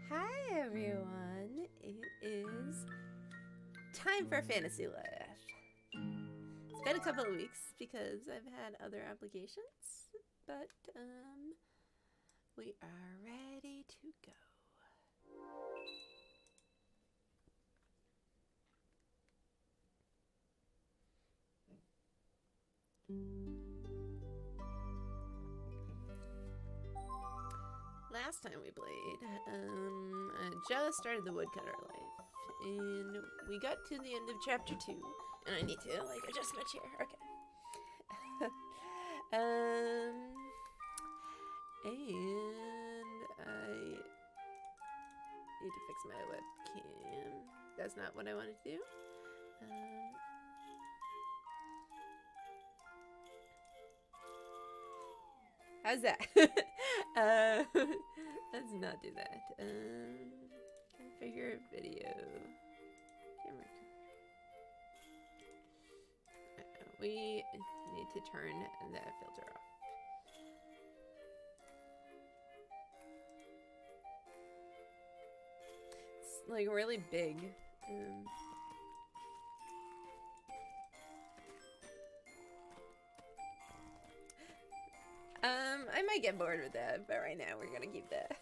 Hi everyone, it is time for Fantasy Life. It's been a couple of weeks because I've had other obligations, but we are ready to go. Last time we played, I just started the woodcutter life, and we got to the end of chapter 2, and I need to, adjust my chair, okay. And I need to fix my webcam. That's not what I wanted to do. How's that? Let's not do that. Configure video. Camera. We need to turn that filter off. It's like really big. I might get bored with that, but right now we're gonna keep that.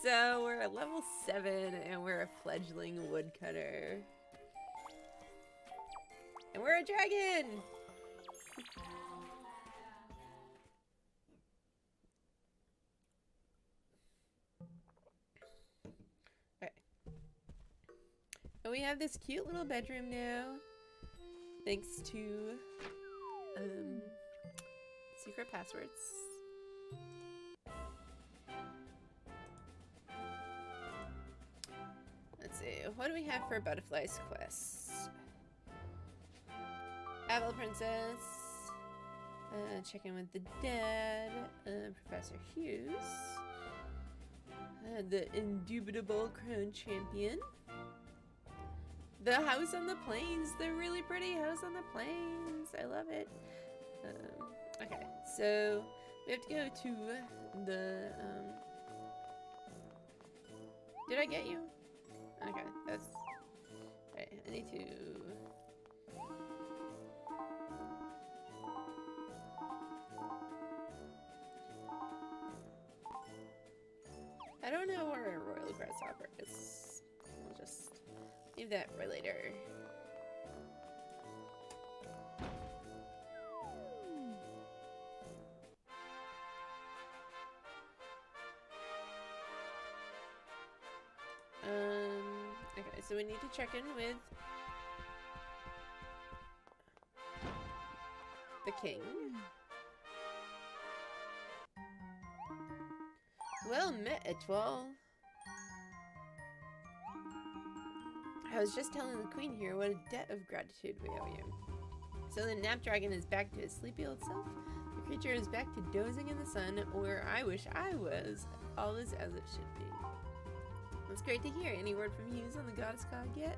So we're at level 7 and we're a fledgling woodcutter. And we're a dragon! Okay. And we have this cute little bedroom now. Thanks to secret passwords. Let's see, what do we have for Butterfly's quest? Apple Princess, check in with the dead, Professor Hughes, the indubitable crown champion, the house on the plains, the really pretty house on the plains, I love it. Okay, so we have to go to the, did I get you? Okay, that's, right, I need to, I don't know where a royal grasshopper is. I'll just leave that for later. Okay, so we need to check in with the king. Well met, Etoile. I was just telling the queen here what a debt of gratitude we owe you. So the nap dragon is back to his sleepy old self. The creature is back to dozing in the sun, where I wish I was. All is as it should be. That's great to hear. Any word from Hughes on the goddess cog yet?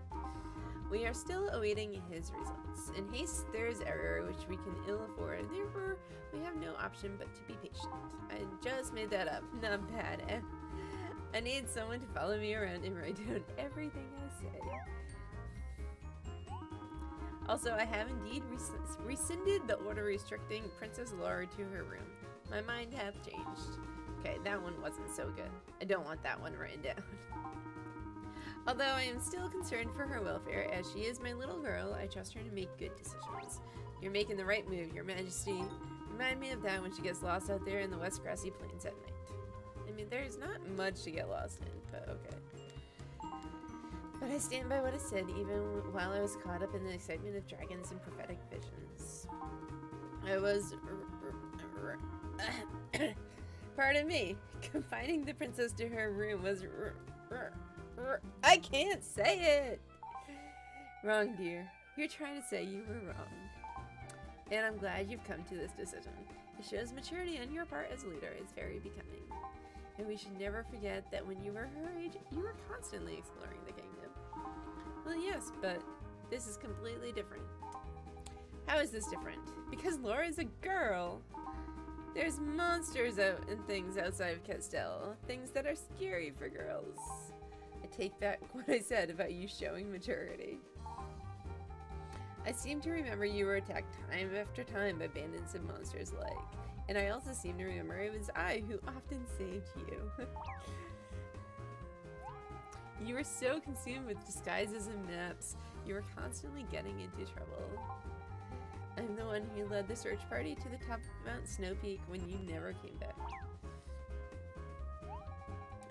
We are still awaiting his results. In haste, there is error, which we can ill afford, and therefore we have no option but to be patient. I just made that up. Not bad, eh? I need someone to follow me around and write down everything I say. Also, I have indeed rescinded the order restricting Princess Laura to her room. My mind hath changed. Okay, that one wasn't so good. I don't want that one written down. Although I am still concerned for her welfare, as she is my little girl, I trust her to make good decisions. You're making the right move, Your Majesty. Remind me of that when she gets lost out there in the West Grassy Plains at night. I mean, there's not much to get lost in, but okay. But I stand by what I said, even while I was caught up in the excitement of dragons and prophetic visions. I was... Pardon me. Confining the princess to her room was... I can't say it! Wrong, dear. You're trying to say you were wrong. And I'm glad you've come to this decision. It shows maturity on your part as a leader. It's very becoming. And we should never forget that when you were her age, you were constantly exploring the kingdom. Well, yes, but this is completely different. How is this different? Because Laura is a girl. There's monsters out and things outside of Castell. Things that are scary for girls. I take back what I said about you showing maturity. I seem to remember you were attacked time after time by bandits and monsters alike. And I also seem to remember it was I who often saved you. You were so consumed with disguises and maps, you were constantly getting into trouble. I'm the one who led the search party to the top of Mount Snow Peak when you never came back.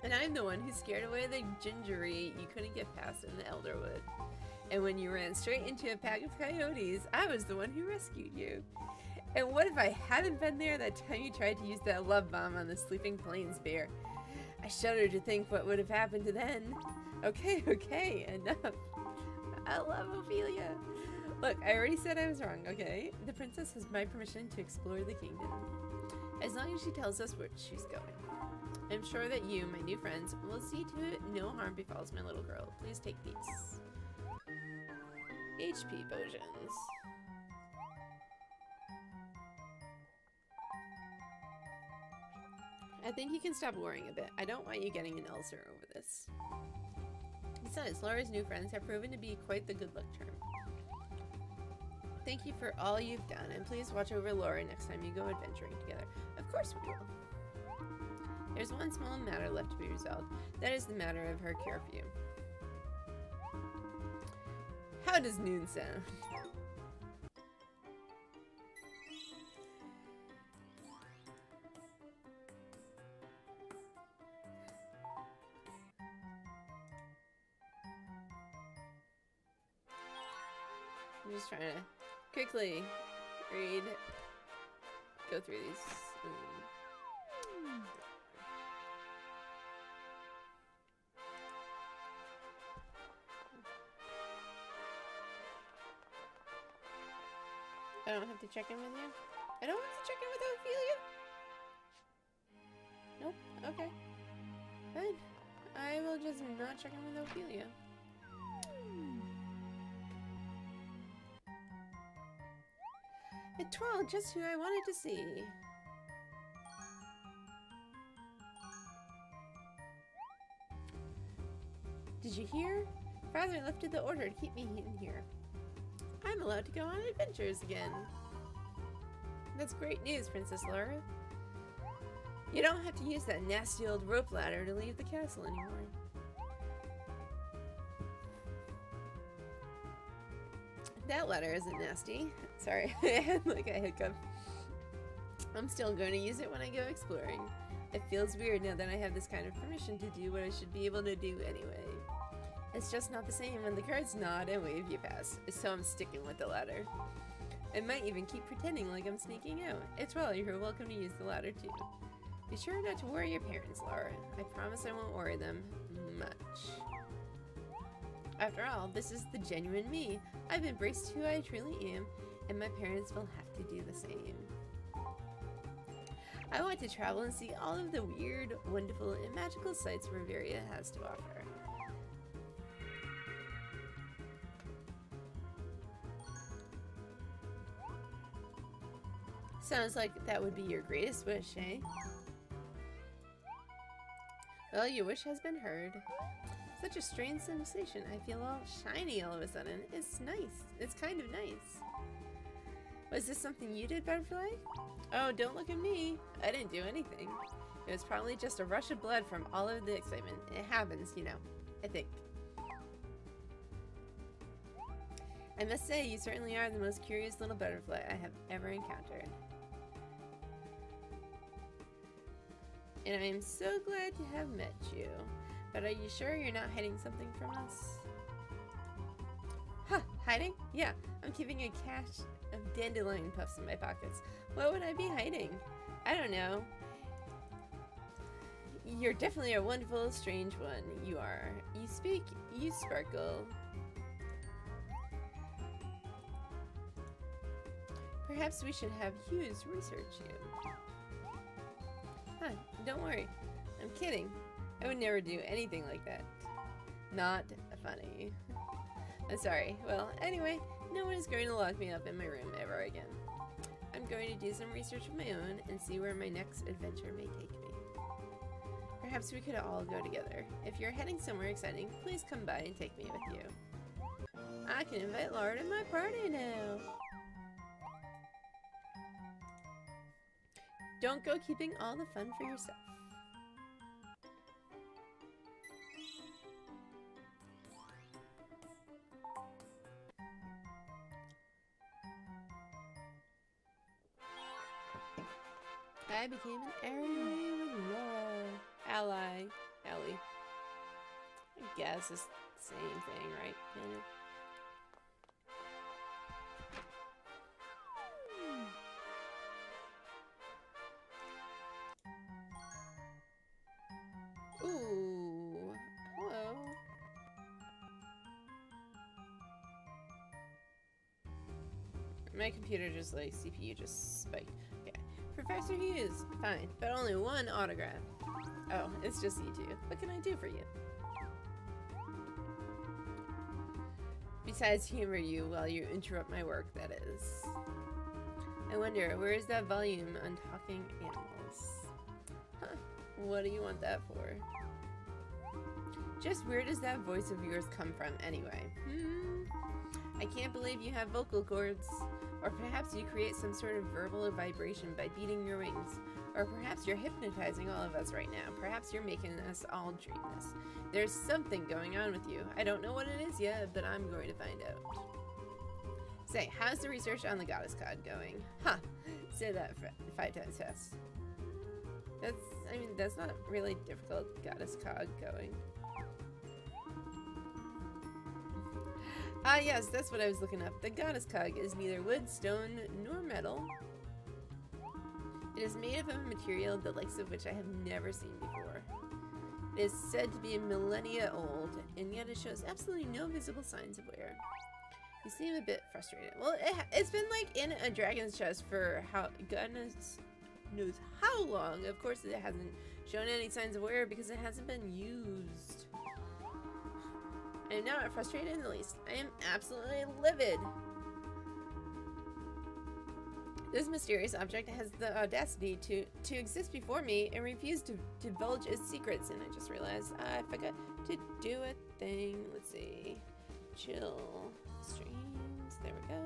And I'm the one who scared away the gingery you couldn't get past in the Elderwood. And when you ran straight into a pack of coyotes, I was the one who rescued you. And what if I hadn't been there that time you tried to use that love bomb on the Sleeping Plains bear? I shudder to think what would have happened then. Okay, enough. I love Ophelia. Look, I already said I was wrong, okay? The princess has my permission to explore the kingdom. As long as she tells us where she's going. I'm sure that you, my new friends, will see to it no harm befalls my little girl. Please take these. HP potions. I think you can stop worrying a bit. I don't want you getting an ulcer over this. Besides, Laura's new friends have proven to be quite the good luck charm. Thank you for all you've done, and please watch over Laura next time you go adventuring together. Of course we will. There's one small matter left to be resolved. That is the matter of her curfew. How does noon sound? I'm just trying to quickly go through these. I don't have to check in with you? I don't have to check in with Ophelia? Nope, okay. Fine. I will just not check in with Ophelia. It twirled just who I wanted to see. Did you hear? Father lifted the order to keep me in here. I'm allowed to go on adventures again. That's great news, Princess Laura. You don't have to use that nasty old rope ladder to leave the castle anymore. That ladder isn't nasty. Sorry, I had like a hiccup. I'm still going to use it when I go exploring. It feels weird now that I have this kind of permission to do what I should be able to do anyway. It's just not the same when the guards nod and wave you past, so I'm sticking with the ladder. I might even keep pretending like I'm sneaking out. It's well, you're welcome to use the ladder too. Be sure not to worry your parents, Laura. I promise I won't worry them much. After all, this is the genuine me. I've embraced who I truly am, and my parents will have to do the same. I want to travel and see all of the weird, wonderful, and magical sights Riveria has to offer. Sounds like that would be your greatest wish, eh? Well, your wish has been heard. Such a strange sensation. I feel all shiny all of a sudden. It's nice. It's kind of nice. Was this something you did, Butterfly? Oh, don't look at me. I didn't do anything. It was probably just a rush of blood from all of the excitement. It happens, you know, I think. I must say, you certainly are the most curious little butterfly I have ever encountered. And I am so glad to have met you. But are you sure you're not hiding something from us? Huh, hiding? Yeah, I'm keeping a cache of dandelion puffs in my pockets. What would I be hiding? I don't know. You're definitely a wonderful, strange one. You are. You speak, you sparkle. Perhaps we should have Hughes research you. Huh, don't worry. I'm kidding. I would never do anything like that. Not funny. I'm sorry. Well, anyway, no one is going to lock me up in my room ever again. I'm going to do some research of my own and see where my next adventure may take me. Perhaps we could all go together. If you're heading somewhere exciting, please come by and take me with you. I can invite Laura to my party now. Don't go keeping all the fun for yourself. I became an ally with Laura. Ally. Ellie. I guess it's the same thing, right? Kind of. Ooh, hello. My computer just like CPU just spiked. Okay. Professor Hughes, fine, but only one autograph. Oh, it's just you two. What can I do for you? Besides humor you while you interrupt my work, that is. I wonder, where is that volume on talking animals? Huh. What do you want that for? Just where does that voice of yours come from anyway? I can't believe you have vocal cords. Or perhaps you create some sort of verbal vibration by beating your wings. Or perhaps you're hypnotizing all of us right now. Perhaps you're making us all dream this. There's something going on with you. I don't know what it is yet, but I'm going to find out. Say, how's the research on the goddess cod going? Huh. Say that 5 times fast. That's not really difficult. Goddess cod going. Ah, yes, that's what I was looking up. The goddess cog is neither wood, stone, nor metal. It is made of a material the likes of which I have never seen before. It is said to be millennia old, and yet it shows absolutely no visible signs of wear. You seem a bit frustrated. Well, it's been like in a dragon's chest for goodness knows how long. Of course it hasn't shown any signs of wear because it hasn't been used. I am not frustrated in the least. I am absolutely livid. This mysterious object has the audacity to exist before me and refuse to divulge its secrets. And I just realized I forgot to do a thing. Let's see. Chill. Streams. There we go.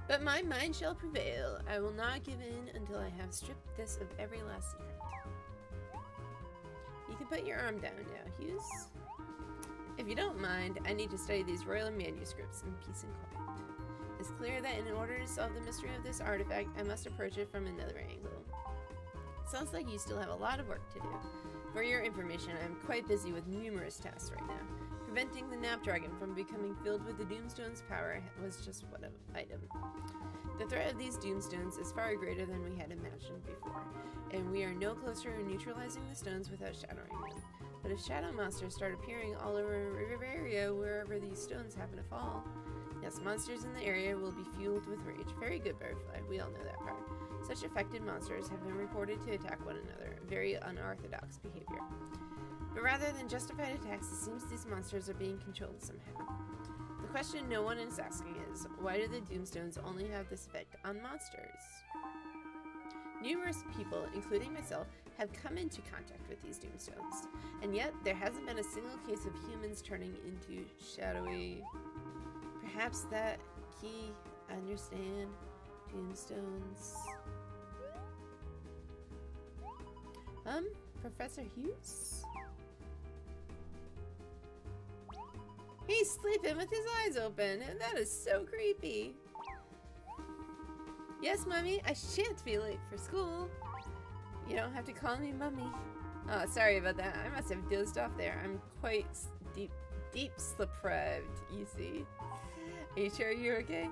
But my mind shall prevail. I will not give in until I have stripped this of every last secret. You can put your arm down now, Hughes. If you don't mind, I need to study these royal manuscripts in peace and quiet. It's clear that in order to solve the mystery of this artifact, I must approach it from another angle. Sounds like you still have a lot of work to do. For your information, I am quite busy with numerous tasks right now. Preventing the Knapdragon from becoming filled with the Doomstone's power was just one item. The threat of these Doomstones is far greater than we had imagined before, and we are no closer to neutralizing the stones without shattering them. But if shadow monsters start appearing all over Riveria wherever these stones happen to fall, yes, monsters in the area will be fueled with rage. Very good, Butterfly. We all know that part. Such affected monsters have been reported to attack one another. Very unorthodox behavior. But rather than justified attacks, it seems these monsters are being controlled somehow. The question no one is asking is, why do the Doomstones only have this effect on monsters? Numerous people, including myself, have come into contact with these Doomstones, and yet there hasn't been a single case of humans turning into shadowy. Perhaps that key, understand, Doomstones. Professor Hughes? He's sleeping with his eyes open, and that is so creepy. Yes, Mummy, I shan't be late for school. You don't have to call me Mummy. Oh, sorry about that. I must have dozed off there. I'm quite deep sleep-deprived, you see. Are you sure you're okay?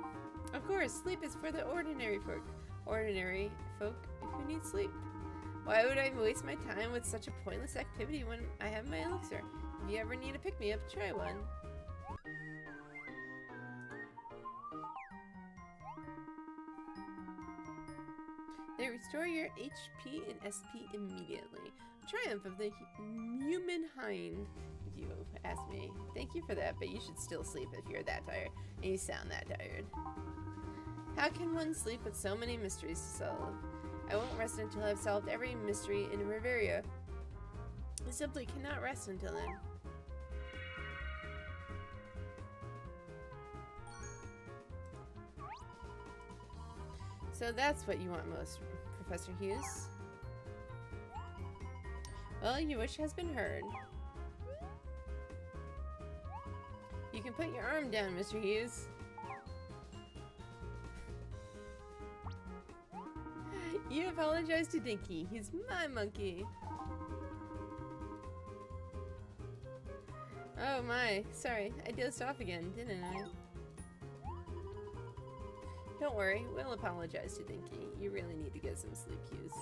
Of course, sleep is for the ordinary folk. Ordinary folk who need sleep. Why would I waste my time with such a pointless activity when I have my elixir? If you ever need a pick-me-up, try one. They restore your HP and SP immediately. Triumph of the human hind, if you ask me. Thank you for that, but you should still sleep if you're that tired. And you sound that tired. How can one sleep with so many mysteries to solve? I won't rest until I've solved every mystery in Riveria. I simply cannot rest until then. So that's what you want most, Professor Hughes. Well, your wish has been heard. You can put your arm down, Mr. Hughes. You apologize to Dinky. He's my monkey. Oh my, sorry. I dozed off again, didn't I? Don't worry, we'll apologize to Dinky. You really need to get some sleep, Hughes.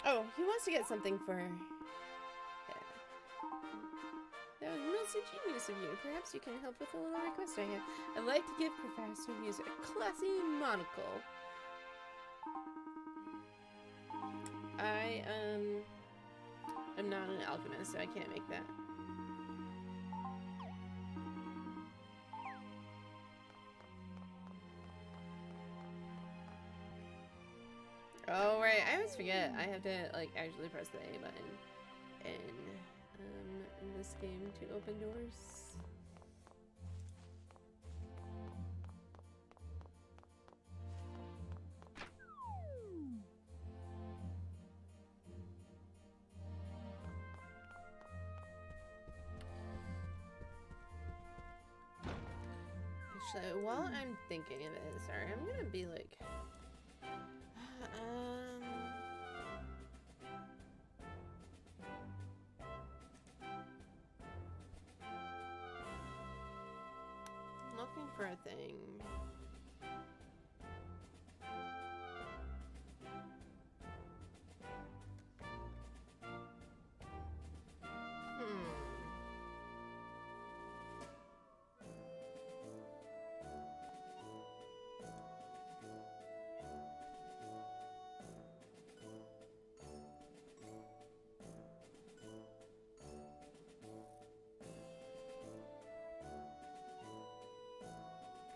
Oh, he wants to get something for her. That was most ingenious of you. Perhaps you can help with a little request I have. I'd like to give Professor Hughes a classy monocle. I'm not an alchemist, so I can't make that. Oh right, I always forget. I have to like actually press the A button in this game to open doors. Actually, while I'm thinking of it, sorry, I'm gonna be like looking for a thing.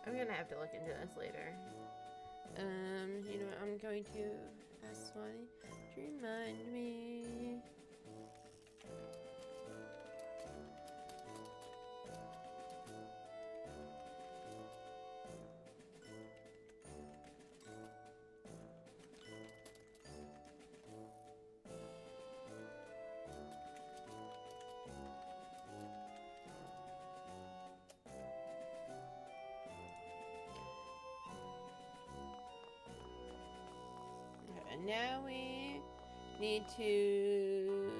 I'm gonna have to look into this later. You know what, I'm going to ask Swanee to remind me. Now we need to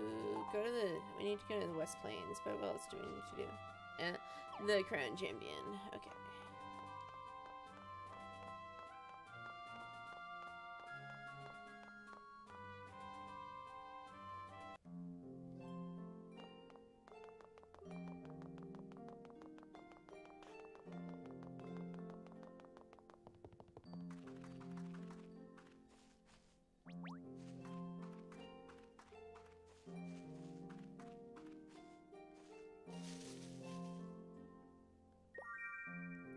go to the West Plains, but what else do we need to do? The Crown Champion. Okay.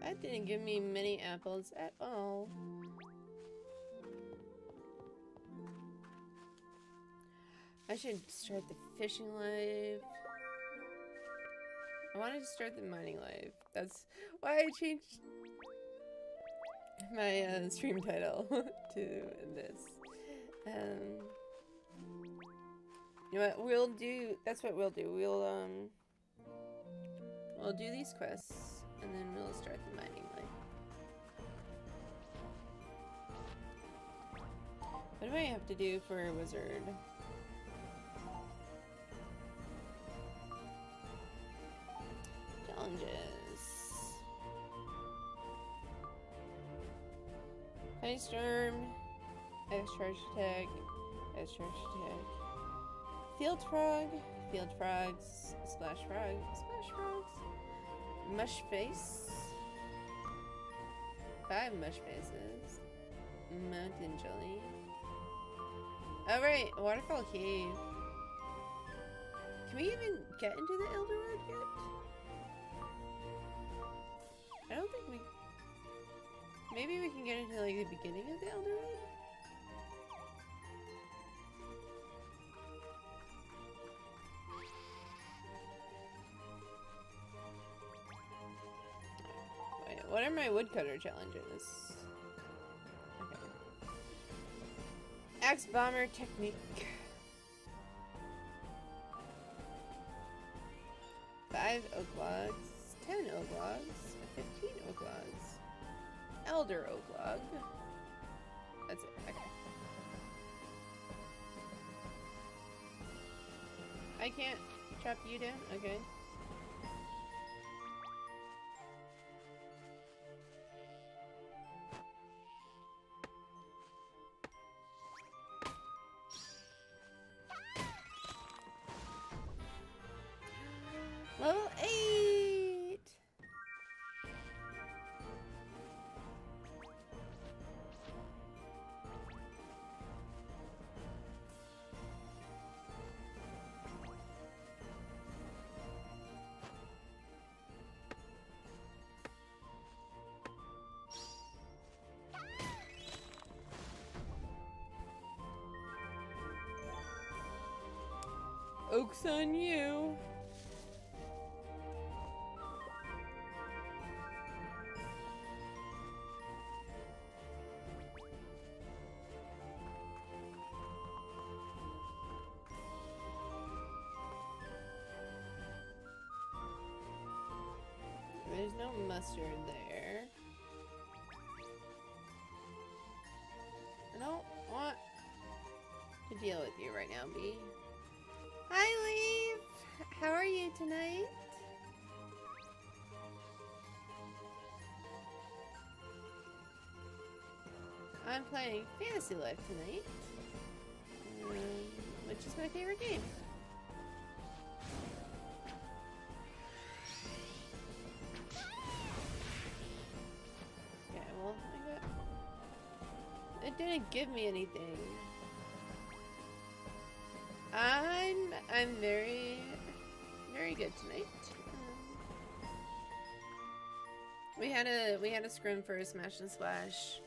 That didn't give me many apples at all. I should start the fishing life. I wanted to start the mining life. That's why I changed my stream title to this. You know what we'll do? That's what we'll do. We'll do these quests, and then we'll start the mining life. What do I have to do for a wizard? Challenges. Ice storm. Ice charge attack. Ice charge attack. Field frog. Field frogs. Splash frog. Splash mush frogs? Mush face. 5 mush faces. Mountain jelly. Oh right, waterfall cave. Can we even get into the Elderwood yet? I don't think we... Maybe we can get into like the beginning of the Elderwood? Wait, what are my woodcutter challenges? Okay. Axe bomber technique. 5 oak logs, 10 oak logs, 15 oak logs, elder oak log. That's it. Okay. I can't chop you down? Okay. Level 8! Oak's on you. There's no mustard there. I don't want to deal with you right now, Bee. Hi, Leaf! How are you tonight? I'm playing Fantasy Life tonight, which is my favorite game. It didn't give me anything. I'm very good tonight. We had a scrim for a Smash and Splash,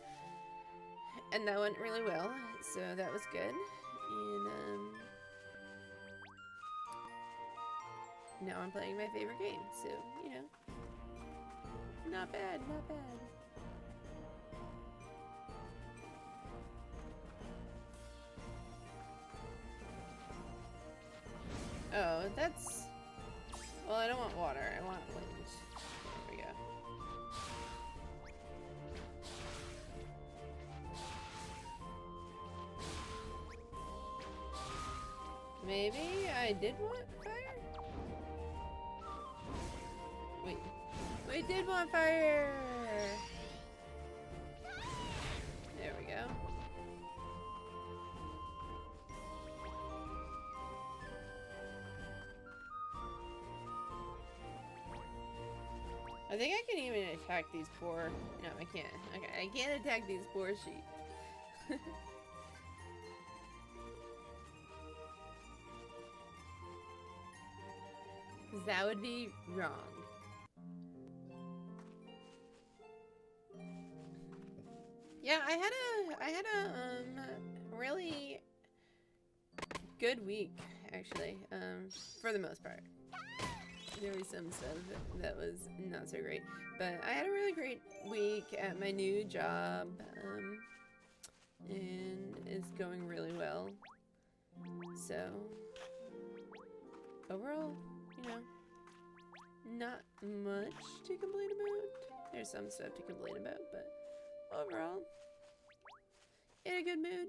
and that went really well, so that was good. And now I'm playing my favorite game, so you know, not bad, not bad. Oh, that's... Well, I don't want water. I want wind. There we go. Maybe I did want fire? Wait. We did want fire! There we go. I think I can even attack these poor... No, I can't. Okay, I can't attack these poor sheep. Because that would be wrong. Yeah, I had a really good week, actually, for the most part. There was some stuff that was not so great, but I had a really great week at my new job, and it's going really well. So, overall, you know, not much to complain about. There's some stuff to complain about, but overall, in a good mood.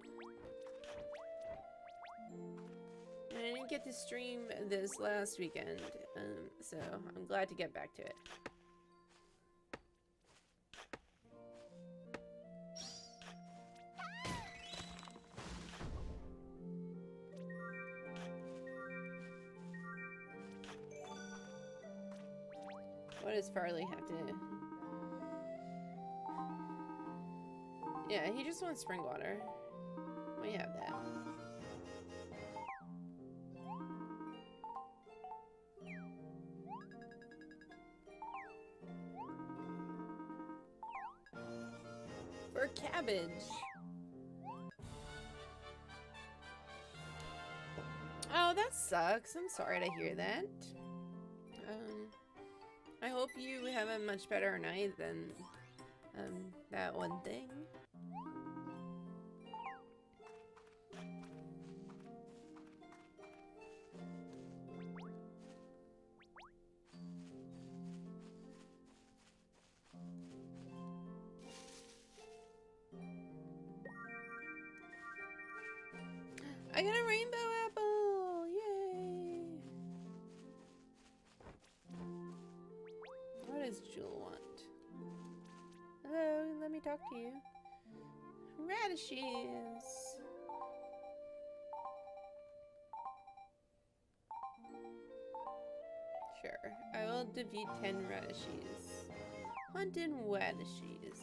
And I didn't get to stream this last weekend, so I'm glad to get back to it. What does Farley have to do? Yeah, he just wants spring water. We have that. For cabbage. Oh, that sucks. I'm sorry to hear that. I hope you have a much better night than that one thing. I got a rainbow apple! Yay! What does Jewel want? Hello, let me talk to you. Radishes! Sure, I will defeat 10 radishes. Hunting radishes.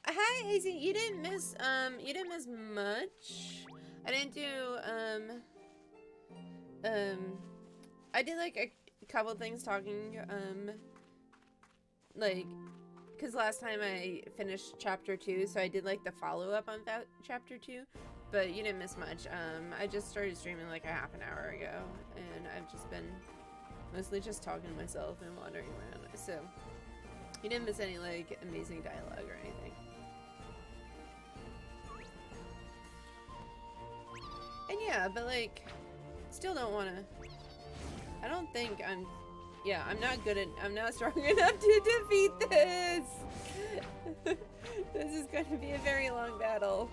Hi, Izzy. You didn't miss much. I didn't do, I did, like, a couple things talking, like, because last time I finished chapter 2, so I did, like, the follow-up on that chapter 2, but you didn't miss much. I just started streaming, like, a half an hour ago, and I've just been mostly just talking to myself and wandering around, so you didn't miss any, like, amazing dialogue or anything. And yeah, but like, still don't want to, I don't think I'm not strong enough to defeat this! This is going to be a very long battle.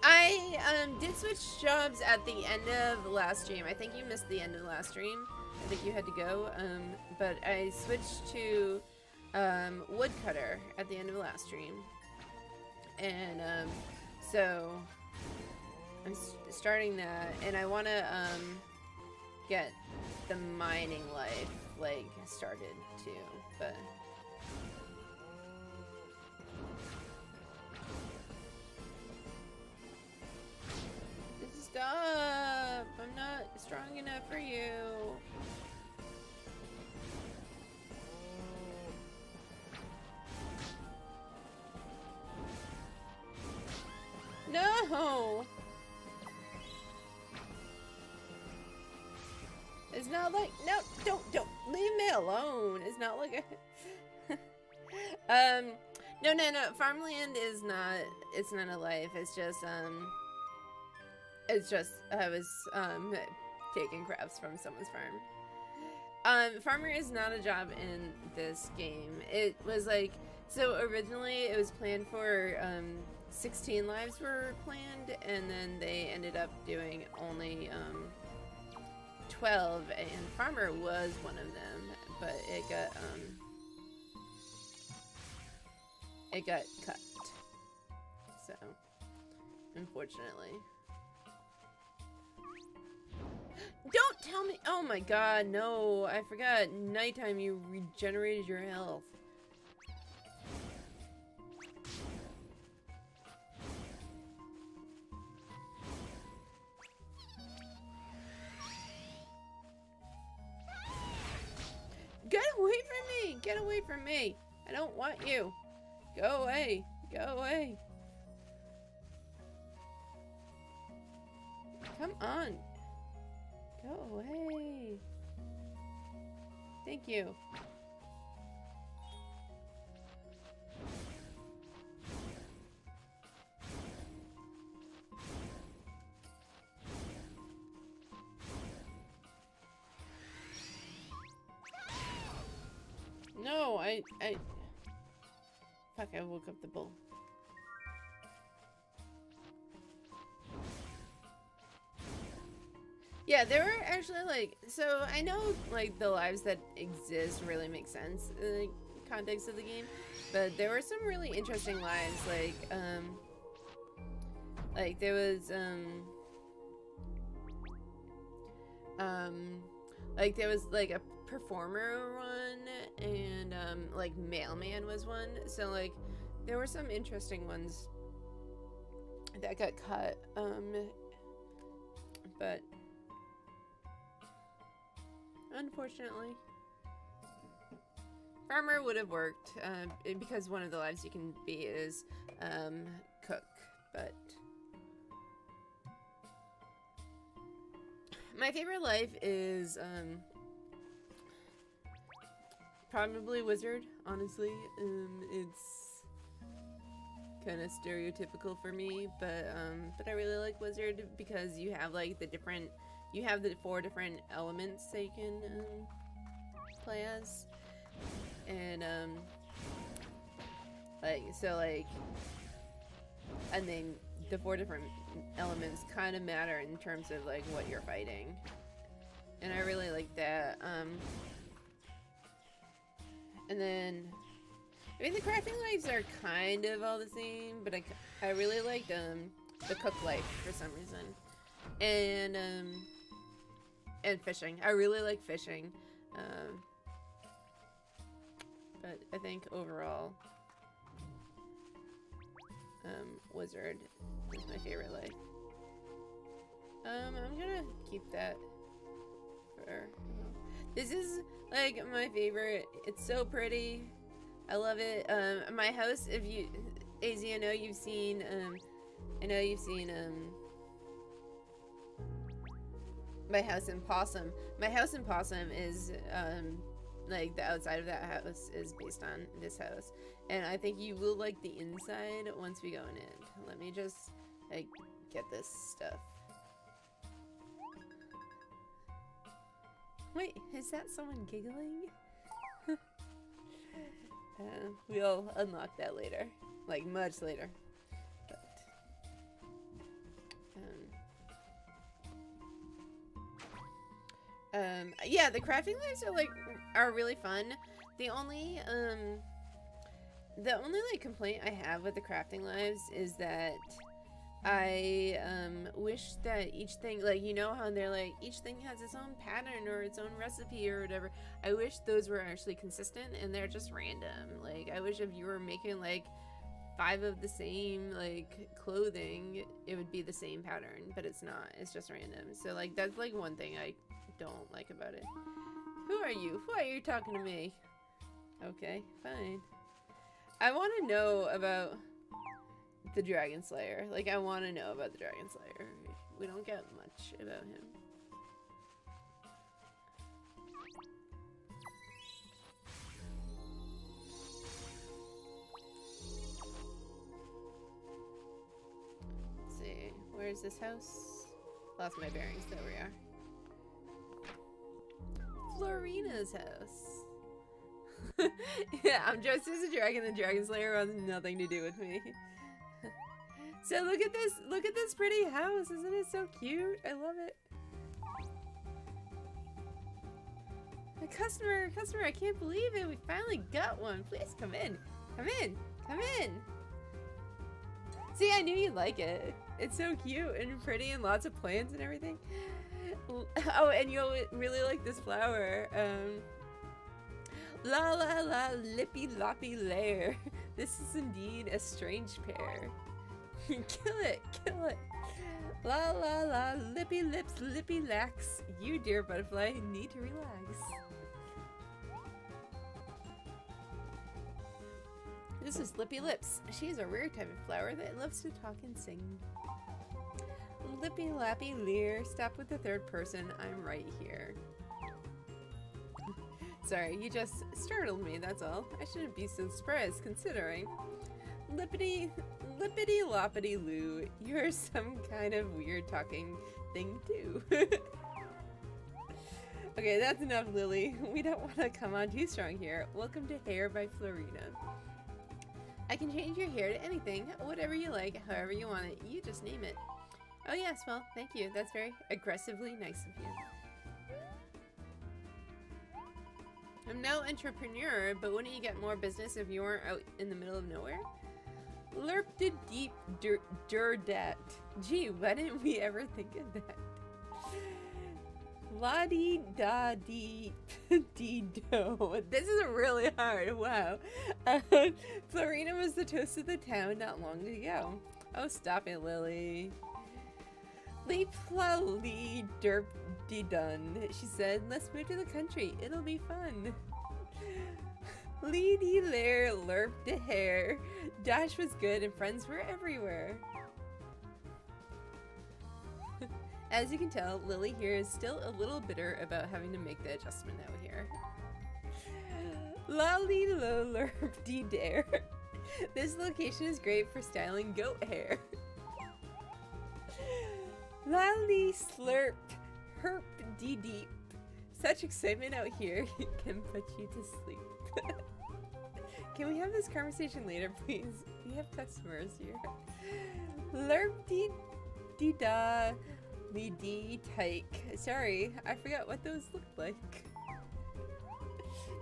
I did switch jobs at the end of the last stream. I think you missed the end of the last stream. I think you had to go, but I switched to woodcutter at the end of the last stream, and so I'm starting that, and I want to get the mining life like started too, but stop! I'm not strong enough for you. No! It's not like, no, don't, leave me alone. It's not like a, no, farmland is not, it's not a life. It's just, I was, taking crafts from someone's farm. Farmer is not a job in this game. It was like, so originally it was planned for, 16 lives were planned, and then they ended up doing only 12, and Farmer was one of them, but it got cut. So, unfortunately. Don't tell me! Oh my god, no! I forgot. Nighttime, you regenerated your health. Get away from me! Get away from me! I don't want you! Go away! Go away! Come on! Go away! Thank you. No, fuck, I woke up the bull. Yeah, there were actually like, so I know like the lives that exist really make sense in the context of the game, but there were some really interesting lives like there was like there was like a performer one, and like mailman was one, so like there were some interesting ones that got cut, but unfortunately farmer would have worked, because one of the lives you can be is cook, but my favorite life is probably wizard, honestly. It's kind of stereotypical for me, but I really like wizard because you have like the 4 different elements that you can play as, and and then the 4 different elements kind of matter in terms of like what you're fighting, and I really like that. And then I mean the crafting lives are kind of all the same, but I really liked the cook life for some reason, and fishing. I really like fishing, but I think overall wizard is my favorite life. I'm gonna keep that for this is like my favorite. It's so pretty. I love it. My house, if you AZ, I know you've seen my house in Possum. My house in Possum is like the outside of that house is based on this house, and I think you will like the inside once we go in it. Let me just like get this stuff. Wait, is that someone giggling? We'll unlock that later, like much later. But yeah, the crafting lives are really fun. The only like complaint I have with the crafting lives is that I wish that each thing, like, you know how they're like each thing has its own pattern or its own recipe or whatever. I wish those were actually consistent, and they're just random. Like, I wish if you were making like 5 of the same like clothing, it would be the same pattern, but it's not. It's just random. So like that's like one thing I don't like about it. Who are you? Why are you talking to me? Okay, fine. I want to know about the Dragon Slayer. Like, I want to know about the Dragon Slayer. We don't get much about him. Let's see. Where's this house? Lost my bearings. There we are. Florina's house. Yeah, I'm dressed as a dragon. The Dragon Slayer has nothing to do with me. So look at this pretty house. Isn't it so cute? I love it. A customer, I can't believe it. We finally got one. Please come in. Come in. Come in. See, I knew you'd like it. It's so cute and pretty and lots of plants and everything. Oh, and you'll really like this flower. La la la, lippy loppy lair. This is indeed a strange pair. Kill it, kill it. La la la, lippy lips, lippy lax. You, dear butterfly, need to relax. This is Lippy Lips. She is a rare type of flower that loves to talk and sing. Lippy lappy leer. Stop with the 3rd person. I'm right here. Sorry, you just startled me, that's all. I shouldn't be so surprised, considering. Lippity loppity loo. You're some kind of weird talking thing, too. Okay, that's enough, Lily. We don't want to come on too strong here. Welcome to Hair by Florina. I can change your hair to anything, whatever you like, however you want it. You just name it. Oh yes, well, thank you. That's very aggressively nice of you. I'm no entrepreneur, but wouldn't you get more business if you weren't out in the middle of nowhere? Lerp de deep dat. Gee, why didn't we ever think of that? La dee da dee dee do. This is really hard. Wow. Florina was the toast of the town not long ago. Oh, stop it, Lily. Leap la lee derp de done. She said, let's move to the country. It'll be fun. Lee dee lair lerp de hair. Dash was good and friends were everywhere. As you can tell, Lily here is still a little bitter about having to make the adjustment out here. Lolly lo lerp dee dare. This location is great for styling goat hair. Lolly slurp herp dee deep. Such excitement out here can put you to sleep. Can we have this conversation later, please? We have customers here. Lerp dee dee da. Dee tyke. Sorry, I forgot what those looked like.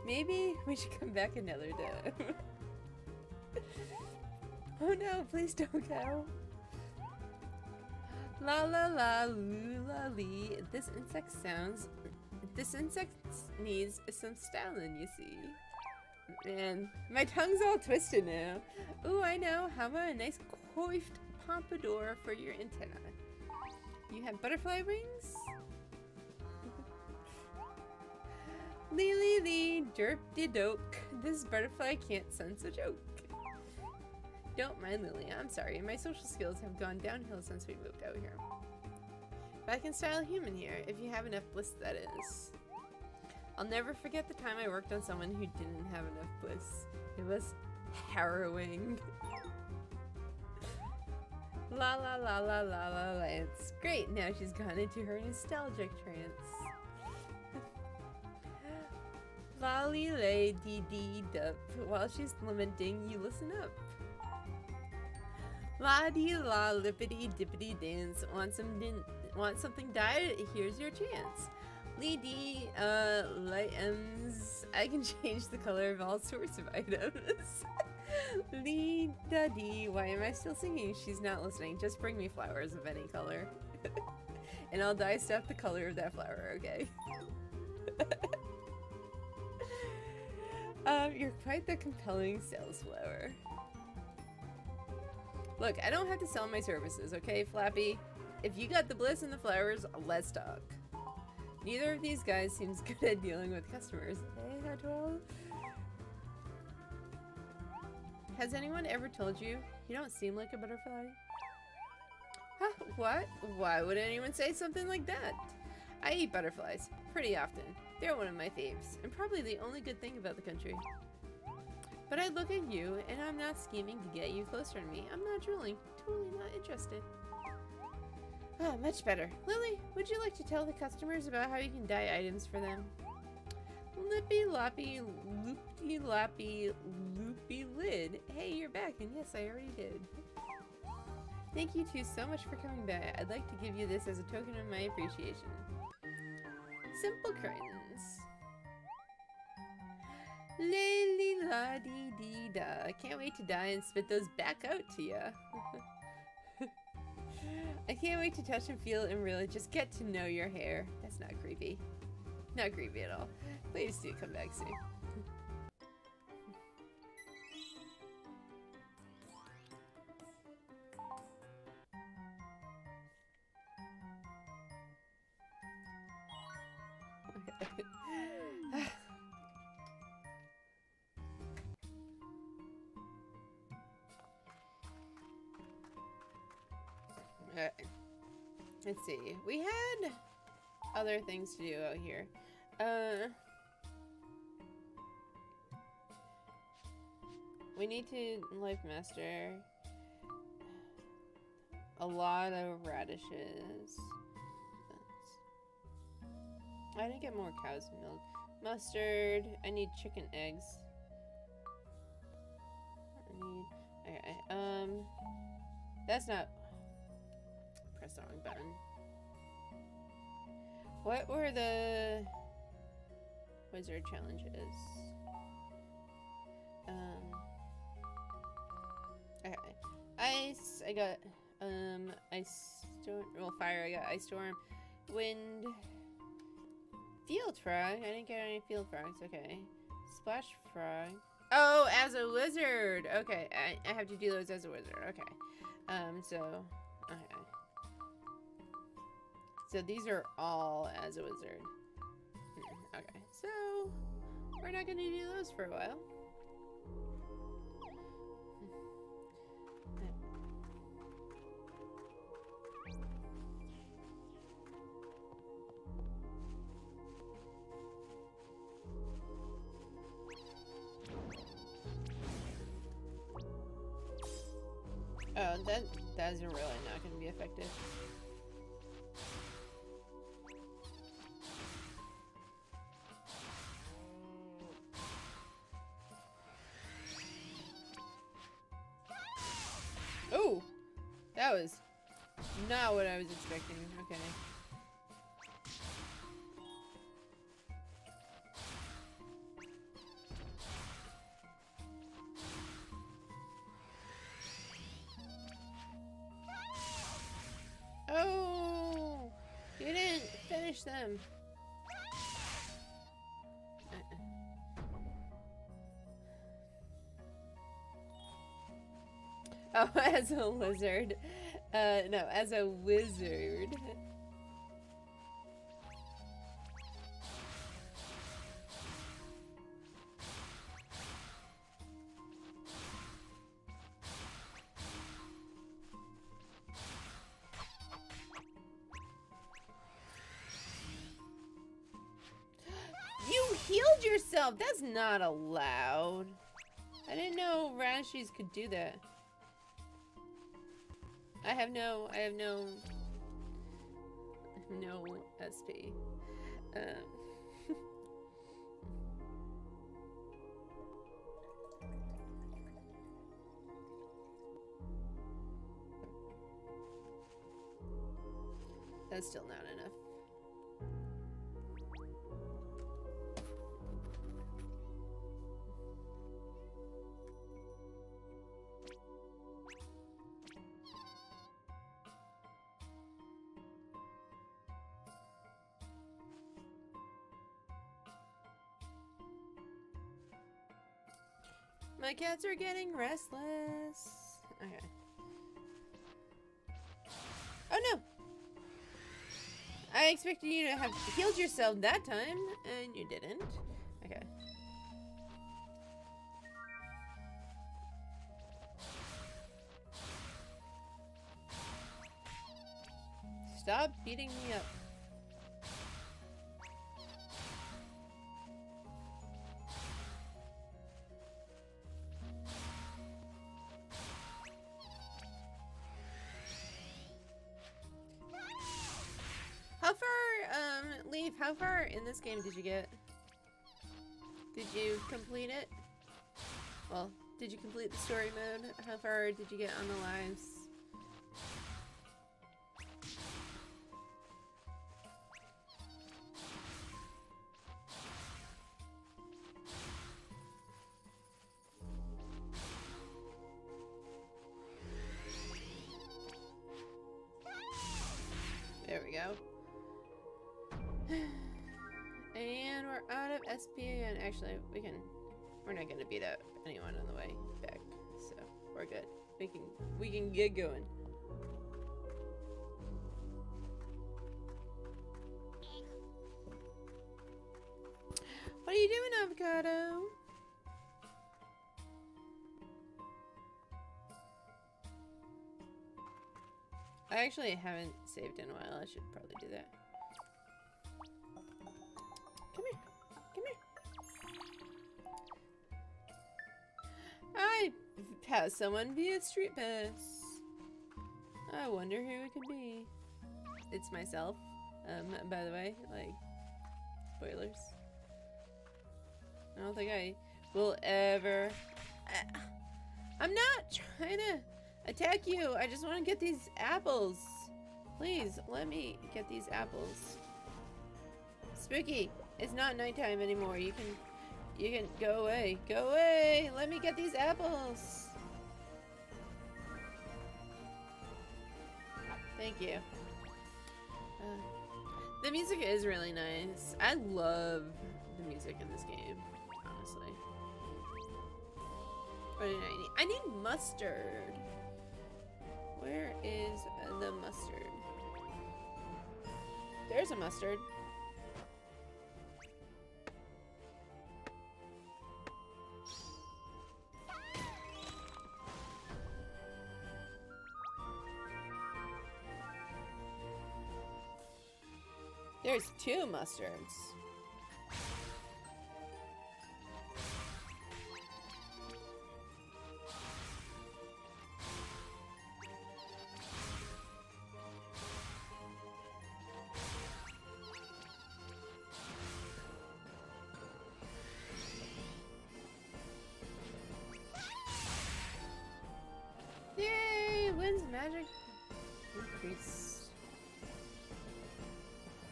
Maybe we should come back another day. Oh no, please don't go. La la la loo la lee. This insect needs some styling, you see. Man, my tongue's all twisted now. Ooh, I know. How about a nice coiffed pompadour for your antenna? You have butterfly wings? Lee lee lee, derp de doke. This butterfly can't sense a joke. Don't mind Lily, I'm sorry. My social skills have gone downhill since we moved out here. But I can style a human here, if you have enough bliss, that is. I'll never forget the time I worked on someone who didn't have enough bliss. It was harrowing. La la la la la la Lance. Great, now she's gone into her nostalgic trance. Lolly lay dee dee dup. While she's lamenting, you listen up. La dee la lippity dippity dance. Want something diet? Here's your chance. Lee dee lightums. I can change the color of all sorts of items. Lee da dee, why am I still singing? She's not listening. Just bring me flowers of any color. And I'll dye stuff the color of that flower, okay? You're quite the compelling sales flower. Look, I don't have to sell my services, okay, Flappy? If you got the bliss and the flowers, let's talk. Neither of these guys seems good at dealing with customers. Hey, Hatwell. Has anyone ever told you you don't seem like a butterfly? Huh? What? Why would anyone say something like that? I eat butterflies pretty often. They're one of my faves, and probably the only good thing about the country. But I look at you, and I'm not scheming to get you closer to me. I'm not drooling. Totally not interested. Ah, much better. Lily, would you like to tell the customers about how you can dye items for them? Lippy loppy loopy loppy loopy lid. Hey, you're back, and yes, I already did. Thank you two so much for coming by. I'd like to give you this as a token of my appreciation. Simple curtains. Lily la dee dee da. I can't wait to die and spit those back out to ya. I can't wait to touch and feel and really just get to know your hair. That's not creepy. Not creepy at all. Please do come back soon. Let's see. We had other things to do out here. We need to life master a lot of radishes. I didn't get more cow's milk. Mustard. I need chicken eggs. I need. Okay. That's not. pressed the wrong button. What were the wizard challenges? Okay. Ice, I got, ice storm, well, fire, I got ice storm. Wind, field frog, I didn't get any field frogs, okay. Splash frog. Oh, as a wizard! Okay, I have to do those as a wizard, okay. Okay. So these are all as a wizard. Okay, so we're not gonna do those for a while. Oh, that's really not gonna be effective. Oh, that was not what I was expecting. Okay. Oh, you didn't finish them. Oh, as a lizard. No, as a wizard. You healed yourself! That's not allowed. I didn't know Radishes could do that. I have no SP. That's still not enough. My cats are getting restless. Okay. Oh no! I expected you to have healed yourself that time, and you didn't. Okay. Stop beating me up. How far, Leaf, how far in this game did you get? Did you complete it? Well, did you complete the story mode? How far did you get on the lives? There we go. And we're out of SP, and actually we're not gonna beat up anyone on the way back, so we're good. We can get going. What are you doing, Avocado? I actually haven't saved in a while. I should probably do that. Come here. Come here. I passed someone via street pass. I wonder who it could be. It's myself. By the way, like, spoilers. I don't think I will ever... I'm not trying to attack you. I just want to get these apples. Please, let me get these apples. Spooky, it's not nighttime anymore. You can go away. Go away! Let me get these apples! Thank you. The music is really nice. I love the music in this game, honestly. What did I need? I need mustard. Where is the mustard? There's a mustard. There's 2 mustards. Yay! Wind's magic increase.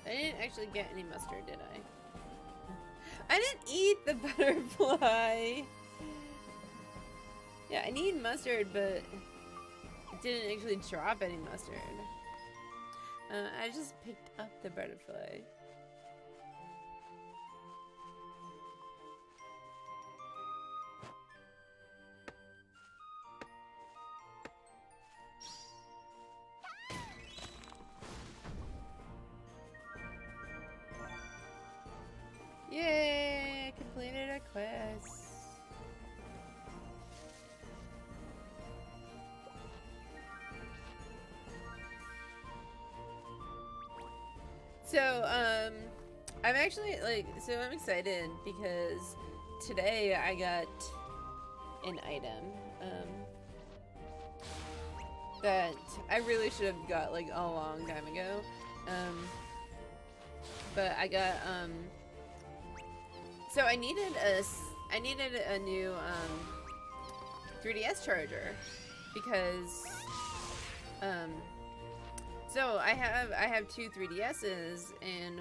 I didn't actually get any mustard, did I? I didn't eat the butterfly! Yeah, I need mustard, but it didn't actually drop any mustard. I just picked up the butterfly. Yay! Completed a quest. So, I'm actually, I'm excited because today I got an item, that I really should have got, like, a long time ago, but I got, so I needed a new, 3DS charger, because, so I have 2 3DSs, and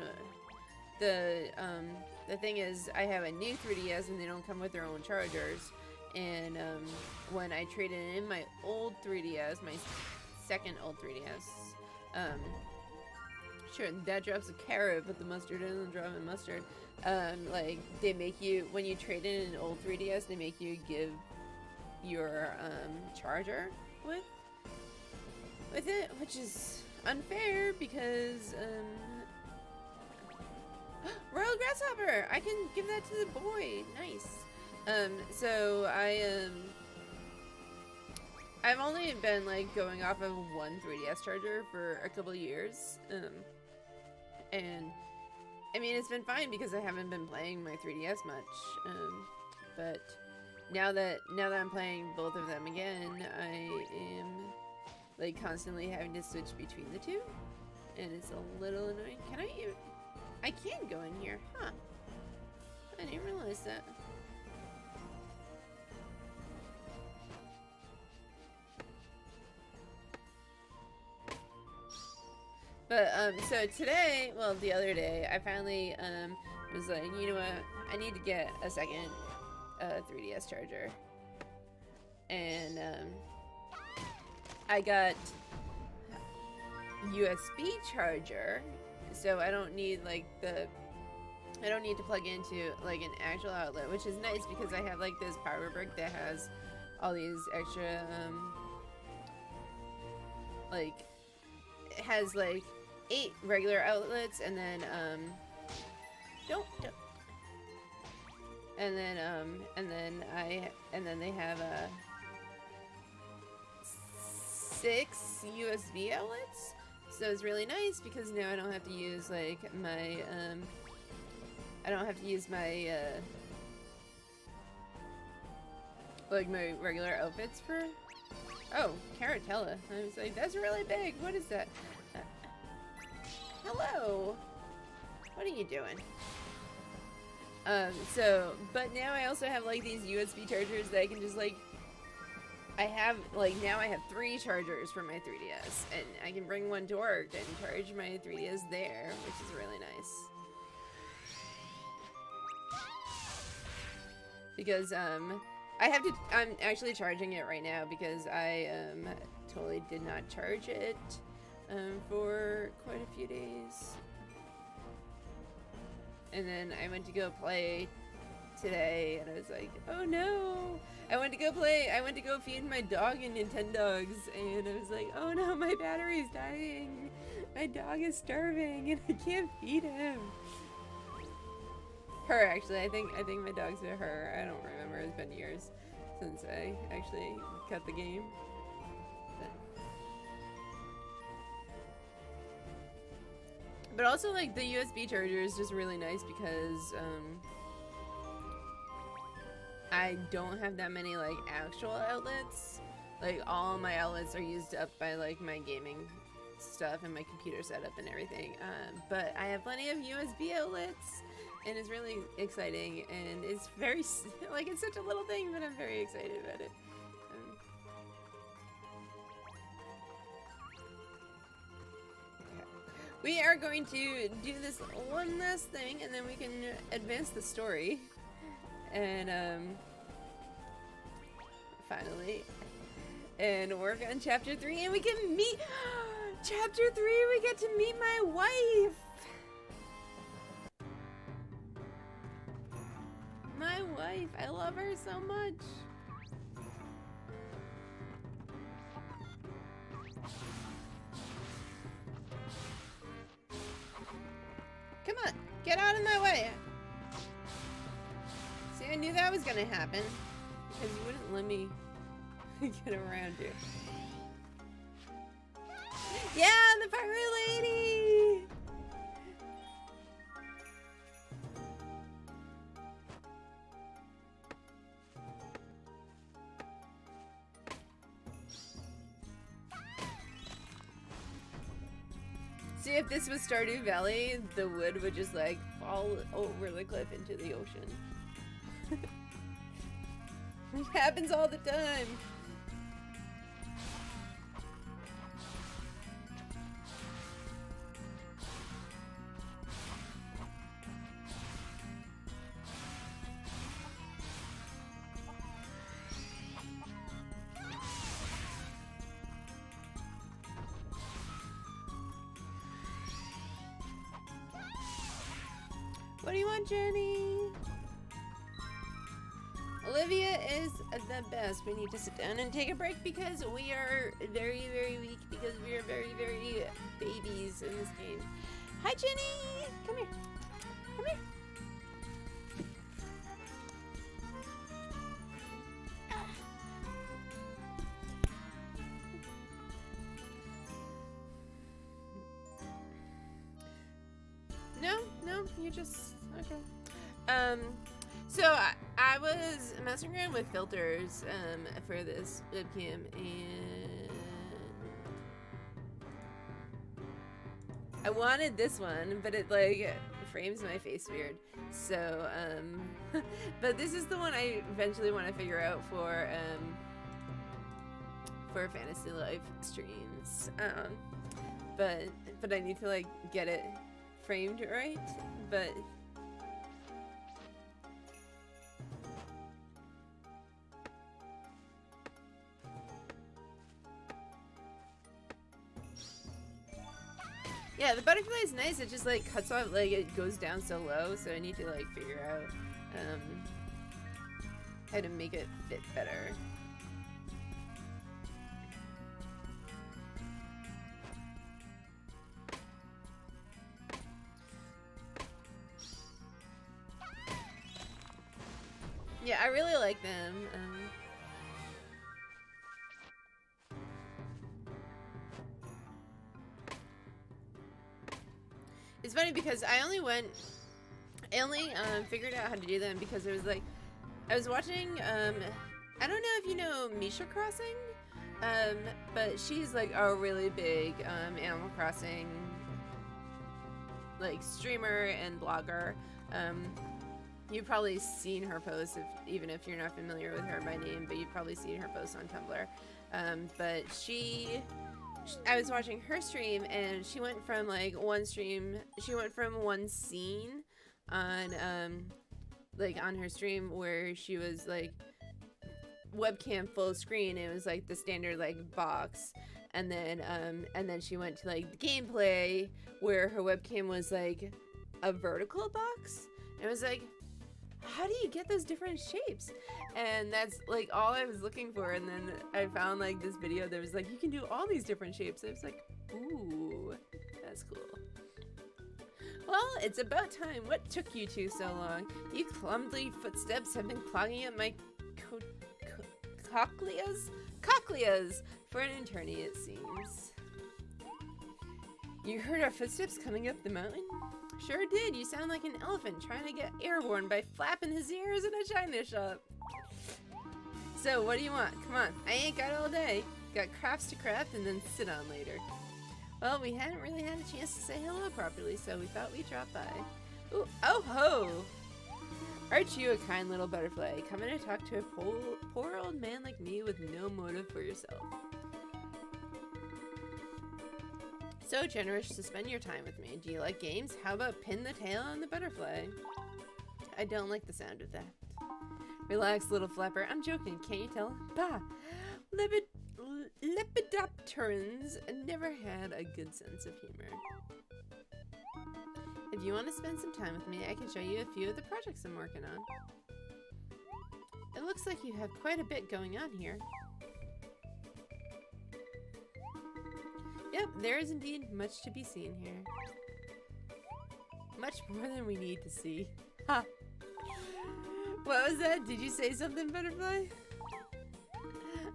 the thing is, I have a new 3DS and they don't come with their own chargers. And when I traded in my old 3DS, my second old 3DS, sure, that drops a carrot, but the mustard doesn't drop a mustard. Like, they make you, when you trade in an old 3DS, they make you give your charger with it, which is unfair because Royal Grasshopper! I can give that to the boy. Nice. So I've only been like going off of one 3DS charger for a couple years. And I mean, it's been fine because I haven't been playing my 3DS much. But now that I'm playing both of them again, I am like constantly having to switch between the two, and it's a little annoying. Can I even? I can go in here, huh? I didn't realize that. But so today, well, the other day, I finally was like, you know what? I need to get a second 3DS charger, and I got USB charger, so I don't need like I don't need to plug into like an actual outlet, which is nice because I have like this power brick that has all these extra like, it has like 8 regular outlets, and then don't and then they have 6 USB outlets, so it's really nice because now I don't have to use like my like my regular outfits for. Oh, Caratella. I was like, that's really big. What is that? Hello. What are you doing? So, but now I also have like these USB chargers that I can just like I have, like, now I have 3 chargers for my 3DS, and I can bring one to work and charge my 3DS there, which is really nice. Because, I'm actually charging it right now because I, totally did not charge it, for quite a few days. And then I went to go play today, and I was like, oh no! I went to go feed my dog and Nintendogs, and I was like, oh no, my battery's dying! My dog is starving, and I can't feed him! Her, actually, I think my dogs are her. I don't remember, it's been years since I actually cut the game. But also, like, the USB charger is just really nice because, I don't have that many, like, actual outlets. Like, all my outlets are used up by, like, my gaming stuff and my computer setup and everything. But I have plenty of USB outlets, and it's really exciting, and it's very, like, it's such a little thing, but I'm very excited about it. We are going to do this one last thing, and then we can advance the story. And, finally. And work on chapter 3, and we can meet... Chapter 3, we get to meet my wife! My wife, I love her so much. Come on, get out of my way. See, I knew that was gonna happen because you wouldn't let me get around you. Yeah, the pirate lady! See, if this was Stardew Valley, the wood would just, like, fall over the cliff into the ocean. It happens all the time. What do you want, Jenny? Olivia is the best. We need to sit down and take a break because we are very, very weak because we are very, very babies in this game. Hi, Jenny! Come here. Come here. No, you just... Okay. So I was messing around with filters for this webcam, and I wanted this one, but it like frames my face weird. So but this is the one I eventually want to figure out for Fantasy Life streams. But I need to like get it framed right, but yeah, the butterfly is nice. It just like cuts off, like it goes down so low, so I need to like figure out how to make it fit better. Yeah, I really like them. It's funny because I only figured out how to do them because it was like, I was watching, I don't know if you know Misha Crossing, but she's like a really big Animal Crossing, like, streamer and blogger, You've probably seen her post, even if you're not familiar with her by name, but you've probably seen her post on Tumblr. But I was watching her stream, and she went from like one scene on on her stream where she was like webcam full screen. It was like the standard like box, and then she went to like the gameplay where her webcam was like a vertical box. It was like, how do you get those different shapes? And that's like all I was looking for. And then I found like this video that was like, you can do all these different shapes. I was like, ooh, that's cool. Well, it's about time. What took you two so long? You clumsy footsteps have been clogging up my cochleas for an eternity, it seems. You heard our footsteps coming up the mountain? Sure did. You sound like an elephant trying to get airborne by flapping his ears in a china shop. So, what do you want? Come on. I ain't got all day. Got crafts to craft and then sit on later. Well, we hadn't really had a chance to say hello properly, so we thought we'd drop by. Ooh, oh ho! Aren't you a kind little butterfly, coming to talk to a poor old man like me with no motive for yourself? So generous to spend your time with me. Do you like games? How about pin the tail on the butterfly? I don't like the sound of that. Relax, little flapper. I'm joking. Can't you tell? Bah! Lepidopterans never had a good sense of humor. If you want to spend some time with me, I can show you a few of the projects I'm working on. It looks like you have quite a bit going on here. Yep, there is indeed much to be seen here. Much more than we need to see. Ha! What was that? Did you say something, butterfly?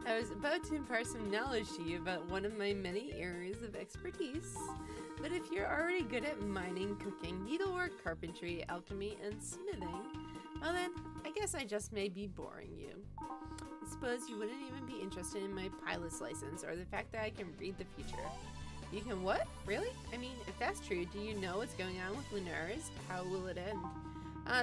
I was about to impart some knowledge to you about one of my many areas of expertise. But if you're already good at mining, cooking, needlework, carpentry, alchemy, and smithing, well then, I guess I just may be boring you. I suppose you wouldn't even be interested in my pilot's license or the fact that I can read the future. You can what? Really? I mean, if that's true, do you know what's going on with Lunaris? How will it end?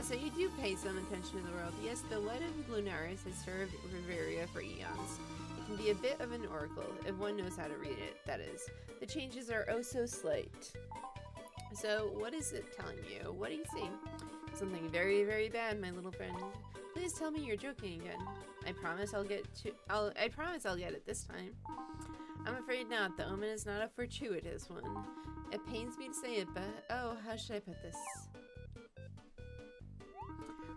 So you do pay some attention to the world. Yes, the light of Lunaris has served Riveria for eons. It can be a bit of an oracle, if one knows how to read it, that is. The changes are oh so slight. So, what is it telling you? What do you see? Something very, very bad, my little friend. Please tell me you're joking again. I promise I'll get it this time. I'm afraid not. The omen is not a fortuitous one. It pains me to say it, but oh, how should I put this?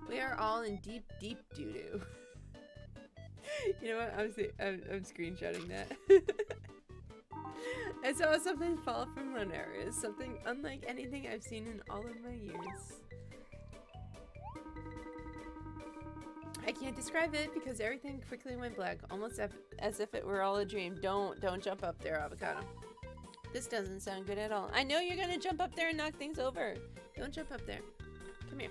We are all in deep, deep doo-doo. You know what? I'm screenshotting that. I saw something fall from Lunaris. Something unlike anything I've seen in all of my years. I can't describe it because everything quickly went black, almost as if it were all a dream. Don't jump up there, Avocado. This doesn't sound good at all. I know you're gonna jump up there and knock things over. Don't jump up there. Come here.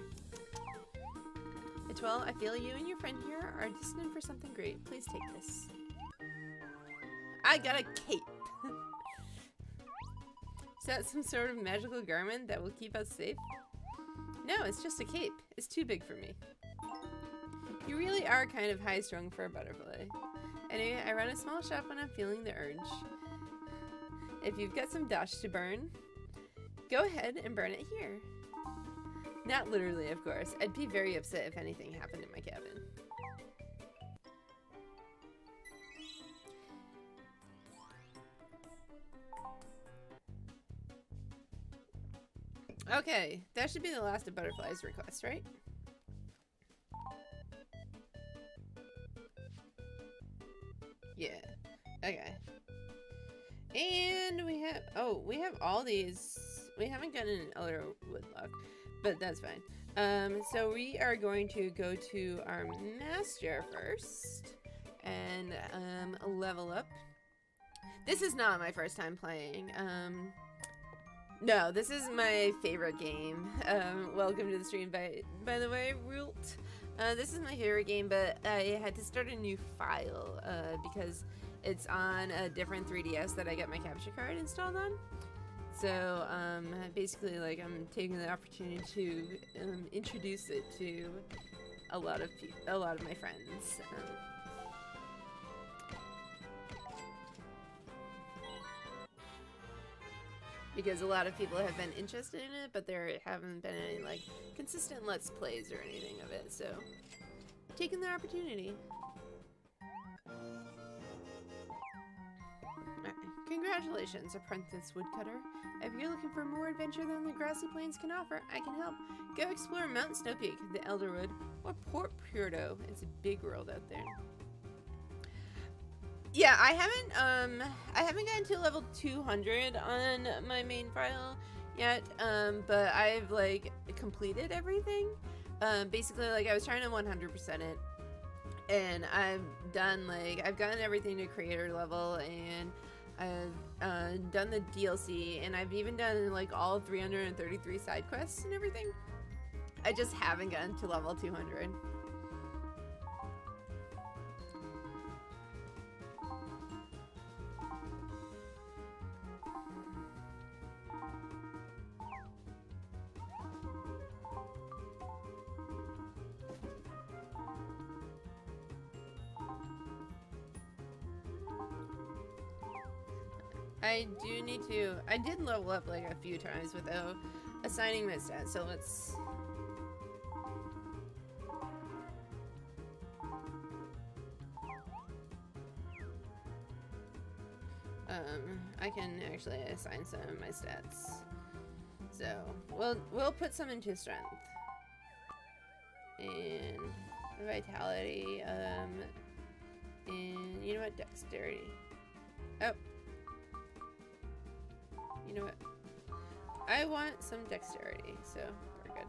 Well, I feel you and your friend here are destined for something great. Please take this. I got a cape. Is that some sort of magical garment that will keep us safe? No, it's just a cape. It's too big for me. You really are kind of high-strung for a butterfly. Anyway, I run a small shop when I'm feeling the urge. If you've got some dash to burn, go ahead and burn it here. Not literally, of course. I'd be very upset if anything happened in my cabin. Okay, that should be the last of Butterfly's requests, right? Yeah. Okay. And we have all these. We haven't gotten an Elder Woodlock, but that's fine. So we are going to go to our master first and level up. This is not my first time playing. No, this is my favorite game. Welcome to the stream, by the way, Rult. This is my favorite game, but I had to start a new file because it's on a different 3DS that I got my capture card installed on. So basically, like, I'm taking the opportunity to introduce it to a lot of my friends. Because a lot of people have been interested in it, but there haven't been any like consistent Let's Plays or anything of it, so taking the opportunity. Congratulations, apprentice woodcutter. If you're looking for more adventure than the grassy plains can offer, I can help. Go explore Mount Snow Peak, the Elderwood, or Port Puerto. It's a big world out there. Yeah, I haven't gotten to level 200 on my main file yet, but I've like completed everything. Basically, like, I was trying to 100% it, and I've gotten everything to creator level, and I've done the DLC, and I've even done like all 333 side quests and everything. I just haven't gotten to level 200. I do need to. I did level up like a few times without assigning my stats, so let's. I can actually assign some of my stats. So we'll put some into strength and vitality. And you know what, dexterity. Oh. You know what? I want some dexterity, so we're good.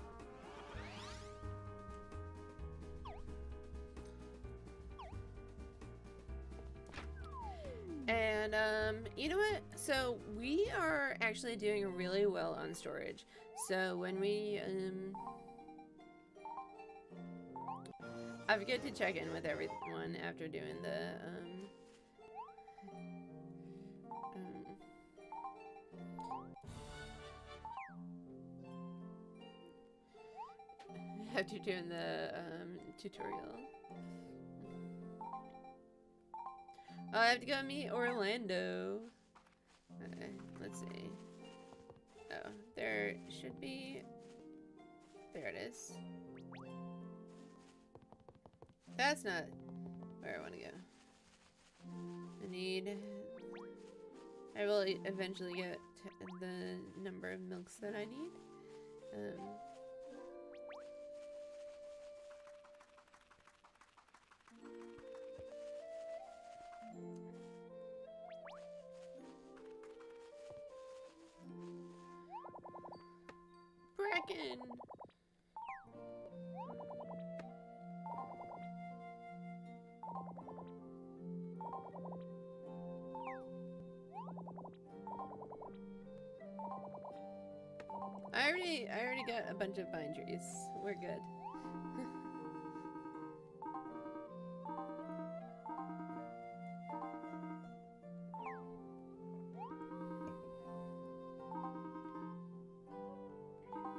And you know what? So we are actually doing really well on storage. So when we I forget to check in with everyone after doing the after doing the tutorial. Oh, I have to go meet Orlando. Okay, let's see. Oh, there should be. There it is. That's not where I want to go. I will eventually get the number of milks that I need. Bracken! I already got a bunch of pine trees. We're good.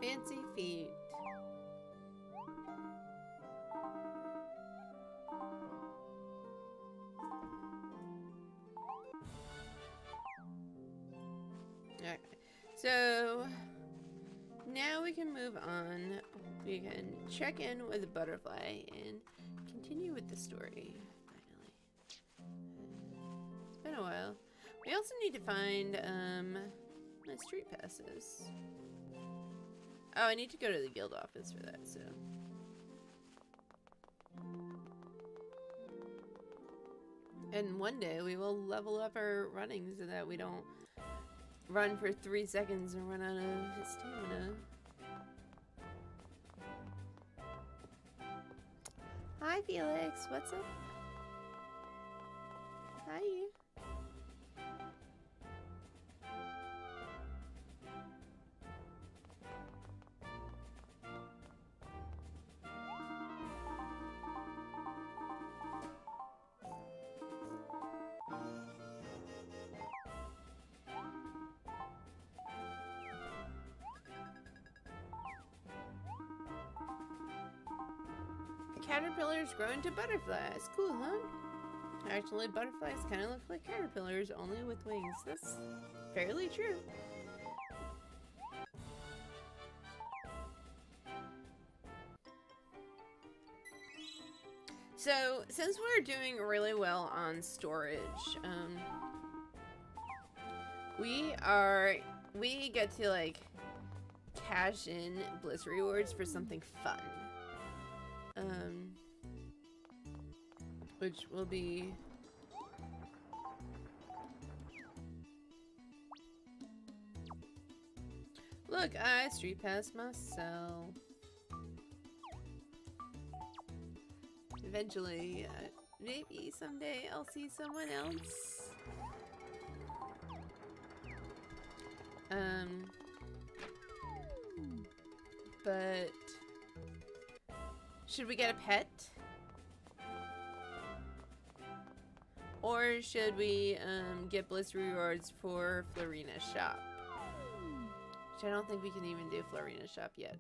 Fancy feet. Okay. So now we can move on. We can check in with the butterfly and continue with the story. Finally. It's been a while. We also need to find my street passes. Oh, I need to go to the guild office for that, so. And one day we will level up our running so that we don't run for 3 seconds and run out of stamina. Hi, Felix. What's up? Hi. caterpillars grow into butterflies. Cool, huh? Actually, butterflies kind of look like caterpillars, only with wings. That's fairly true. So, since we're doing really well on storage, we get to like cash in bliss rewards for something fun. Which will be look, I street passed myself. Eventually, maybe someday I'll see someone else. But should we get a pet? Or should we get bliss rewards for Florina's shop? Which I don't think we can even do Florina's shop yet.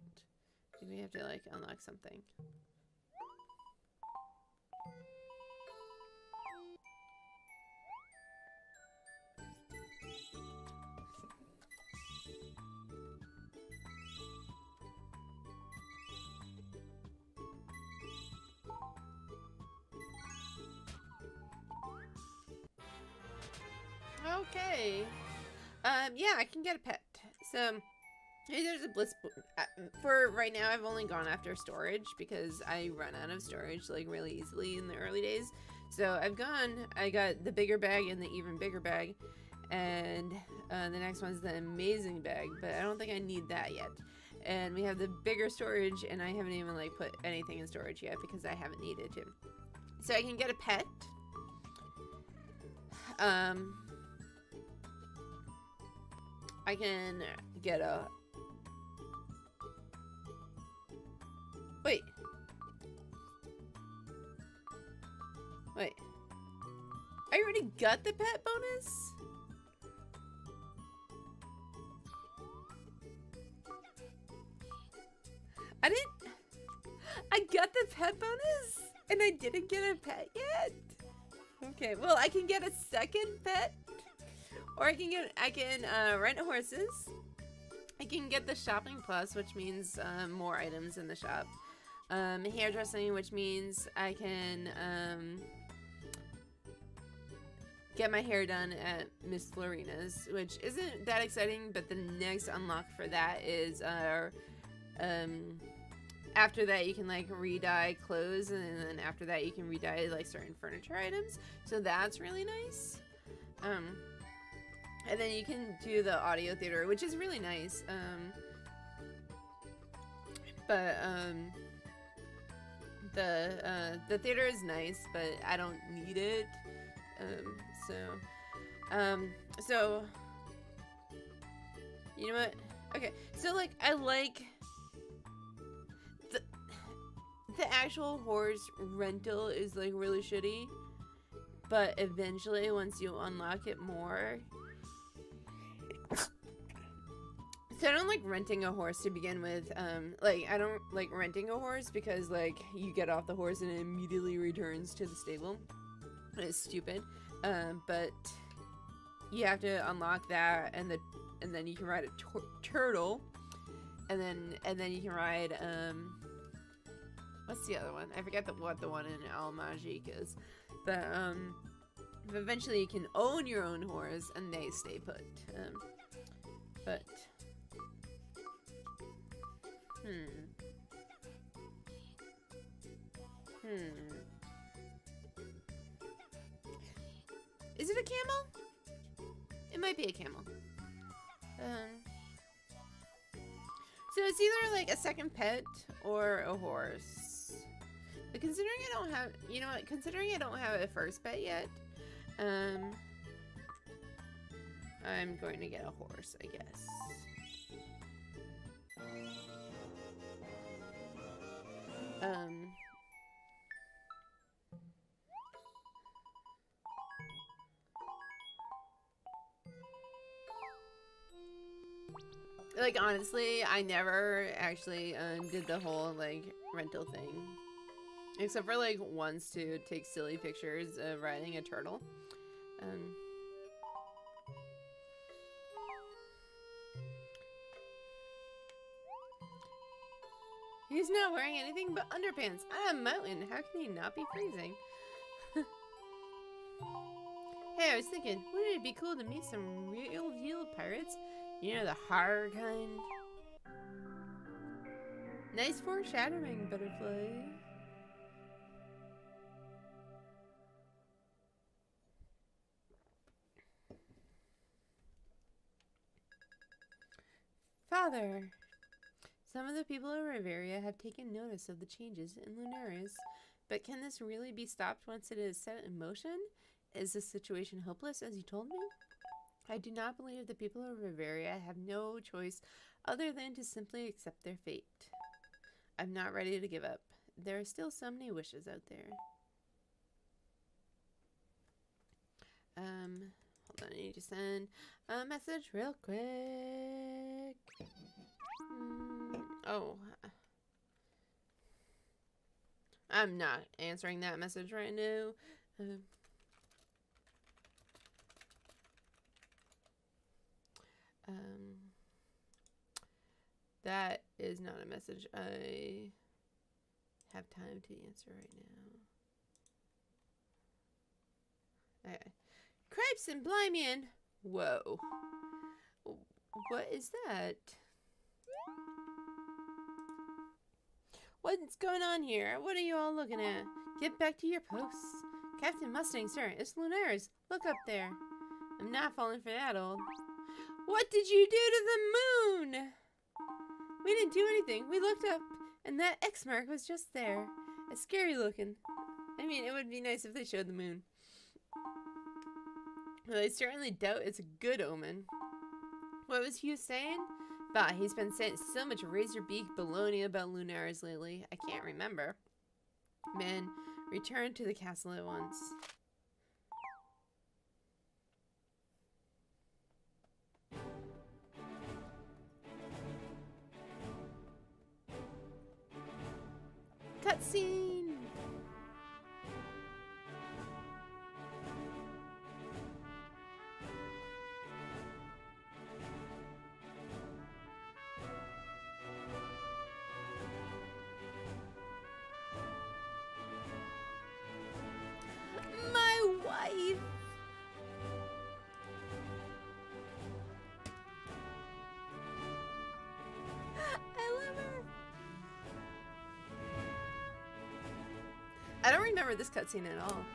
I think we have to like unlock something. Okay. Yeah, I can get a pet. So, hey, there's a bliss. For right now, I've only gone after storage because I run out of storage like really easily in the early days. So I got the bigger bag and the even bigger bag, and the next one's the amazing bag, but I don't think I need that yet. And we have the bigger storage, and I haven't even like put anything in storage yet because I haven't needed to. So I can get a pet. I can get a... Wait. I already got the pet bonus? I got the pet bonus? And I didn't get a pet yet? Okay, well, I can get a second pet. Or I can rent horses. I can get the shopping plus, which means more items in the shop. Hairdressing, which means I can get my hair done at Miss Florina's, which isn't that exciting, but the next unlock for that is after that you can like re-dye clothes, and then after that you can re-dye like certain furniture items. So that's really nice. And then you can do the audio theater, which is really nice. The theater is nice, but I don't need it. So you know what? Okay, so like I like the actual horse rental is like really shitty, but eventually once you unlock it more. So I don't like renting a horse to begin with. Like I don't like renting a horse because like you get off the horse and it immediately returns to the stable. It's stupid. But you have to unlock that, and then you can ride a turtle, and then you can ride what's the other one? I forget what the one in Al Magique is. But eventually you can own your own horse and they stay put. But is it a camel? It might be a camel. So it's either like a second pet or a horse. But considering I don't have, you know what? Considering I don't have a first pet yet, I'm going to get a horse, I guess. Like honestly, I never actually did the whole like rental thing. Except for like once to take silly pictures of riding a turtle. He's not wearing anything but underpants on a mountain. How can he not be freezing? Hey, I was thinking, wouldn't it be cool to meet some real deal pirates? You know, the horror kind. Nice foreshadowing, Butterfly. Father. Some of the people of Riveria have taken notice of the changes in Lunaris, but can this really be stopped once it is set in motion? Is this situation hopeless, as you told me? I do not believe the people of Riveria have no choice other than to simply accept their fate. I'm not ready to give up. There are still so many wishes out there. Hold on, I need to send a message real quick. Oh. I'm not answering that message right now. That is not a message I have time to answer right now. Okay. Cripes and Blymian! Whoa. What is that? What's going on here? What are you all looking at? Get back to your posts. Captain Mustang, sir, it's Lunaris. Look up there. I'm not falling for that old. What did you do to the moon? We didn't do anything. We looked up, and that X mark was just there. It's scary looking. I mean, it would be nice if they showed the moon. Well, I certainly doubt it's a good omen. What was Hugh saying? Bah, he's been saying so much razor-beak baloney about Lunaris lately. I can't remember. Man, return to the castle at once. Cutscene! My wife! I love her! I don't remember this cutscene at all.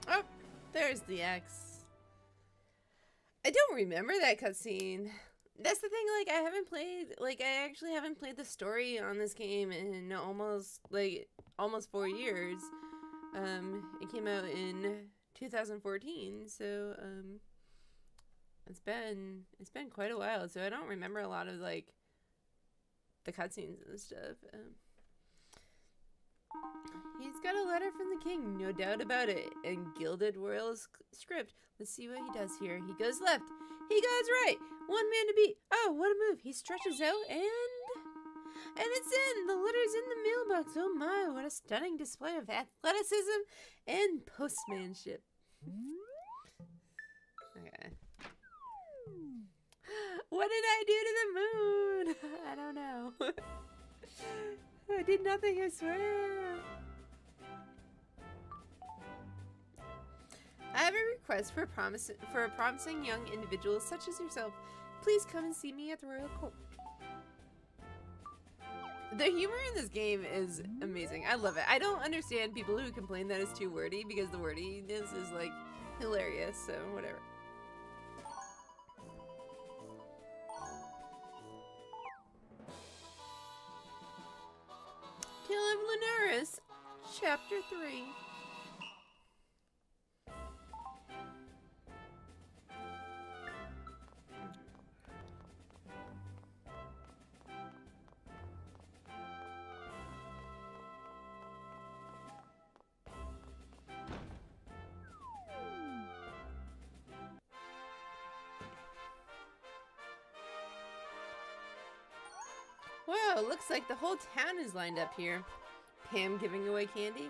Oh, there's the X. I don't remember that cutscene. That's the thing, like, I actually haven't played the story on this game in almost 4 years. It came out in 2014, so, it's been quite a while, so I don't remember a lot of, like, the cutscenes and stuff. He's got a letter from the king, no doubt about it, and gilded royal script. Let's see what he does here. He goes left. He goes right. One man to beat. Oh, what a move. He stretches out and... And it's in! The letter's in the mailbox! Oh my, what a stunning display of athleticism and postmanship. Okay. What did I do to the moon? I don't know. I did nothing, I swear. I have a request for a promising young individual such as yourself. Please come and see me at the Royal Court. The humor in this game is amazing. I love it. I don't understand people who complain that it's too wordy because the wordiness is like hilarious, so whatever. Tale of Lunaris, Chapter 3. Wow, looks like the whole town is lined up here. Pam giving away candy.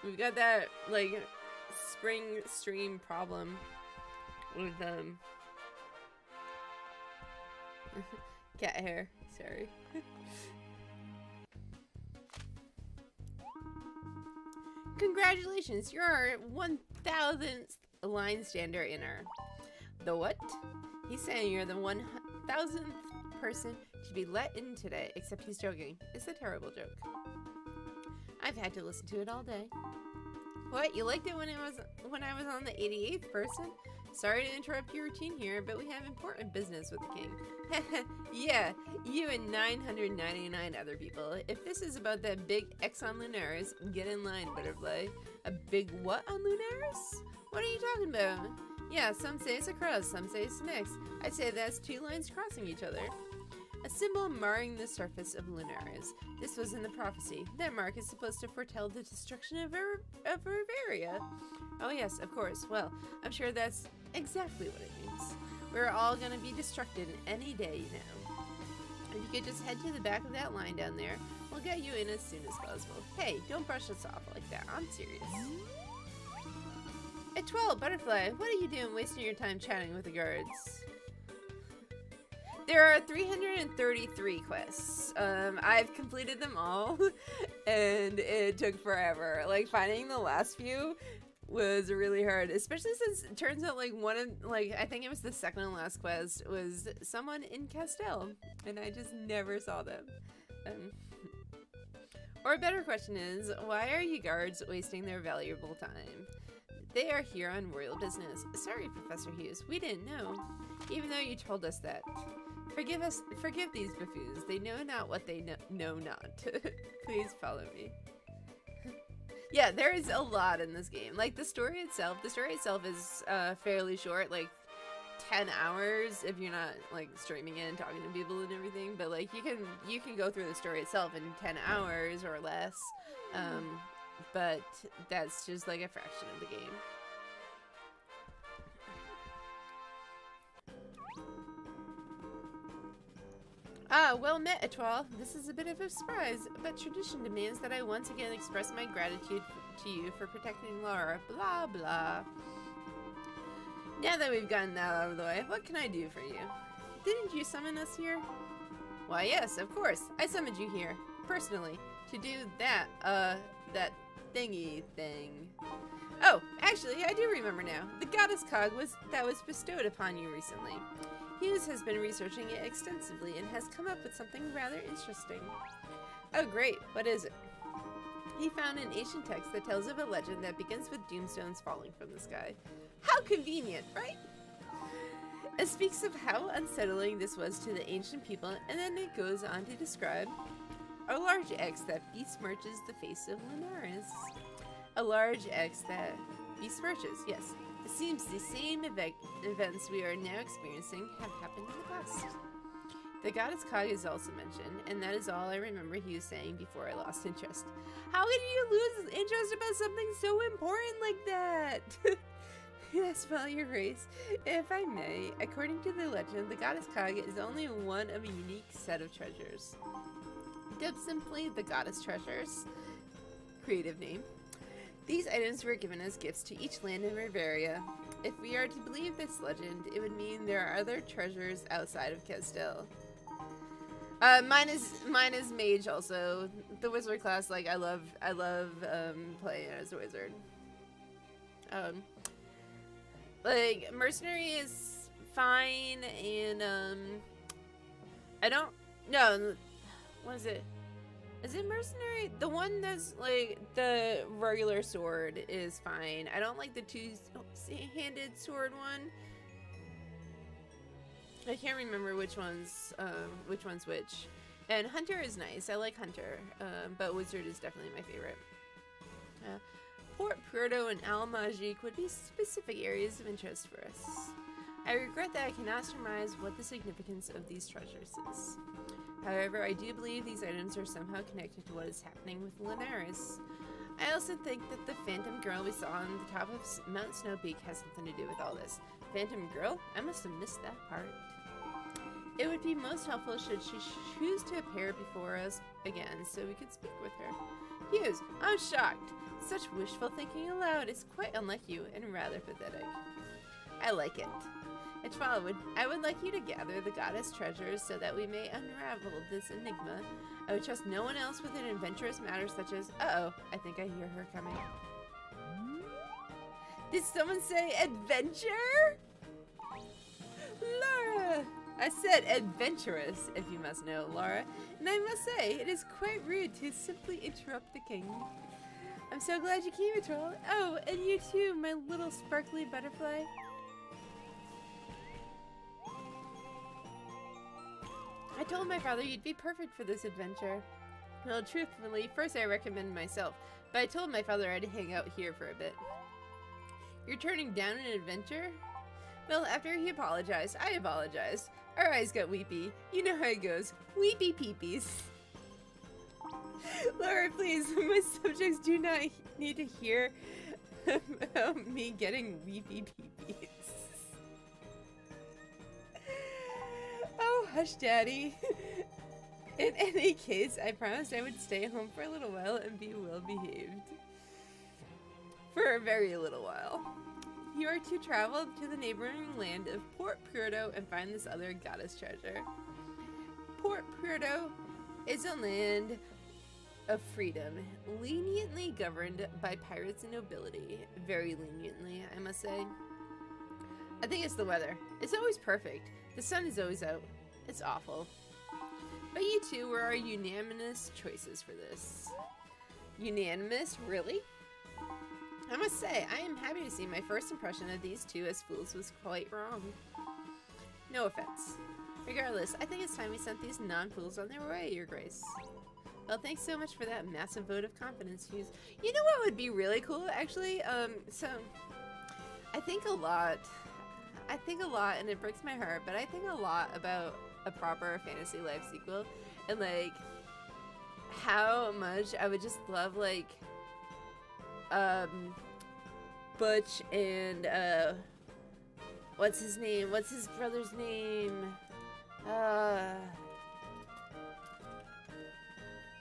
We've got that, like, spring stream problem with, cat hair. Sorry. Congratulations, you're our 1000th line stander inner. The what? He's saying you're the 1000th person to be let in today, except he's joking. It's a terrible joke. I've had to listen to it all day. What? You liked it when I was on the 88th person? Sorry to interrupt your routine here, but we have important business with the king. Yeah, you and 999 other people. If this is about that big X on Lunaris, get in line, Butterfly. A big what on Lunaris? What are you talking about? Yeah, some say it's a cross, some say it's next. I'd say that's two lines crossing each other. A symbol marring the surface of Lunaris. This was in the prophecy. That mark is supposed to foretell the destruction of Bavaria. Oh yes, of course. Well, I'm sure that's exactly what it means. We're all gonna be destructed any day, you know. If you could just head to the back of that line down there, we'll get you in as soon as possible. Hey, don't brush us off like that. I'm serious. At 12, Butterfly, what are you doing wasting your time chatting with the guards? There are 333 quests. I've completed them all, and it took forever. Like, finding the last few was really hard, especially since it turns out, like, I think it was the second and last quest was someone in Castell, and I just never saw them. Or a better question is, why are you guards wasting their valuable time? They are here on royal business. Sorry, Professor Hughes, we didn't know, even though you told us that. Forgive these buffoons. They know not what they know not. Please follow me. Yeah, there is a lot in this game. Like, the story itself is fairly short, like 10 hours if you're not, like, streaming it and talking to people and everything. But, like, you can go through the story itself in 10 hours or less. But that's just, like, a fraction of the game. Ah, well met, Etoile. This is a bit of a surprise, but tradition demands that I once again express my gratitude to you for protecting Laura. Blah, blah. Now that we've gotten that out of the way, what can I do for you? Didn't you summon us here? Why, yes, of course. I summoned you here, personally, to do that, that thingy thing. Oh, actually, I do remember now. The goddess cog that was bestowed upon you recently. Hughes has been researching it extensively and has come up with something rather interesting. Oh great, what is it? He found an ancient text that tells of a legend that begins with doomstones falling from the sky. How convenient, right? It speaks of how unsettling this was to the ancient people, and then it goes on to describe a large X that besmirches the face of Lunaris. A large X that besmirches, yes. It seems the same events we are now experiencing have happened in the past. The goddess cog is also mentioned, and that is all I remember he was saying before I lost interest. How could you lose interest about something so important like that? Yes, well, your race. If I may, according to the legend, the goddess Kag is only one of a unique set of treasures. Dubbed simply the goddess treasures. Creative name. These items were given as gifts to each land in Riveria. If we are to believe this legend, it would mean there are other treasures outside of Castile. Mine is mage also. The wizard class, like I love playing as a wizard. Like mercenary is fine, and I don't no. What is it? Is it mercenary? The one that's like the regular sword is fine. I don't like the two-handed sword one. I can't remember which one's which. And hunter is nice. I like hunter, but wizard is definitely my favorite. Port Puerto and Al Majik would be specific areas of interest for us. I regret that I cannot surmise what the significance of these treasures is. However, I do believe these items are somehow connected to what is happening with Linares. I also think that the phantom girl we saw on the top of Mount Snowpeak has something to do with all this. Phantom girl? I must have missed that part. It would be most helpful should she choose to appear before us again so we could speak with her. Hughes, I'm shocked. Such wishful thinking aloud is quite unlike you and rather pathetic. I like it. I would like you to gather the goddess treasures so that we may unravel this enigma. I would trust no one else with an adventurous matter such as... Uh-oh, I think I hear her coming. Did someone say adventure? Laura! I said adventurous, if you must know, Laura. And I must say, it is quite rude to simply interrupt the king. I'm so glad you came, Troll. Oh, and you too, my little sparkly butterfly. I told my father you'd be perfect for this adventure. Well, truthfully, first I recommended myself, but I told my father I'd hang out here for a bit. You're turning down an adventure? Well, after he apologized, I apologized. Our eyes got weepy. You know how it goes. Weepy peepees. Laura, please, my subjects do not need to hear about me getting weepy peepees. Oh, hush, Daddy. In any case, I promised I would stay home for a little while and be well behaved. For a very little while. You are to travel to the neighboring land of Port Puerto and find this other goddess treasure. Port Puerto is a land of freedom, leniently governed by pirates and nobility. Very leniently, I must say. I think it's the weather. It's always perfect. The sun is always out. It's awful. But you two were our unanimous choices for this. Unanimous? Really? I must say, I am happy to see my first impression of these two as fools was quite wrong. No offense. Regardless, I think it's time we sent these non-fools on their way, Your Grace. Well, thanks so much for that massive vote of confidence, Hughes. You know what would be really cool, actually? So, I think a lot, and it breaks my heart, but I think a lot about a proper Fantasy Life sequel, and, like, how much I would just love, like, Butch and, what's his name? What's his brother's name?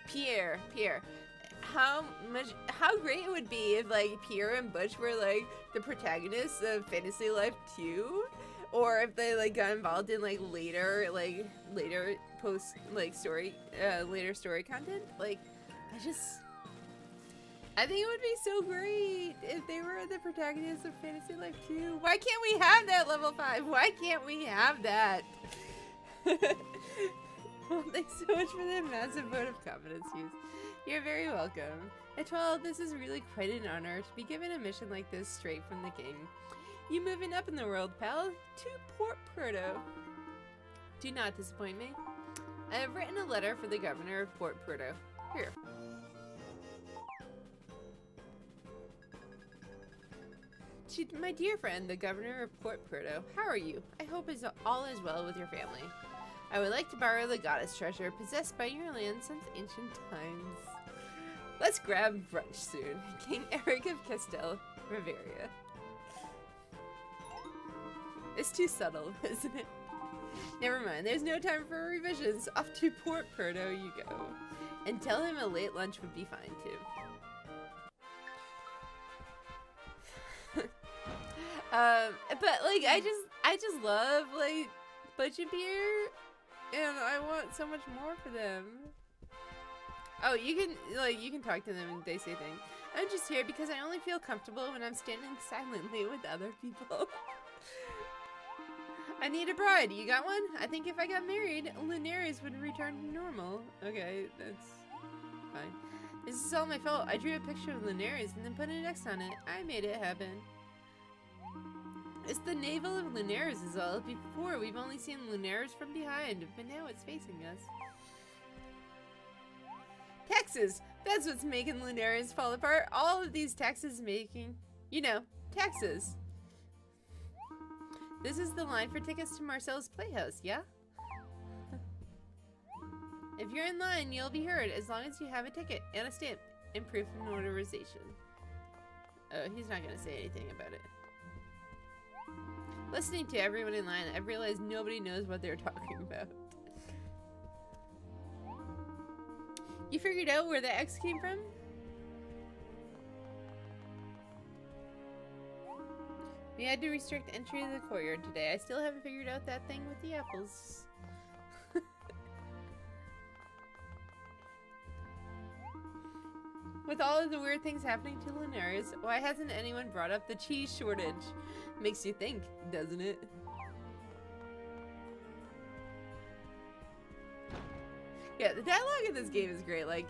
Pierre. How great it would be if, like, Pierre and Butch were, like, the protagonists of Fantasy Life 2? Or if they, like, got involved in, like, later post, like, story, later story content. Like, I think it would be so great if they were the protagonists of Fantasy Life 2. Why can't we have that, level 5? Why can't we have that? Well, thanks so much for that massive vote of confidence, Hughes. You're very welcome. At 12, this is really quite an honor to be given a mission like this straight from the king. You moving up in the world, pal, to Port Puerto. Do not disappoint me. I have written a letter for the governor of Port Puerto. Here. My dear friend, the governor of Port Puerto, how are you? I hope all is well with your family. I would like to borrow the goddess treasure possessed by your land since ancient times. Let's grab brunch soon. King Eric of Castel, Riveria. It's too subtle, isn't it? Never mind, there's no time for revisions. Off to Port Puerto you go. And tell him a late lunch would be fine too. But like I just love like Butch and Beer, and I want so much more for them. Oh, you can talk to them and they say things. I'm just here because I only feel comfortable when I'm standing silently with other people. I need a bride. You got one? I think if I got married, Linares would return to normal. Okay, that's fine. This is all my fault. I drew a picture of Linares and then put an X on it. I made it happen. It's the navel of Linares is all. Before, we've only seen Linares from behind, but now it's facing us. Taxes! That's what's making Linares fall apart. All of these taxes making, you know, taxes. This is the line for tickets to Marcel's Playhouse, yeah? If you're in line, you'll be heard as long as you have a ticket and a stamp and proof of notarization. Oh, he's not gonna say anything about it. Listening to everyone in line, I've realized nobody knows what they're talking about. You figured out where the X came from? We had to restrict entry to the courtyard today. I still haven't figured out that thing with the apples. With all of the weird things happening to Linares, why hasn't anyone brought up the cheese shortage? Makes you think, doesn't it? Yeah, the dialogue in this game is great. Like,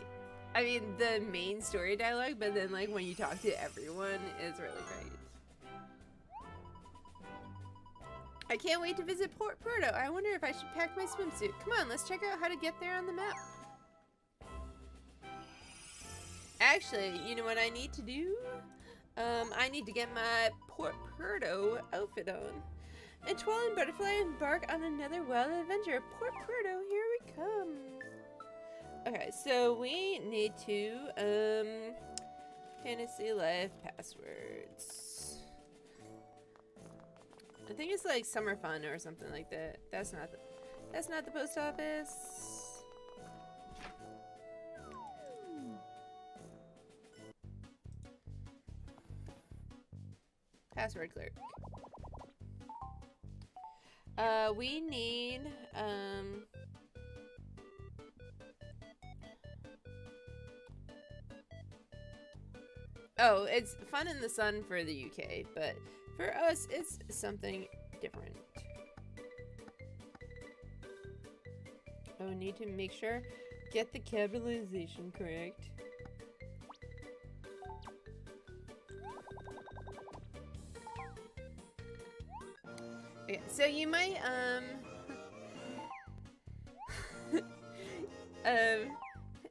I mean, the main story dialogue, but then like when you talk to everyone, it's really great. I can't wait to visit Port Puerto. I wonder if I should pack my swimsuit. Come on, let's check out how to get there on the map. Actually, you know what I need to do? I need to get my Port Puerto outfit on. And Twirl and Butterfly embark on another wild adventure. Port Puerto, here we come. Okay, so we need to, Fantasy Life passwords. I think it's like Summer Fun or something like that. That's not the post office. Password clerk. We need, oh, it's Fun in the Sun for the UK, but for us, it's something different. Oh, we need to make sure, get the capitalization correct. Okay, so you might,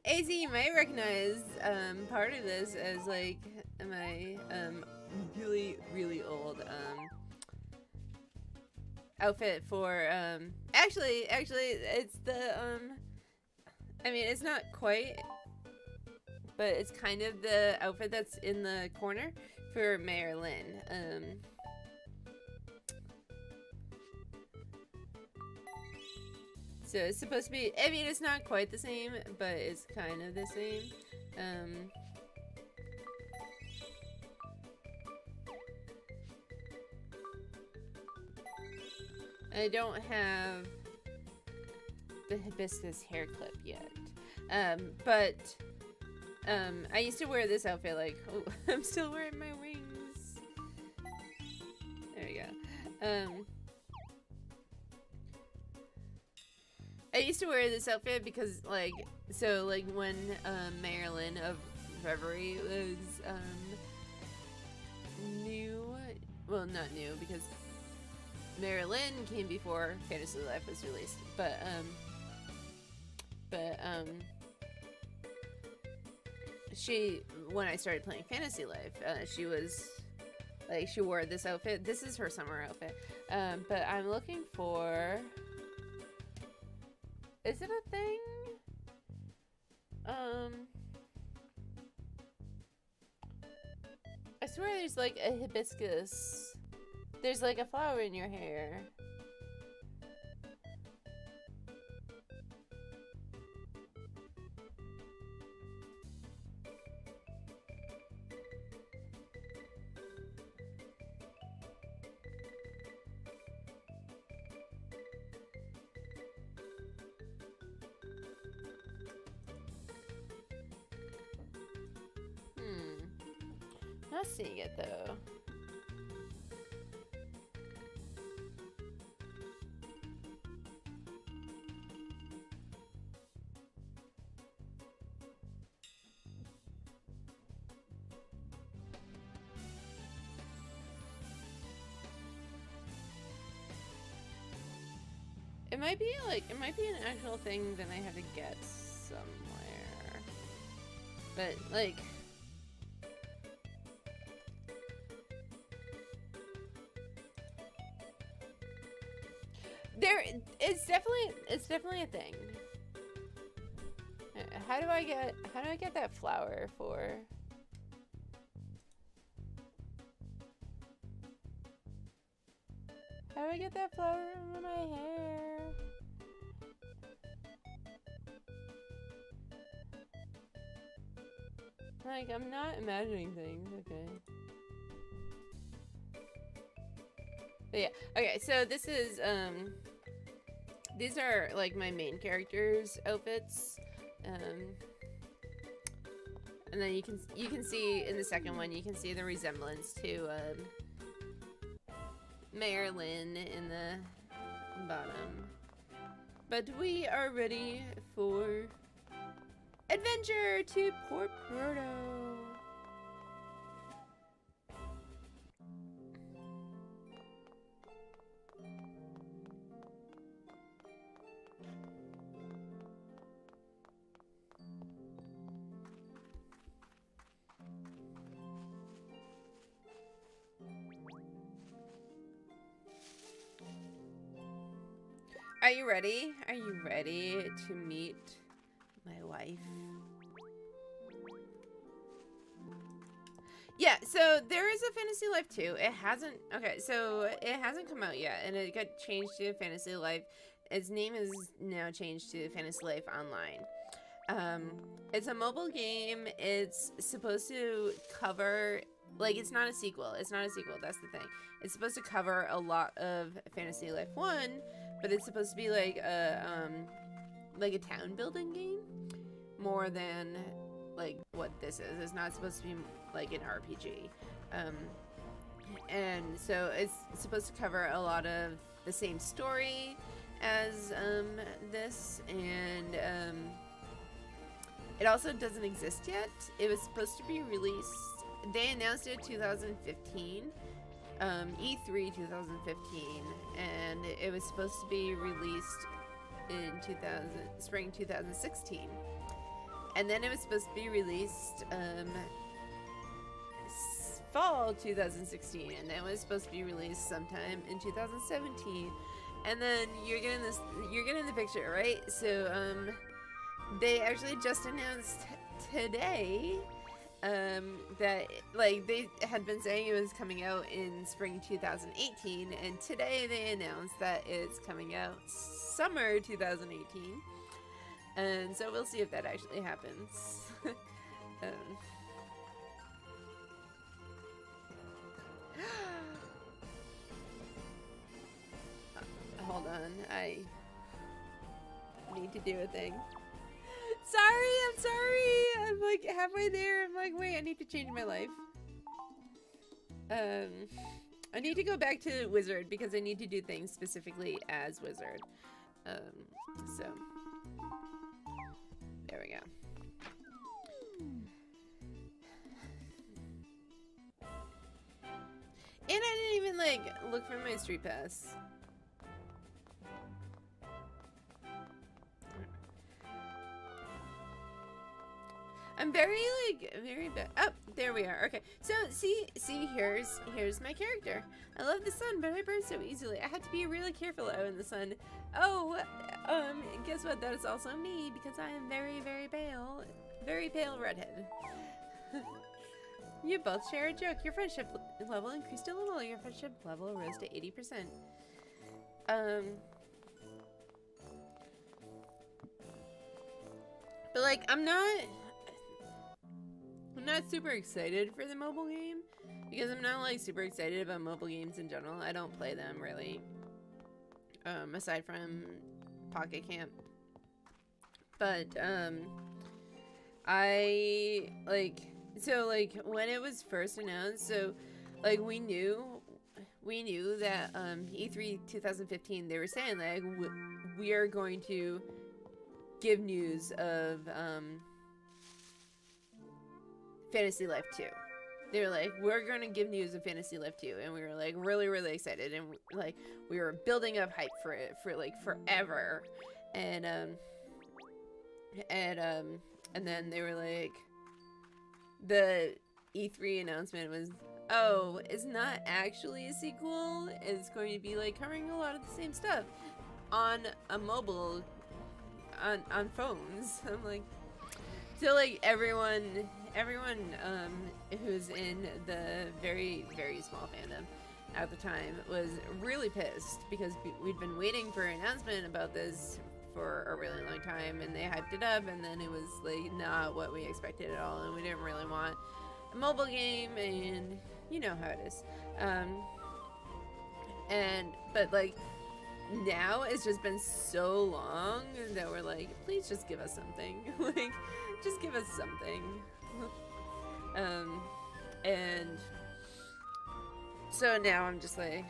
AZ, you might recognize, part of this as, like, my, really, really old, outfit for, actually, it's the, I mean, it's not quite, but it's kind of the outfit that's in the corner for Mayor Lynn, so it's supposed to be, I mean, it's not quite the same, but it's kind of the same. I don't have the hibiscus hair clip yet. But I used to wear this outfit like, oh, I'm still wearing my wings. There we go. I used to wear this outfit because, like, so, like, when, Marilyn of Reverie was, new, well, not new, because Marilyn came before Fantasy Life was released, but, she, when I started playing Fantasy Life, she was, like, she wore this outfit. This is her summer outfit, but I'm looking for... Is it a thing? I swear there's like a hibiscus There's like a flower in your hair. Not seeing it though. It might be like, it might be an actual thing that I have to get somewhere. But like, it's definitely a thing. How do I get that flower for? How do I get that flower in my hair? Like, I'm not imagining things, okay. But yeah, okay, so this is, these are, like, my main character's outfits. And then you can see in the second one, you can see the resemblance to, Mayor Lynn in the bottom. But we are ready for adventure to Port Puerto. Are you ready? Are you ready to meet my wife? Yeah, so there is a Fantasy Life 2. It hasn't, okay, so it hasn't come out yet, and it got changed to Fantasy Life. Its name is now changed to Fantasy Life Online. It's a mobile game. It's supposed to cover, like, it's not a sequel. It's not a sequel, that's the thing. It's supposed to cover a lot of Fantasy Life 1, but it's supposed to be like a town building game more than like what this is. It's not supposed to be like an RPG. And so it's supposed to cover a lot of the same story as this, and it also doesn't exist yet. It was supposed to be released, they announced it in 2015. E3 2015, and it was supposed to be released in spring 2016, and then it was supposed to be released fall 2016, and then it was supposed to be released sometime in 2017, and then you're getting the picture, right? So they actually just announced today that, like, they had been saying it was coming out in spring 2018, and today they announced that it's coming out summer 2018, and so we'll see if that actually happens. Hold on, I need to do a thing. I'm sorry. I'm like halfway there. I'm like, wait, I need to change my life. I need to go back to Wizard because I need to do things specifically as Wizard. So there we go. And I didn't even like look for my street pass. I'm very bad. Oh, there we are. Okay, so see, here's my character. I love the sun, but I burn so easily. I have to be really careful out in the sun. Oh, guess what? That is also me because I am very pale redhead. You both share a joke. Your friendship level increased a little. Your friendship level rose to 80%. But like, I'm not super excited for the mobile game because I'm not like super excited about mobile games in general. I don't play them really. Aside from Pocket Camp. But I like, so like when it was first announced, so like we knew that E3 2015 they were saying like we are going to give news of Fantasy Life 2. They were like, we're gonna give news of Fantasy Life 2, and we were like really excited, and like we were building up hype for it for like forever, and then they were like, the E3 announcement was, oh, it's not actually a sequel. It's going to be like covering a lot of the same stuff on a mobile, on phones. I'm like, so like everyone who's in the very small fandom at the time was really pissed because we'd been waiting for an announcement about this for a really long time, and they hyped it up, and then it was like not what we expected at all, and we didn't really want a mobile game, and you know how it is. But like now it's just been so long that we're like, please just give us something. Like, just give us something. And so now I'm just like,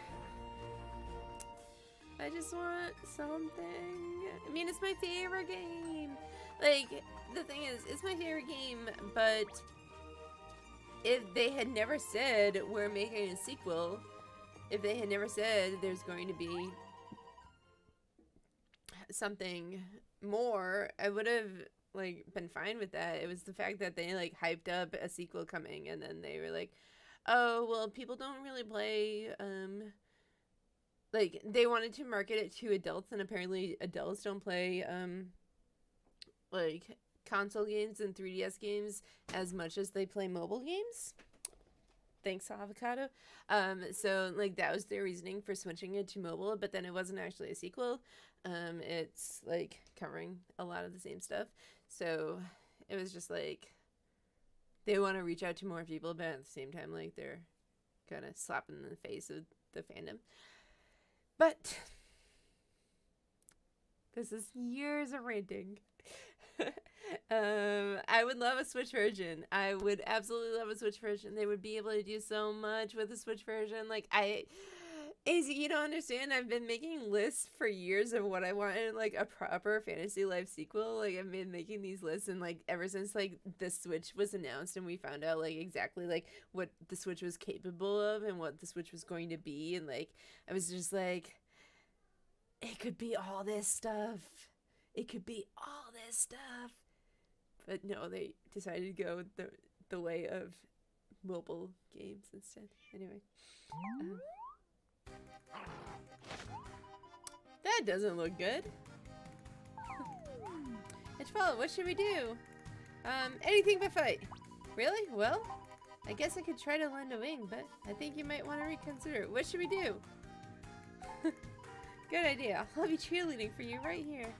I just want something. I mean, it's my favorite game. Like, the thing is, it's my favorite game, but if they had never said we're making a sequel, if they had never said there's going to be something more, I would have like been fine with that. It was the fact that they like hyped up a sequel coming, and then they were like, oh well, people don't really play like they wanted to market it to adults, and apparently adults don't play like console games and 3DS games as much as they play mobile games. Thanks, Avocado. So like that was their reasoning for switching it to mobile, but then it wasn't actually a sequel. It's like covering a lot of the same stuff. So it was just like they want to reach out to more people, but at the same time, like they're kind of slapping in the face of the fandom. But this is years of ranting. I would love a Switch version. I would absolutely love a Switch version. They would be able to do so much with a Switch version. Like, you don't understand. I've been making lists for years of what I want in like a proper Fantasy Life sequel. Like, I've been making these lists, and like ever since like the Switch was announced and we found out like exactly like what the Switch was capable of and what the Switch was going to be, and like I was just like, it could be all this stuff. It could be all this stuff. But no, they decided to go the way of mobile games instead. Anyway. That doesn't look good. H12, what should we do? Anything but fight. Really? Well, I guess I could try to lend a wing, but I think you might want to reconsider. What should we do? Good idea. I'll be cheerleading for you right here.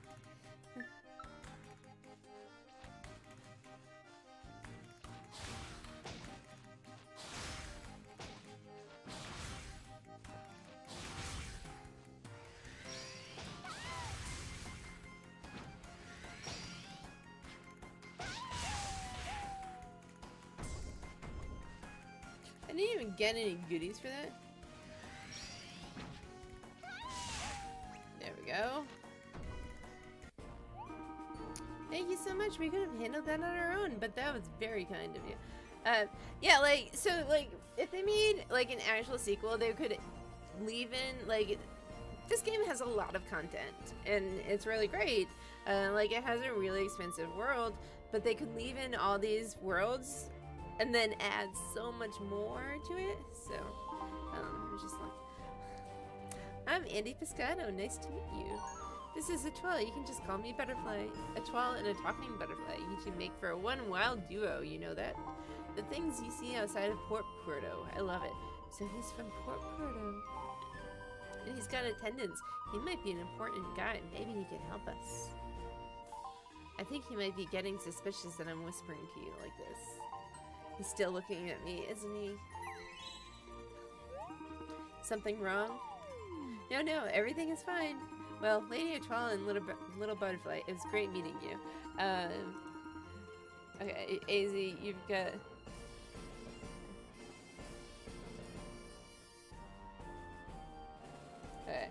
I didn't even get any goodies for that. There we go. Thank you so much. We could have handled that on our own, but that was very kind of you. Yeah, like, so, like, if they made, like, an actual sequel, they could leave in, like, this game has a lot of content, and it's really great. Like, it has a really expensive world, but they could leave in all these worlds and then add so much more to it. So, I'm just like, I'm Andy Piscato. Nice to meet you. This is Etoile. You can just call me Butterfly. Etoile and a talking butterfly. You two make for a one wild duo. You know that? The things you see outside of Port Puerto. I love it. So he's from Port Puerto. And he's got attendants. He might be an important guy. Maybe he can help us. I think he might be getting suspicious that I'm whispering to you like this. He's still looking at me, isn't he? Something wrong? No, everything is fine. Well, Lady Atwala and Little Butterfly, it was great meeting you. Okay, AZ, you've got... Okay.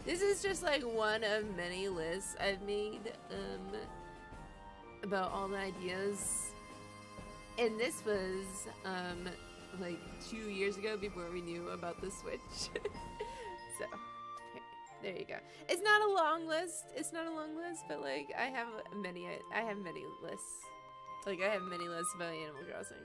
This is just like one of many lists I've made about all the ideas. And this was like 2 years ago before we knew about the Switch. So there you go. It's not a long list. It's not a long list, but like I have many lists. Like I have many lists about Animal Crossing.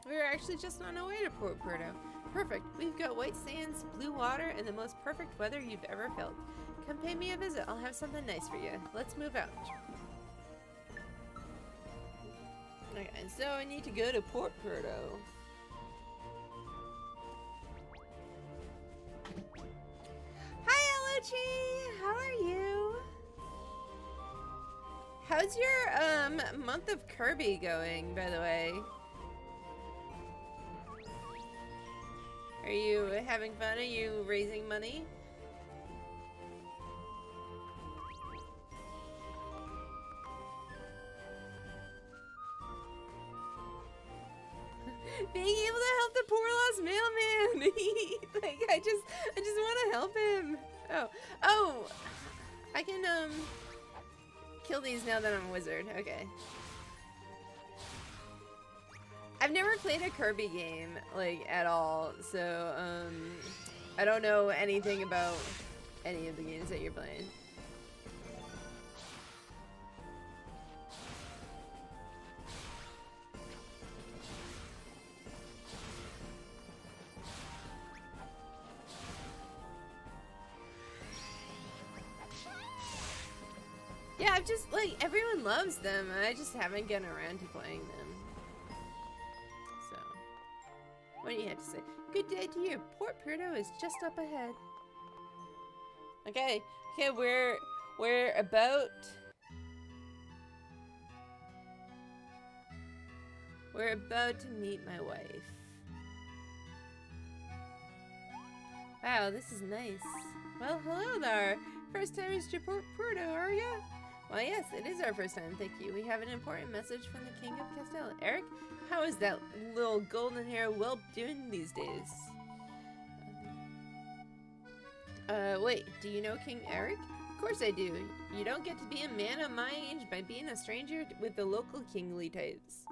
We're actually just on our way to Port Puerto. Perfect. We've got white sands, blue water, and the most perfect weather you've ever felt. Come pay me a visit. I'll have something nice for you. Let's move out. Okay, so I need to go to Port Puerto. Hi, Alochi! How are you? How's your month of Kirby going, by the way? Are you having fun? Are you raising money? Being able to help the poor lost mailman. Like I just want to help him. Oh, I can kill these now that I'm a wizard. Okay. I've never played a Kirby game, like, at all, so, I don't know anything about any of the games that you're playing. Yeah, I've just, like, everyone loves them, and I just haven't gotten around to playing them. What do you have to say? Good day to you. Port Puerto is just up ahead. Okay, we're about to meet my wife. Wow, this is nice. Well, hello there. First time to Port Puerto, are ya? Well, yes, it is our first time, thank you. We have an important message from the King of Castile. Eric, how is that little golden hair whelp doing these days? Wait, do you know King Eric? Of course I do. You don't get to be a man of my age by being a stranger with the local kingly types.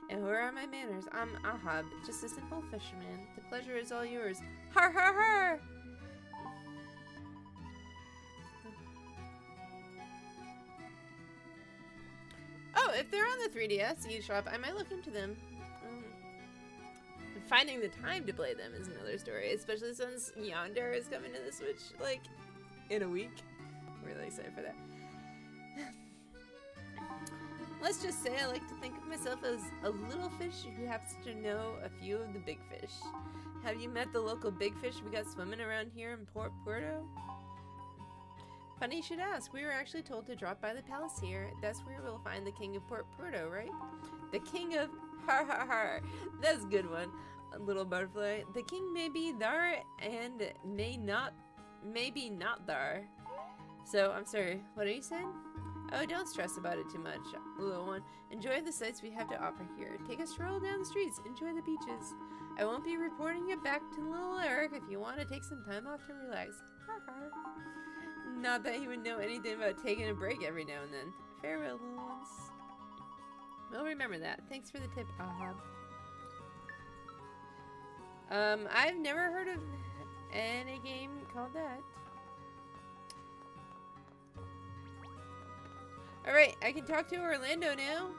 And where are my manners? I'm Ahab, just a simple fisherman. The pleasure is all yours. Har har har! Oh, if they're on the 3DS eShop, I might look into them. Finding the time to play them is another story, especially since Yonder is coming to the Switch, like, in a week. I'm really excited for that. Let's just say I like to think of myself as a little fish who happens to know a few of the big fish. Have you met the local big fish we got swimming around here in Port Puerto? Funny you should ask. We were actually told to drop by the palace here. That's where we'll find the King of Port Puerto, right? The King of Har Har Har. That's a good one. Little Butterfly. The king may be there and maybe not there. So, I'm sorry. What are you saying? Oh, don't stress about it too much, little one. Enjoy the sights we have to offer here. Take a stroll down the streets. Enjoy the beaches. I won't be reporting you back to little Eric if you want to take some time off to relax. Har har. Not that he would know anything about taking a break every now and then. Farewell, little ones. Well, remember that. Thanks for the tip, Ahab. I've never heard of any game called that. Alright, I can talk to Orlando now.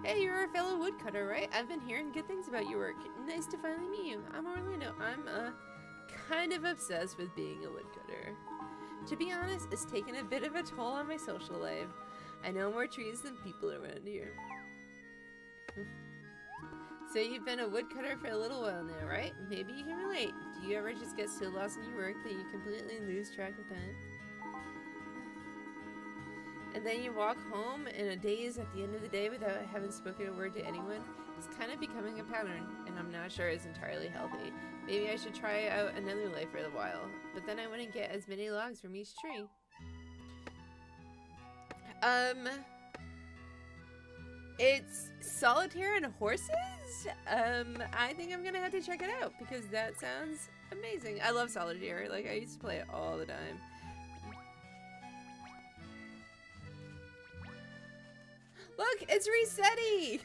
Hey, you're a fellow woodcutter, right? I've been hearing good things about your work. Nice to finally meet you. I'm Orlando. I'm, kind of obsessed with being a woodcutter. To be honest, it's taken a bit of a toll on my social life. I know more trees than people around here. So you've been a woodcutter for a little while now, right? Maybe you can relate. Do you ever just get so lost in your work that you completely lose track of time? And then you walk home in a daze at the end of the day without having spoken a word to anyone? It's kind of becoming a pattern, and I'm not sure it's entirely healthy. Maybe I should try out another life for a while, but then I wouldn't get as many logs from each tree. It's solitaire and horses? I think I'm gonna have to check it out because that sounds amazing. I love solitaire. Like, I used to play it all the time. Look, it's Resetti!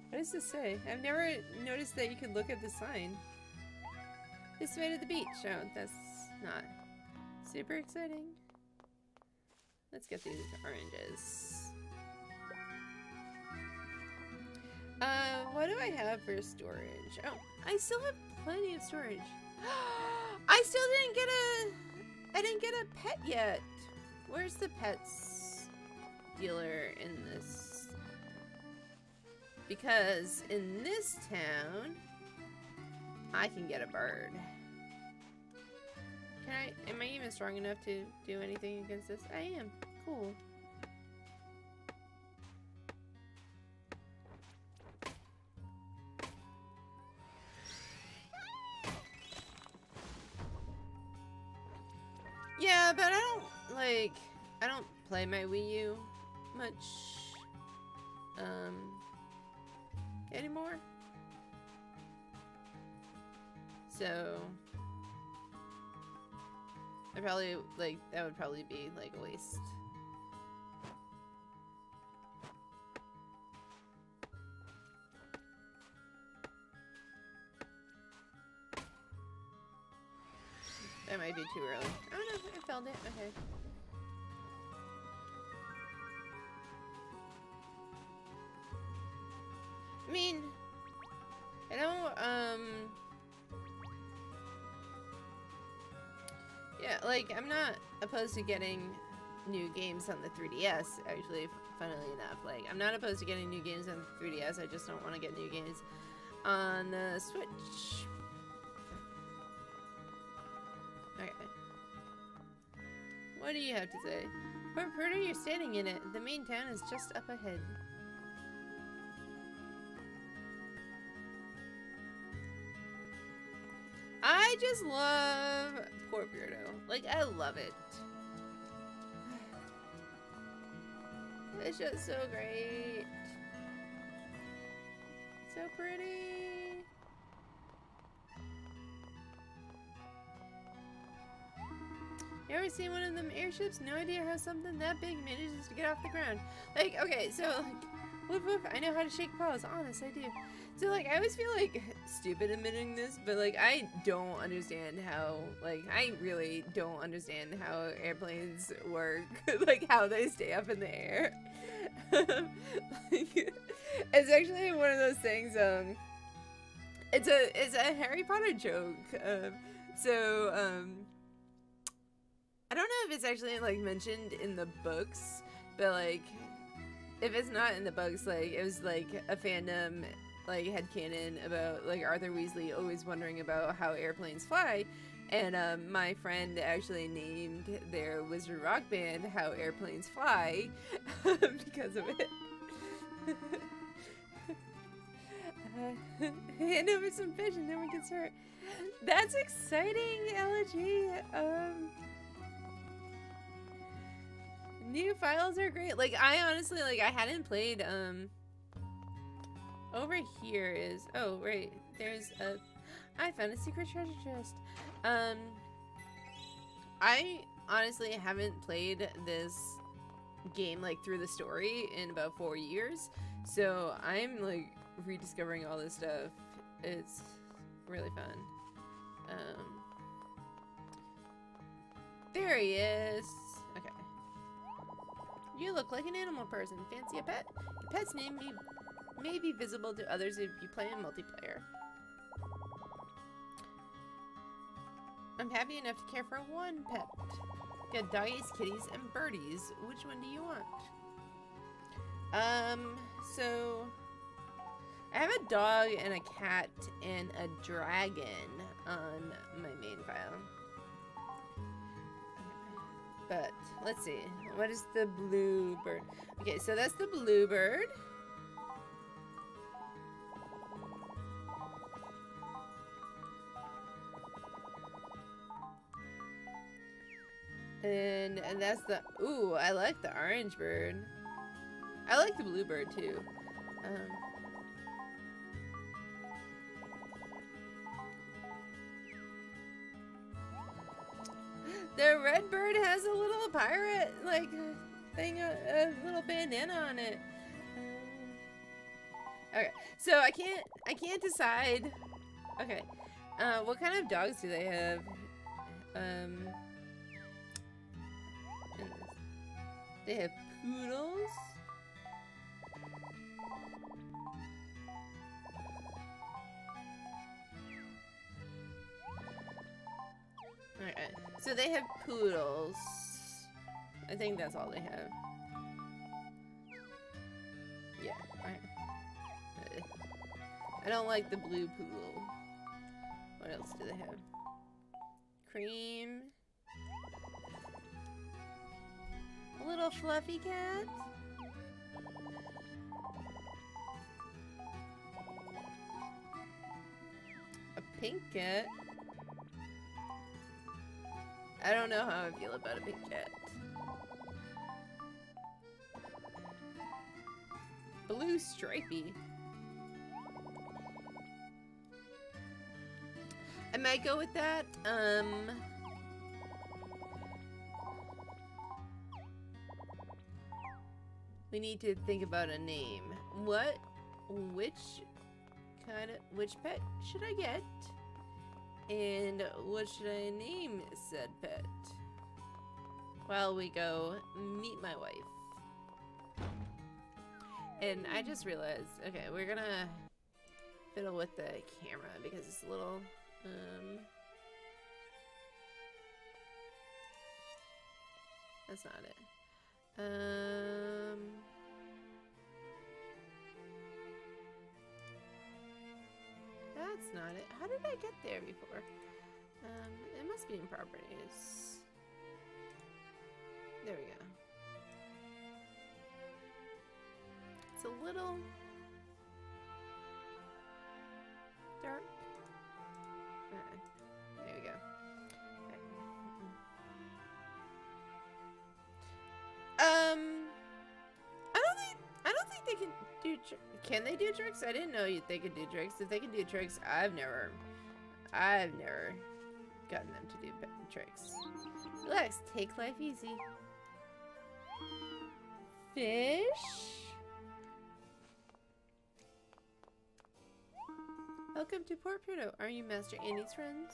What does this say? I've never noticed that you could look at the sign. This way to the beach. Oh, that's not super exciting. Let's get these oranges. What do I have for storage? Oh, I still have plenty of storage. I still didn't get a pet yet. Where's the pets dealer in this? Because in this town, I can get a bird. Am I even strong enough to do anything against this? I am. Cool. Yeah, but I don't play my Wii U much, anymore. So I probably, that would probably be, a waste. That might be too early. Oh no, I found it. Okay. I mean, you know, yeah, I'm not opposed to getting new games on the 3DS, actually, funnily enough. I'm not opposed to getting new games on the 3DS, I just don't want to get new games on the Switch. Okay. What do you have to say? Port Puerto, you're standing in it. The main town is just up ahead. I just love Port Puerto. I love it. It's just so great. So pretty. You ever seen one of them airships? No idea how something that big manages to get off the ground. Okay, so, woof woof, I know how to shake paws. Honest, I do. So, I always feel, stupid admitting this, but, I don't understand how, I really don't understand how airplanes work. How they stay up in the air. It's actually one of those things, it's a Harry Potter joke. I don't know if it's actually, mentioned in the books, but, if it's not in the books, it was, a fandom, headcanon about, Arthur Weasley always wondering about how airplanes fly, and, my friend actually named their Wizard Rock band How Airplanes Fly, because of it. Hand over some fish and then we can start. That's exciting, LG. New files are great. I honestly, I hadn't played, over here is, oh, right, there's I found a secret treasure chest. I honestly haven't played this game, through the story in about 4 years, so I'm, rediscovering all this stuff. It's really fun. There he is. Okay. You look like an animal person. Fancy a pet? Your pet's name may be visible to others if you play in multiplayer. I'm happy enough to care for one pet. Got doggies, kitties, and birdies. Which one do you want? So I have a dog and a cat and a dragon on my main file. But let's see. What is the blue bird? Okay, so that's the blue bird. And that's the, ooh, I like the orange bird. I like the blue bird too. The red bird has a little pirate like thing, a little bandana on it. Okay, so I can't decide. Okay, what kind of dogs do they have? They have poodles. Okay, so they have poodles. I think that's all they have. Yeah. I don't like the blue poodle. What else do they have? Cream. A little fluffy cat. A pink cat. I don't know how I feel about a pink cat. Blue stripey. I might go with that. We need to think about a name. Which pet should I get? And what should I name said pet? While we go meet my wife. And I just realized, okay, we're gonna fiddle with the camera because it's a little, that's not it. That's not it. How did I get there before? It must be in properties. There we go. It's a little dark. There we go. I don't think they can do. Can they do tricks? I didn't know they could do tricks. If they can do tricks, I've never gotten them to do tricks. Relax, take life easy. Fish. Welcome to Port Puerto. Are you Master Andy's friends?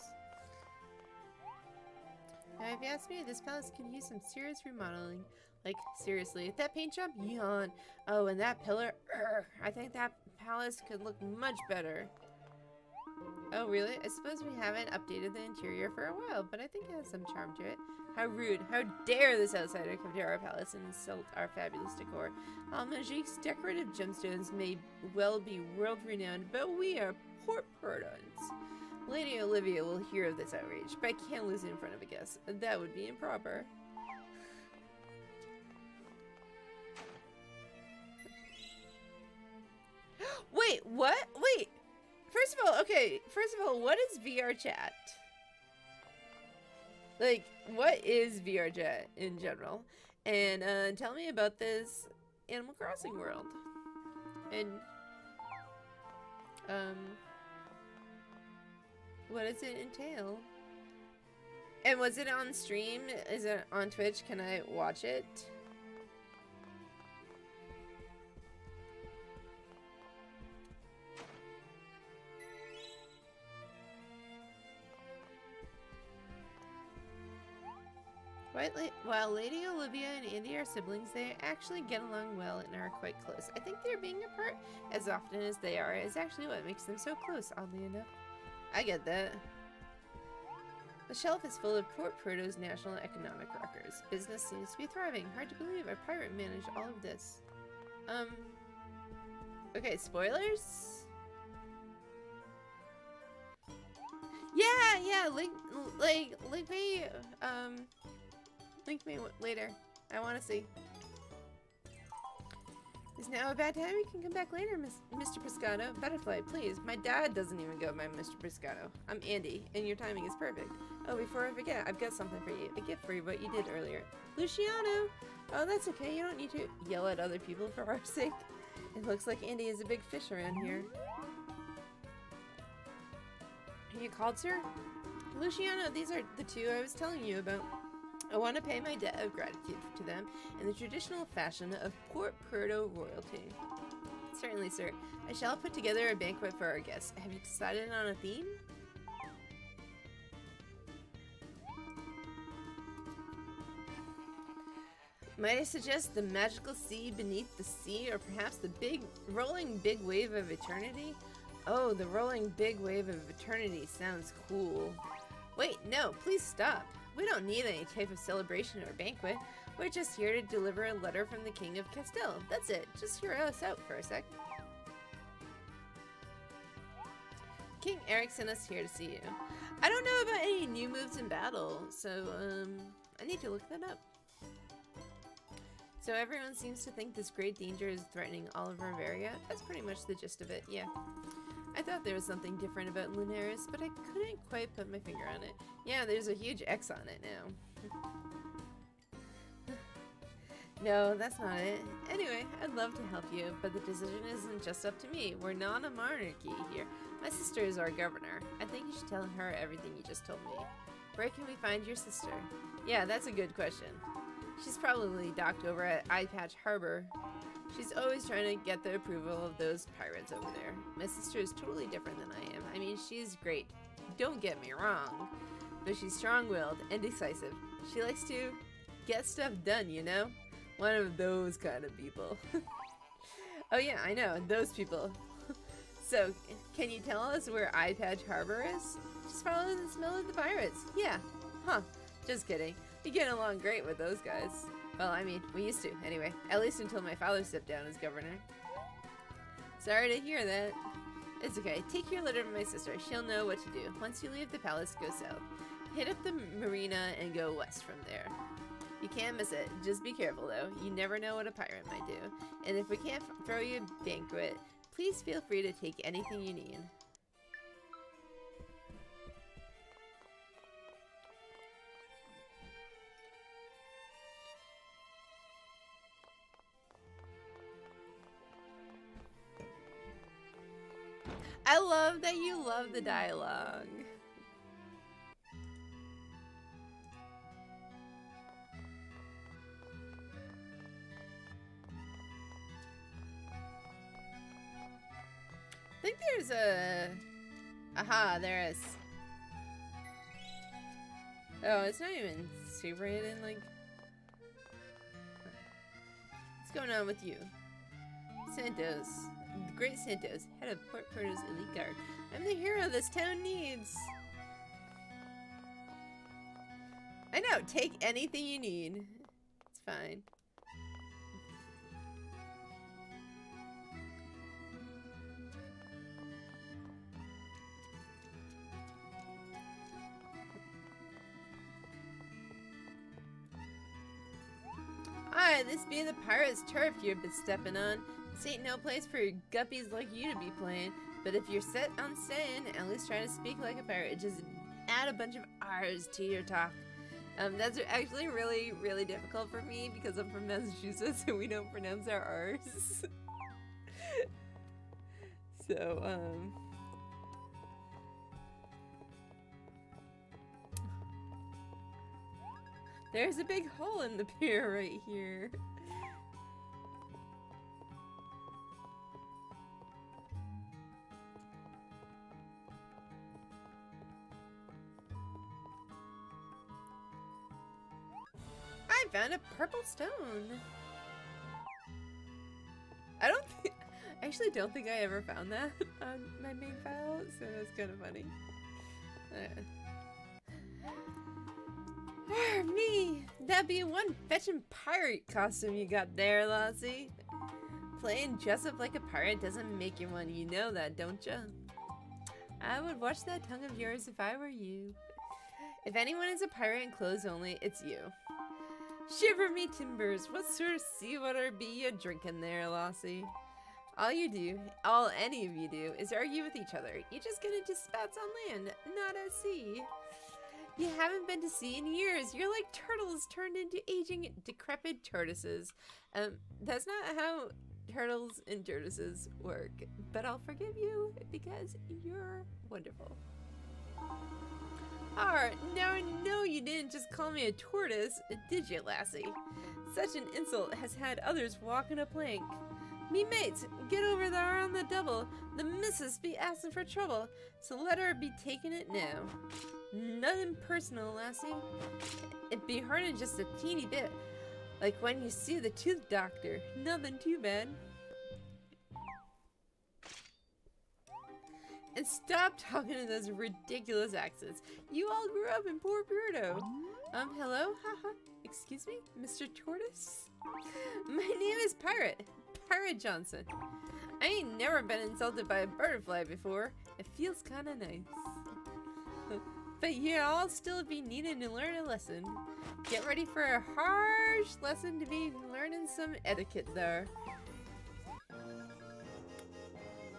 Now, if you ask me, this palace could use some serious remodeling. Like, seriously, that paint job? Yawn. Oh, and that pillar? Urgh. I think that palace could look much better. Oh, really? I suppose we haven't updated the interior for a while, but I think it has some charm to it. How rude. How dare this outsider come to our palace and insult our fabulous decor. Magique's decorative gemstones may well be world-renowned, but we are Port Puertans. Lady Olivia will hear of this outrage, but I can't lose it in front of a guest. That would be improper. Wait, what? Wait. First of all, what is VR chat? Like, what is VR chat in general? And tell me about this Animal Crossing world. And what does it entail? And was it on stream? Is it on Twitch? Can I watch it? While Lady Olivia and Andy are siblings, they actually get along well and are quite close. I think their being apart as often as they are is actually what makes them so close, oddly enough. I get that. The shelf is full of Port Puerto's national economic records. Business seems to be thriving. Hard to believe a pirate managed all of this. Okay, spoilers? Yeah, link me, link me later. I want to see. Is now a bad time? You can come back later, Mr. Pescado. Butterfly, please. My dad doesn't even go by Mr. Pescado. I'm Andy, and your timing is perfect. Oh, before I forget, I've got something for you. A gift for you, what you did earlier. Luciano! Oh, that's okay. You don't need to yell at other people for our sake. It looks like Andy is a big fish around here. Are you called, sir? Luciano, these are the two I was telling you about. I want to pay my debt of gratitude to them in the traditional fashion of Port Puerto royalty. Certainly, sir. I shall put together a banquet for our guests. Have you decided on a theme? Might I suggest the magical sea beneath the sea, or perhaps the rolling big wave of eternity? Oh, the rolling big wave of eternity sounds cool. Wait, no, please stop. We don't need any type of celebration or banquet. We're just here to deliver a letter from the King of Castile. That's it. Just hear us out for a sec. King Eric sent us here to see you. I don't know about any new moves in battle, so I need to look that up. So everyone seems to think this great danger is threatening all of Riveria. That's pretty much the gist of it, yeah. I thought there was something different about Lunaris, but I couldn't quite put my finger on it. Yeah, there's a huge X on it now. No, that's not it. Anyway, I'd love to help you, but the decision isn't just up to me. We're not a monarchy here. My sister is our governor. I think you should tell her everything you just told me. Where can we find your sister? Yeah, that's a good question. She's probably docked over at Eye Patch Harbor. She's always trying to get the approval of those pirates over there. My sister is totally different than I am. I mean, she's great. Don't get me wrong. But she's strong-willed and decisive. She likes to get stuff done, you know? One of those kind of people. Oh yeah, I know. Those people. So, can you tell us where Eye Patch Harbor is? Just follow the smell of the pirates. Yeah. Huh. Just kidding. We get along great with those guys. Well, I mean, we used to, anyway. At least until my father stepped down as governor. Sorry to hear that. It's okay. Take your letter to my sister. She'll know what to do. Once you leave the palace, go south. Hit up the marina and go west from there. You can't miss it. Just be careful, though. You never know what a pirate might do. And if we can't throw you a banquet, please feel free to take anything you need. I love that you love the dialogue. I think there's a... Aha, there is. Oh, it's not even super hidden, like... What's going on with you? Santos. The Great Santos, head of Port Puerto's elite guard. I'm the hero this town needs. I know, take anything you need. It's fine. Hi, this be the pirate's turf you've been stepping on. This ain't no place for guppies like you to be playing, but if you're set on staying, at least try to speak like a pirate. Just add a bunch of R's to your talk. That's actually really, really difficult for me because I'm from Massachusetts and we don't pronounce our R's. So, there's a big hole in the pier right here. I found a purple stone. I actually don't think I ever found that on my main file, so that's kind of funny. Me! That'd be one fetching pirate costume you got there, Lassie. Playing dress up like a pirate doesn't make you one, you know that, don't ya? I would watch that tongue of yours if I were you. If anyone is a pirate in clothes only, it's you. Shiver me timbers, what sort of seawater be you drinking there, Lassie? All any of you do, is argue with each other. You just get into spats on land, not at sea. You haven't been to sea in years. You're like turtles turned into aging, decrepit tortoises. That's not how turtles and tortoises work, but I'll forgive you because you're wonderful. Now I know you didn't just call me a tortoise, did you, Lassie? Such an insult has had others walking a plank. Me mates, get over there on the double. The missus be asking for trouble, so let her be taking it now. Nothing personal, Lassie. It'd be hurting just a teeny bit, like when you see the tooth doctor. Nothing too bad. And stop talking in those ridiculous accents. You all grew up in Port Puerto. Hello? Haha. Excuse me? Mr. Tortoise? My name is Pirate Johnson. I ain't never been insulted by a butterfly before. It feels kinda nice. But you all still be needing to learn a lesson. Get ready for a harsh lesson to be learning some etiquette there.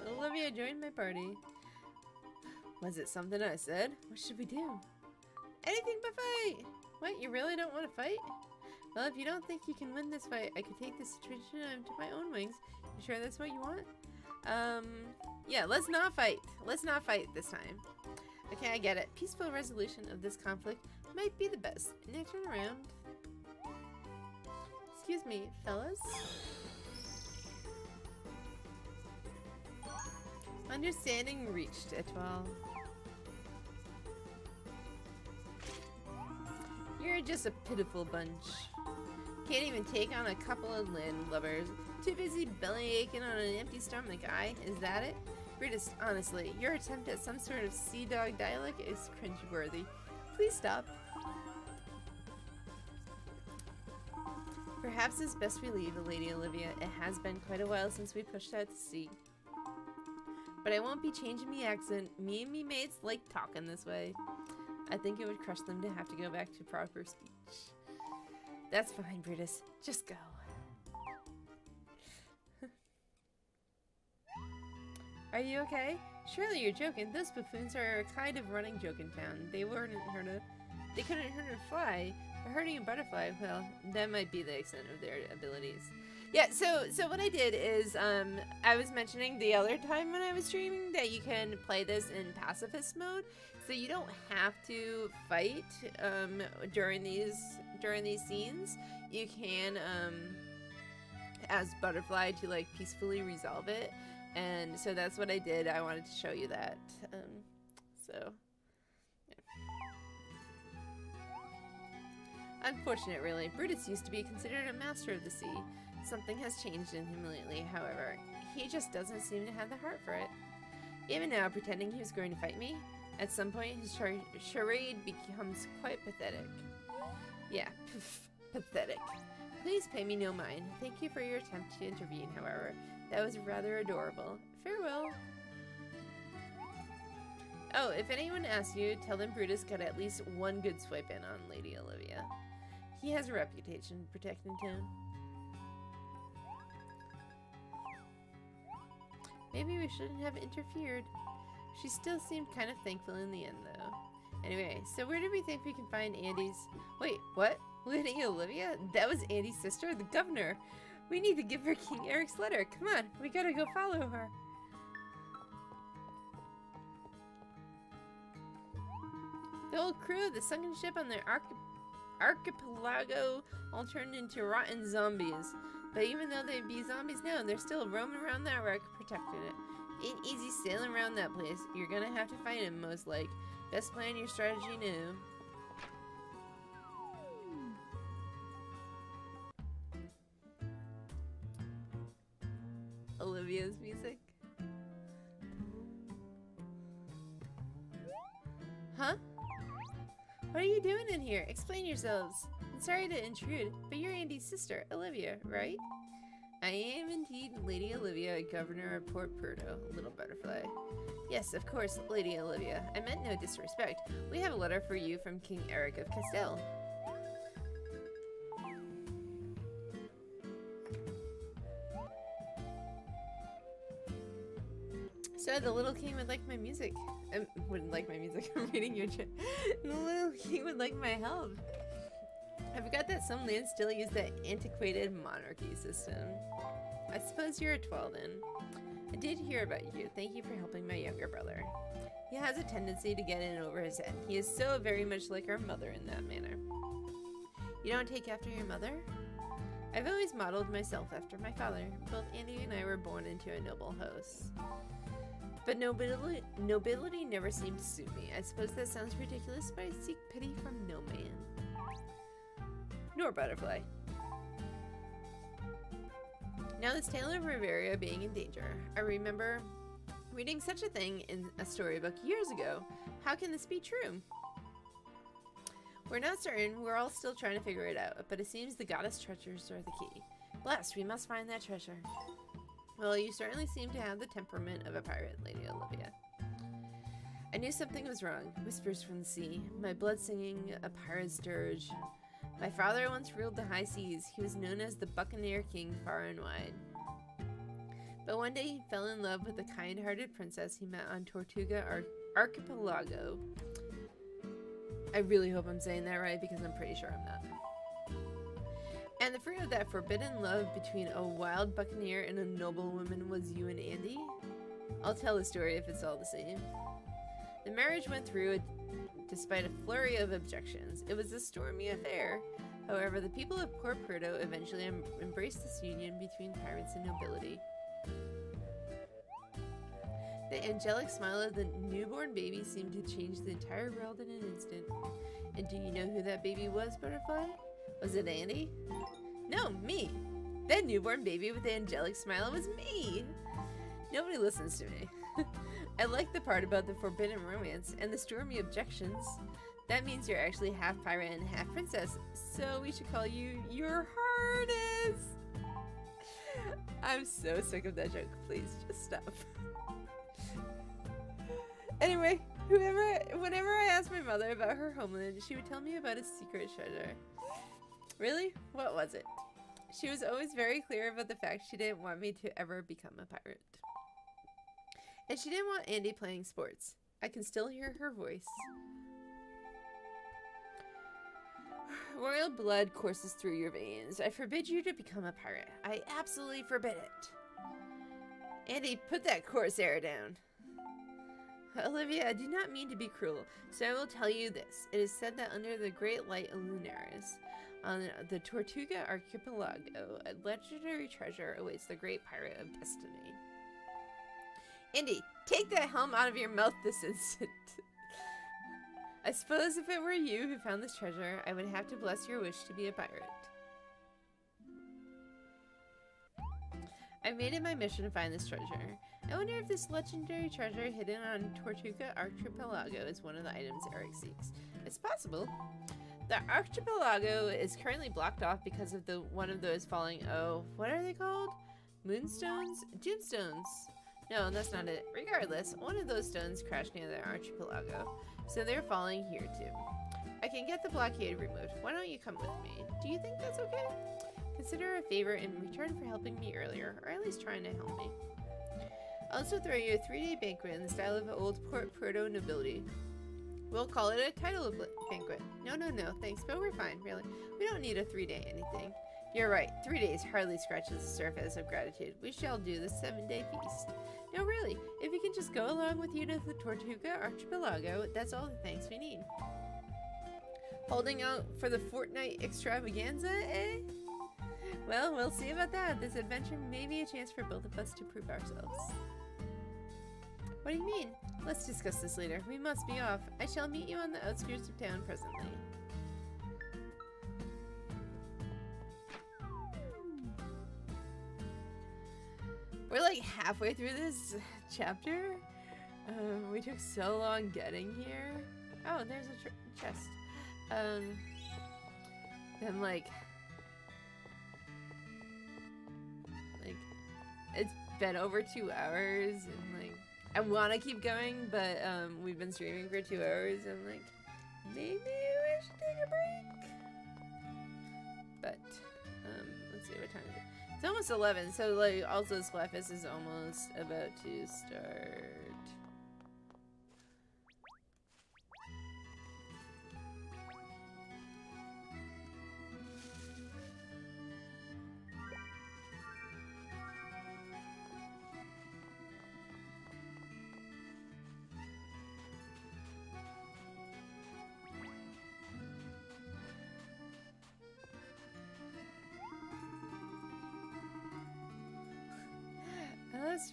Olivia joined my party. Was it something I said? What should we do? Anything but fight! What, you really don't want to fight? Well, if you don't think you can win this fight, I could take this situation into my own wings. You sure that's what you want? Yeah, let's not fight. Let's not fight this time. Okay, I get it. Peaceful resolution of this conflict might be the best. Now turn around. Excuse me, fellas? Understanding reached, Etoile. You're just a pitiful bunch. Can't even take on a couple of landlubbers. Too busy belly aching on an empty stomach, is that it? Brutus, honestly, your attempt at some sort of sea dog dialect is cringeworthy. Please stop. Perhaps it's best we leave, Lady Olivia. It has been quite a while since we pushed out to sea. But I won't be changing me accent. Me and me mates like talking this way. I think it would crush them to have to go back to proper speech. That's fine, Brutus. Just go. Are you okay? Surely you're joking. Those buffoons are a kind of running joke in town. They couldn't hurt a fly. But hurting a butterfly, well, that might be the extent of their abilities. Yeah, so what I did is, I was mentioning the other time when I was streaming that you can play this in pacifist mode, so you don't have to fight during these scenes. You can as Butterfly to like peacefully resolve it, and so that's what I did. I wanted to show you that. So. Unfortunate, really. Brutus used to be considered a master of the sea. Something has changed in him lately, however. He just doesn't seem to have the heart for it. Even now, pretending he was going to fight me, at some point his charade becomes quite pathetic. Yeah, pathetic. Please pay me no mind. Thank you for your attempt to intervene, however. That was rather adorable. Farewell. Oh, if anyone asks you, tell them Brutus got at least one good swipe in on Lady Olivia. He has a reputation protecting town. Maybe we shouldn't have interfered. She still seemed kind of thankful in the end, though. Anyway, so where do we think we can find Andy's... Wait, what? Lady Olivia? That was Andy's sister, the governor. We need to give her King Eric's letter. Come on, we gotta go follow her. The old crew of the sunken ship on their archipelago all turned into rotten zombies. But even though they be zombies now, they're still roaming around that wreck, protecting it. Ain't easy sailing around that place. You're gonna have to fight him, most like. Best plan your strategy now. Olivia's music. Huh? What are you doing in here? Explain yourselves. I'm sorry to intrude, but you're Andy's sister, Olivia, right? I am indeed Lady Olivia, Governor of Port Puerto, Little Butterfly. Yes, of course, Lady Olivia. I meant no disrespect. We have a letter for you from King Eric of Castile. So the little king would like my music. Wouldn't like my music. I'm reading your chat. The little king would like my help. I forgot that some lands still use that antiquated monarchy system. I suppose you're a 12 then. I did hear about you. Thank you for helping my younger brother. He has a tendency to get in over his head. He is so very much like our mother in that manner. You don't take after your mother? I've always modeled myself after my father. Both Andy and I were born into a noble house. But nobility never seemed to suit me. I suppose that sounds ridiculous, but I seek pity from no man. Nor butterfly. Now this tale of Riveria being in danger. I remember reading such a thing in a storybook years ago. How can this be true? We're not certain. We're all still trying to figure it out, but it seems the goddess treasures are the key. Blessed, we must find that treasure. Well, you certainly seem to have the temperament of a pirate, Lady Olivia. I knew something was wrong. Whispers from the sea. My blood singing a pirate's dirge. My father once ruled the high seas. He was known as the Buccaneer King far and wide. But one day he fell in love with a kind-hearted princess he met on Tortuga Archipelago. I really hope I'm saying that right because I'm pretty sure I'm not. And the fruit of that forbidden love between a wild buccaneer and a noblewoman was you and Andy? I'll tell the story if it's all the same. The marriage went through despite a flurry of objections. It was a stormy affair. However, the people of Port Puerto eventually embraced this union between pirates and nobility. The angelic smile of the newborn baby seemed to change the entire world in an instant. And do you know who that baby was, Butterfly? Was it Andy? No, me. That newborn baby with the angelic smile was me. Nobody listens to me. I like the part about the forbidden romance and the stormy objections. That means you're actually half pirate and half princess, so we should call you your hardest. I'm so sick of that joke. Please, just stop. Anyway, whenever I asked my mother about her homeland, she would tell me about a secret treasure. Really? What was it? She was always very clear about the fact she didn't want me to ever become a pirate. And she didn't want Andy playing sports. I can still hear her voice. Royal blood courses through your veins. I forbid you to become a pirate. I absolutely forbid it. Andy, put that corsair down. Olivia, I do not mean to be cruel, so I will tell you this. It is said that under the great light of Lunaris, on the Tortuga Archipelago, a legendary treasure awaits the great pirate of destiny. Andy, take that helm out of your mouth this instant. I suppose if it were you who found this treasure, I would have to bless your wish to be a pirate. I made it my mission to find this treasure. I wonder if this legendary treasure hidden on Tortuga Archipelago is one of the items Eric seeks. It's possible. The archipelago is currently blocked off because of one of those falling, what are they called? Moonstones? Tombstones. No, that's not it. Regardless, one of those stones crashed near the archipelago, so they're falling here too. I can get the blockade removed. Why don't you come with me? Do you think that's okay? Consider a favor in return for helping me earlier, or at least trying to help me. I'll also throw you a 3-day banquet in the style of old Port Puerto nobility. We'll call it a title banquet. No, thanks, but we're fine, really. We don't need a 3-day anything. You're right, 3 days hardly scratches the surface of gratitude. We shall do the 7-day feast. No, really, if we can just go along with you to the Tortuga Archipelago, that's all the thanks we need. Holding out for the fortnight extravaganza, eh? Well, we'll see about that. This adventure may be a chance for both of us to prove ourselves. What do you mean? Let's discuss this later. We must be off. I shall meet you on the outskirts of town presently. We're like halfway through this chapter. We took so long getting here. Oh, there's a chest. I'm like it's been over 2 hours, and like I want to keep going, but we've been streaming for 2 hours. I'm like, maybe we should take a break. But let's see what time is it. It's almost 11, so like also Splatfest is almost about to start.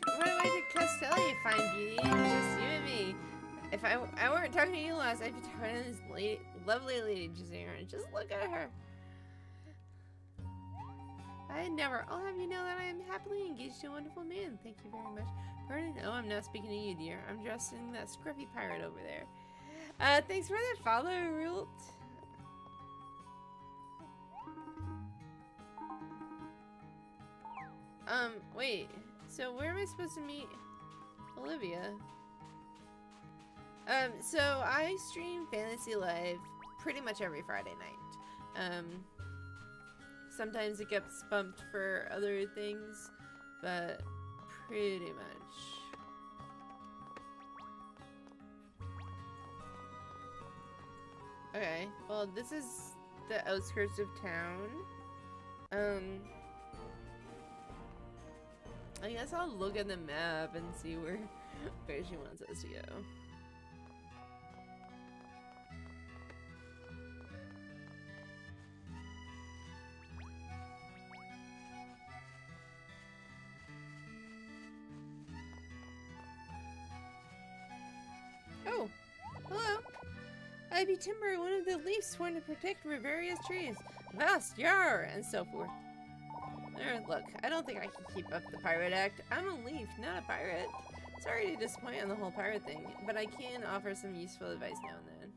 What do I do, Costello, you fine beauty? It's just you and me. If I weren't talking to you last, I'd be talking to this lady, lovely lady Jazira. Just look at her. I'll have you know that I am happily engaged to a wonderful man. Thank you very much. Pardon? Oh, I'm not speaking to you, dear. I'm dressing that scruffy pirate over there. Thanks for that follow, Rult. Wait. So where am I supposed to meet Olivia? So I stream Fantasy Live pretty much every Friday night. Sometimes it gets bumped for other things, but pretty much. Okay, well this is the outskirts of town. I guess I'll look at the map and see where she wants us to go. Oh, hello. I be Timber, one of the leafs sworn to protect various trees. Vast, yar, and so forth. Look, I don't think I can keep up the pirate act. I'm a leaf, not a pirate. Sorry to disappoint on the whole pirate thing, but I can offer some useful advice now and then.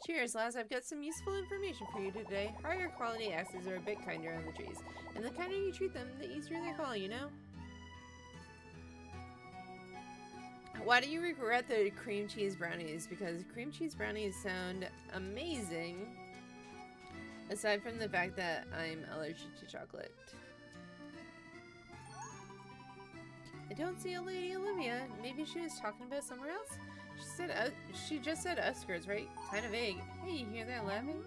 Cheers, lads. I've got some useful information for you today. Higher quality axes are a bit kinder on the trees, and the kinder you treat them, the easier they fall, you know? Why do you regret the cream cheese brownies? Because cream cheese brownies sound amazing. Aside from the fact that I'm allergic to chocolate. I don't see a lady Olivia. Maybe she was talking about somewhere else? She just said outskirts, right? Kind of vague. Hey, you hear that laughing?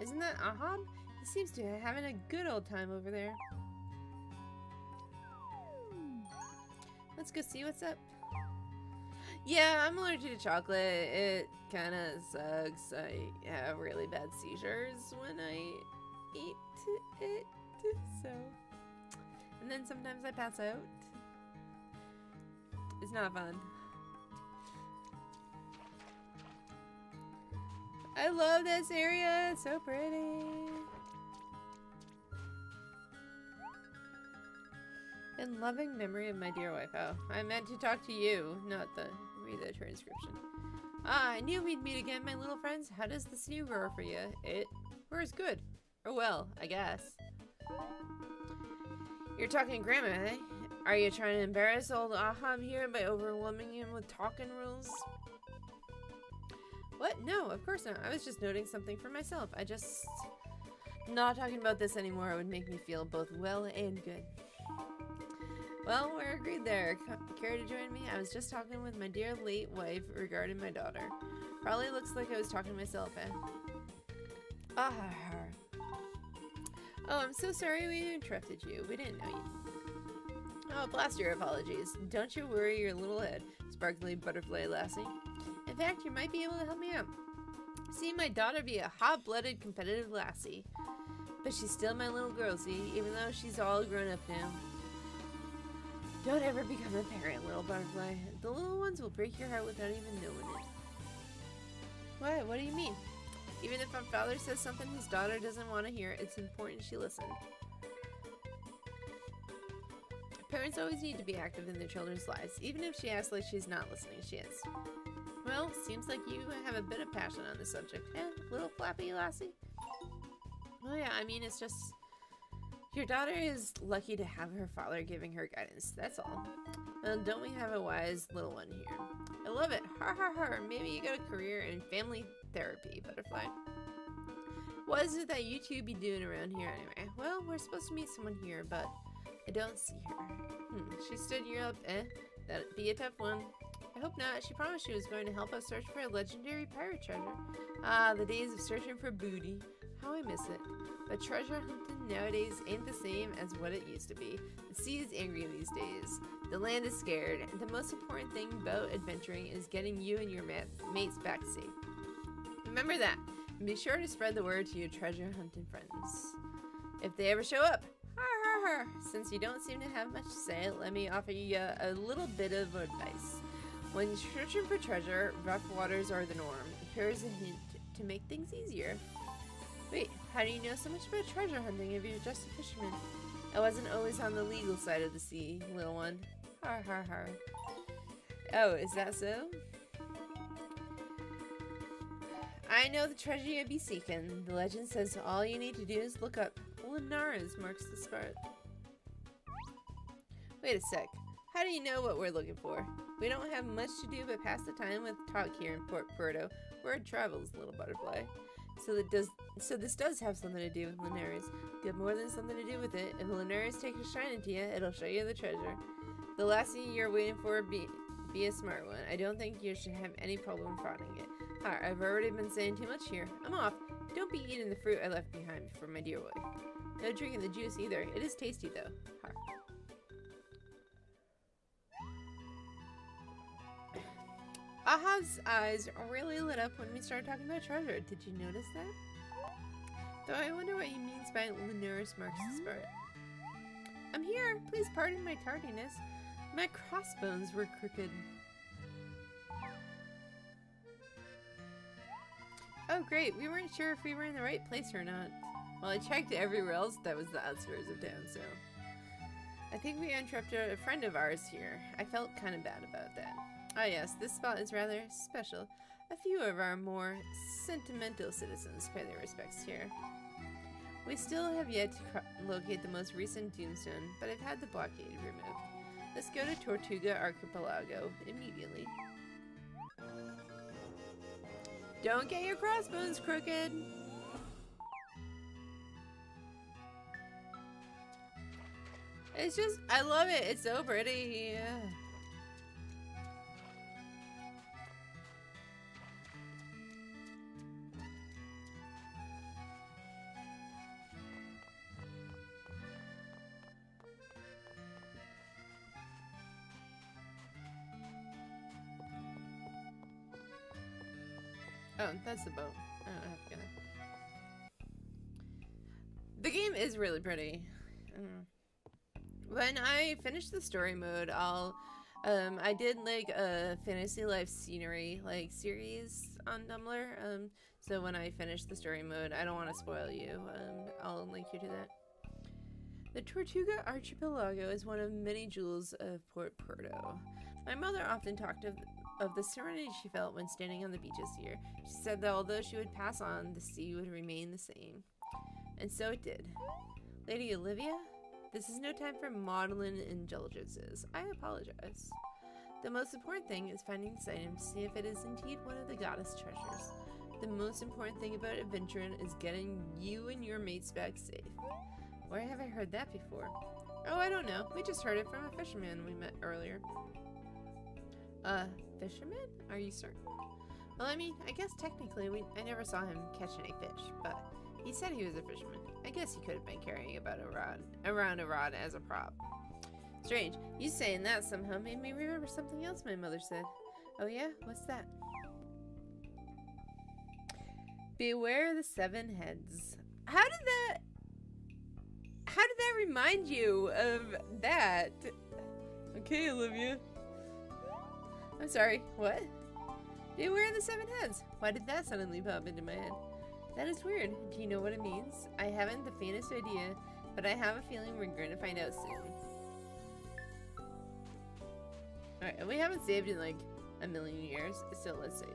Isn't that Ahab? He seems to be having a good old time over there. Let's go see what's up. Yeah, I'm allergic to chocolate. It kind of sucks. I have really bad seizures when I eat it, so... And then sometimes I pass out. It's not fun. I love this area. It's so pretty. In loving memory of my dear wife. Oh, I meant to talk to you, not read the transcription. Ah, I knew we'd meet again, my little friends. How does the stew grow for you? We're good. Or well, I guess. You're talking grandma, eh? Are you trying to embarrass old Ahab here by overwhelming him with talking rules? What? No, of course not. I was just noting something for myself. Not talking about this anymore. It would make me feel both well and good. Well, we're agreed there. Care to join me? I was just talking with my dear late wife regarding my daughter. Probably looks like I was talking to myself, eh? Ah. Oh, I'm so sorry we interrupted you. We didn't know you. Oh, blast your apologies. Don't you worry your little head, sparkly butterfly lassie. In fact, you might be able to help me out. See my daughter be a hot-blooded, competitive lassie. But she's still my little girl, see? Even though she's all grown up now. Don't ever become a parent, little butterfly. The little ones will break your heart without even knowing it. What? What do you mean? Even if a father says something his daughter doesn't want to hear, it's important she listen. Parents always need to be active in their children's lives. Even if she acts like she's not listening, she is. Well, Well, seems like you have a bit of passion on the subject. Eh, little flappy lassie? Well, yeah, I mean, it's just... Your daughter is lucky to have her father giving her guidance, that's all. Well, don't we have a wise little one here? I love it. Har har har. Maybe you got a career in family therapy, Butterfly. What is it that you two be doing around here anyway? Well, we're supposed to meet someone here, but I don't see her. She stood you up, eh? That'd be a tough one. I hope not. She promised she was going to help us search for a legendary pirate treasure. Ah, the days of searching for booty. How I miss it. But treasure hunting nowadays ain't the same as what it used to be. The sea is angry these days. The land is scared. And the most important thing about adventuring is getting you and your mates back safe. Remember that. And be sure to spread the word to your treasure hunting friends. If they ever show up. Har har har. Since you don't seem to have much to say, let me offer you a little bit of advice. When searching for treasure, rough waters are the norm. Here's a hint to make things easier. Wait, how do you know so much about treasure hunting if you're just a fisherman? I wasn't always on the legal side of the sea, little one. Har har har. Oh, is that so? I know the treasure you'll be seeking. The legend says all you need to do is look up. Linares marks the spot. Wait a sec. How do you know what we're looking for? We don't have much to do but pass the time with talk here in Port Puerto. Word travels, little butterfly. So this does have something to do with Linares. Got more than something to do with it. If Linares takes a shine into you, it'll show you the treasure. The lassie you're waiting for, be a smart one. I don't think you should have any problem finding it. I've already been saying too much here. I'm off. Don't be eating the fruit I left behind for my dear wife. No drinking the juice either. It is tasty though. Aha's eyes really lit up when we started talking about treasure. Did you notice that? Though I wonder what he means by Linares marks the spot. I'm here. Please pardon my tardiness. My crossbones were crooked. Oh great, we weren't sure if we were in the right place or not. Well, I checked everywhere else that was the outskirts of town, so... I think we interrupted a friend of ours here. I felt kind of bad about that. Ah yes, this spot is rather special. A few of our more sentimental citizens pay their respects here. We still have yet to locate the most recent tombstone, but I've had the blockade removed. Let's go to Tortuga Archipelago immediately. Don't get your crossbones crooked! It's just, I love it. It's so pretty. Oh, that's the boat. I don't have to get it. The game is really pretty. When I finish the story mode, I did like a Fantasy Life scenery like series on Tumblr. So when I finish the story mode, I don't want to spoil you. I'll link you to that. The Tortuga Archipelago is one of many jewels of Port Puerto. My mother often talked of the serenity she felt when standing on the beaches here. She said that although she would pass on, the sea would remain the same. And so it did. Lady Olivia? This is no time for maudlin indulgences. I apologize. The most important thing is finding this item to see if it is indeed one of the goddess treasures. The most important thing about adventuring is getting you and your mates back safe. Where have I heard that before? Oh, I don't know. We just heard it from a fisherman we met earlier. Fisherman? Are you certain? Well, I mean, I guess technically I never saw him catch any fish, but he said he was a fisherman. I guess he could have been carrying around a rod as a prop. Strange. You saying that somehow made me remember something else my mother said. Oh yeah? What's that? Beware the 7 heads. How did that remind you of that? Okay, Olivia. I'm sorry, what? Beware the 7 heads. Why did that suddenly pop into my head? That is weird. Do you know what it means? I haven't the faintest idea, but I have a feeling we're going to find out soon. Alright, and we haven't saved in like a million years. Still, let's save.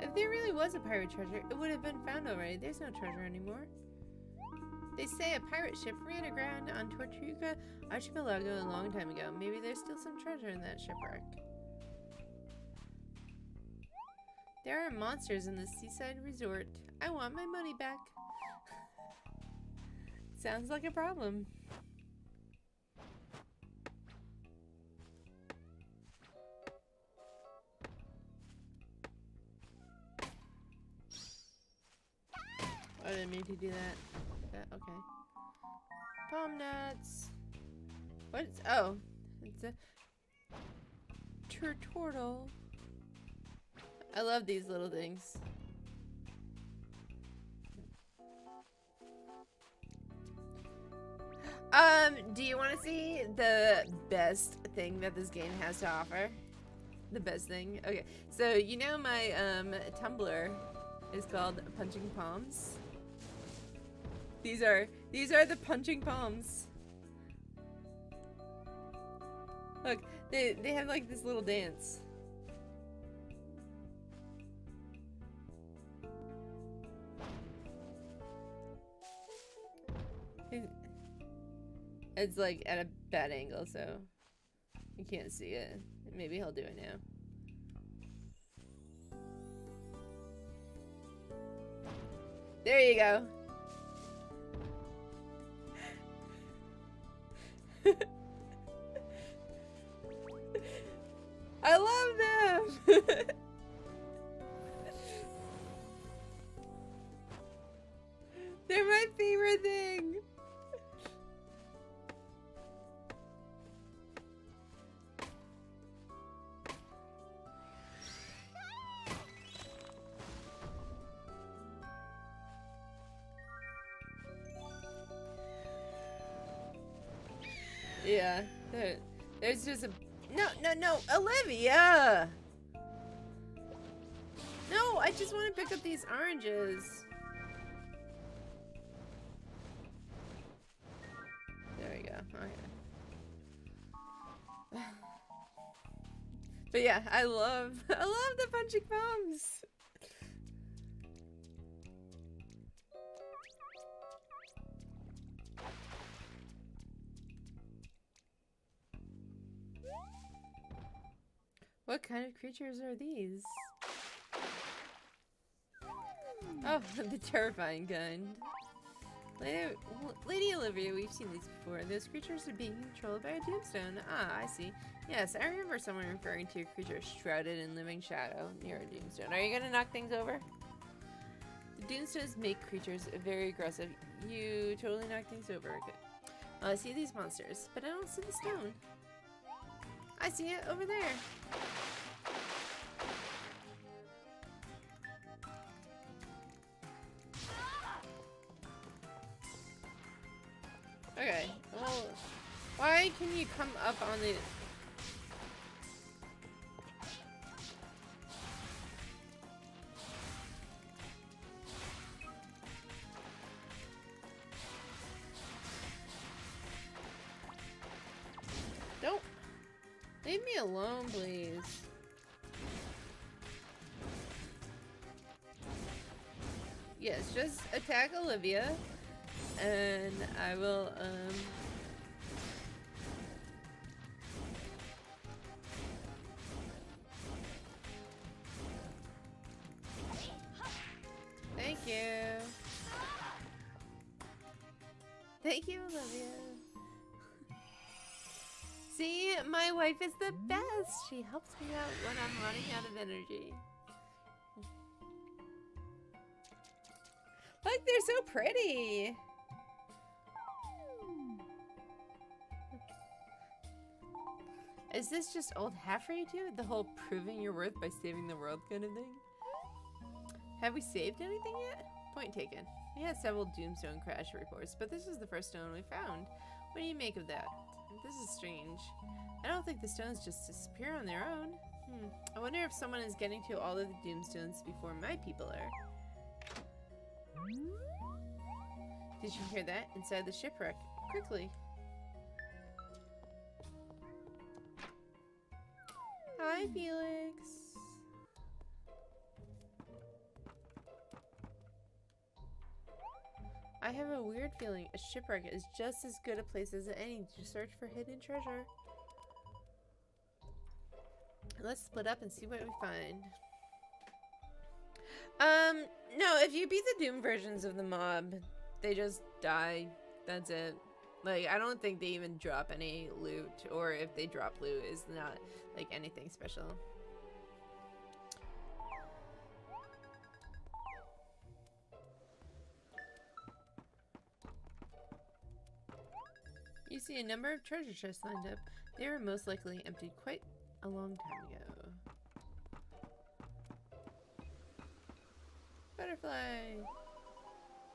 If there really was a pirate treasure, it would have been found already. There's no treasure anymore. They say a pirate ship ran aground on Tortuga Archipelago a long time ago. Maybe there's still some treasure in that shipwreck. There are monsters in the seaside resort. I want my money back. Sounds like a problem. I didn't mean to do that. Okay. Palm nuts. What is, oh, it's a turtle. I love these little things. Do you want to see the best thing that this game has to offer? The best thing? Okay, so you know my Tumblr is called Punching Palms. These are the punching palms. Look, they have like this little dance. It's like at a bad angle, so you can't see it. Maybe he'll do it now. There you go. I love them. They're my favorite thing. Yeah, there's just a no, Olivia. No, I just want to pick up these oranges. There we go. Okay. But yeah, I love the punching palms. What kind of creatures are these? Oh, the terrifying kind. Lady Olivia, we've seen these before. Those creatures are being controlled by a tombstone. Ah, I see. Yes, I remember someone referring to a creature shrouded in living shadow near a tombstone. Are you gonna knock things over? The tombstones make creatures very aggressive. You totally knock things over. Okay. I see these monsters, but I don't see the stone. I see it over there. Okay, well, why can you come up on the... Don't... Leave me alone, please. Yes, just attack Olivia. And I will, Thank you. Thank you, Olivia. See, my wife is the best. She helps me out when I'm running out of energy. Look, they're so pretty. Is this just old hat for you two? The whole proving your worth by saving the world kind of thing? Have we saved anything yet? Point taken. We had several Doomstone crash reports, but this is the first stone we found. What do you make of that? This is strange. I don't think the stones just disappear on their own. I wonder if someone is getting to all of the Doomstones before my people are. Did you hear that? Inside the shipwreck. Quickly. Hi, Felix. I have a weird feeling a shipwreck is just as good a place as any to search for hidden treasure. Let's split up and see what we find. No, if you beat the Doom versions of the mob, they just die. That's it. Like, I don't think they even drop any loot, or if they drop loot, it's not, like, anything special. You see a number of treasure chests lined up. They were most likely emptied quite a long time ago. Butterfly!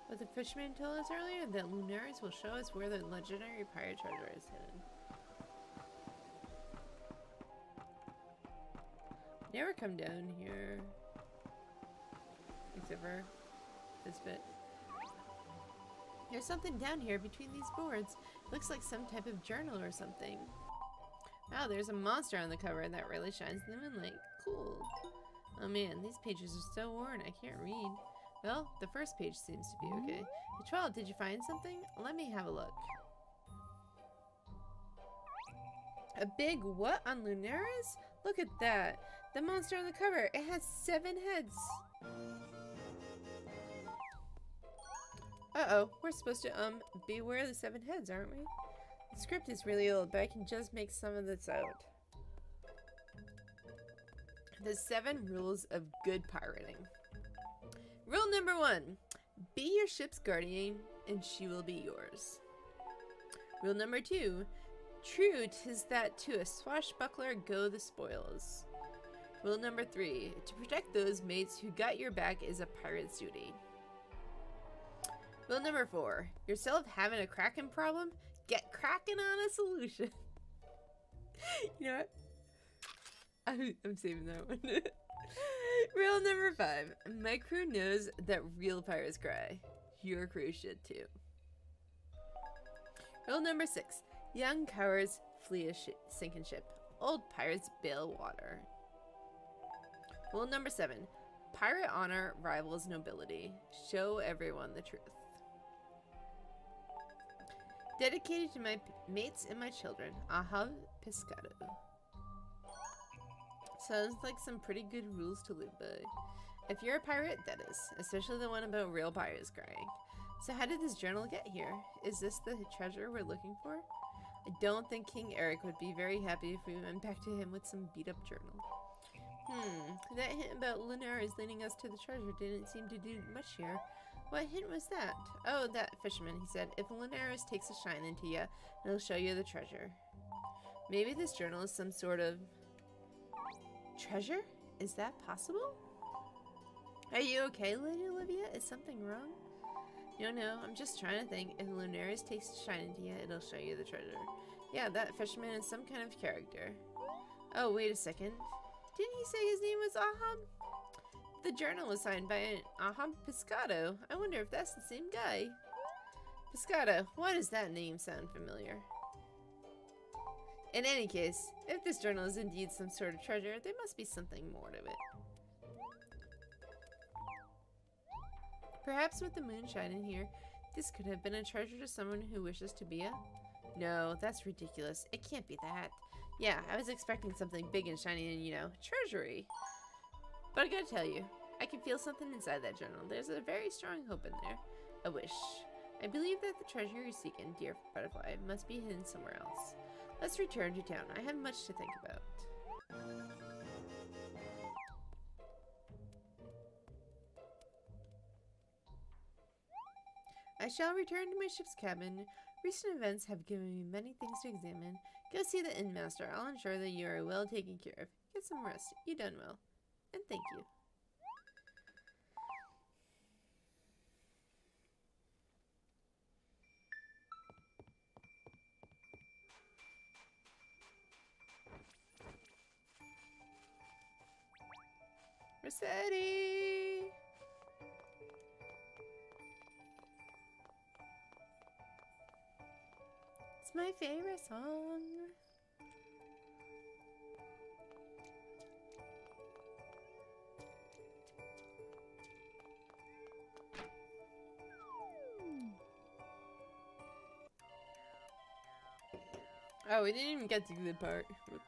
What the fisherman told us earlier, that Lunaris will show us where the legendary pirate treasure is hidden. Never come down here. Except for this bit. There's something down here between these boards. Looks like some type of journal or something. Wow, there's a monster on the cover that really shines in the moonlight. Cool. Oh man, these pages are so worn, I can't read. Well, the first page seems to be okay. Hey, Troll, did you find something? Let me have a look. A big what on Lunaris? Look at that. The monster on the cover. It has 7 heads. Uh-oh. We're supposed to, beware the 7 heads, aren't we? The script is really old, but I can just make some of this out. The 7 rules of good pirating. Rule number 1. Be your ship's guardian, and she will be yours. Rule number 2. True 'tis that to a swashbuckler go the spoils. Rule number 3. To protect those mates who got your back is a pirate's duty. Rule number 4. Yourself having a Kraken problem? Get cracking on a solution. You know what? I'm saving that one. Rule number 5. My crew knows that real pirates cry. Your crew should too. Rule number 6. Young cowards flee a sinking ship. Old pirates bail water. Rule number 7. Pirate honor rivals nobility. Show everyone the truth. Dedicated to my mates and my children. Ahab Pescado. Sounds like some pretty good rules to live by. If you're a pirate, that is. Especially the one about real pirates crying. So how did this journal get here? Is this the treasure we're looking for? I don't think King Eric would be very happy if we went back to him with some beat-up journal. That hint about Lunaris leading us to the treasure didn't seem to do much here. What hint was that? Oh, that fisherman, he said. If Lunaris takes a shine into you, it'll show you the treasure. Maybe this journal is some sort of treasure? Is that possible? Are you okay, Lady Olivia? Is something wrong? No, I'm just trying to think. If Lunaris takes a shine into you, it'll show you the treasure. Yeah, that fisherman is some kind of character. Oh, wait a second. Didn't he say his name was Ahab? The journal was signed by an Ahab Pescado. I wonder if that's the same guy. Pescado, why does that name sound familiar? In any case, if this journal is indeed some sort of treasure, there must be something more to it. Perhaps with the moon shining here, this could have been a treasure to someone who wishes to be a... No, that's ridiculous. It can't be that. Yeah, I was expecting something big and shiny and, you know, treasury. But I gotta tell you, I can feel something inside that journal. There's a very strong hope in there. A wish. I believe that the treasure you're seeking, dear butterfly, must be hidden somewhere else. Let's return to town. I have much to think about. I shall return to my ship's cabin. Recent events have given me many things to examine. Go see the inn master. I'll ensure that you are well taken care of. Get some rest. You done well. And thank you. City. It's my favorite song. Oh, we didn't even get to the good part. Whoops.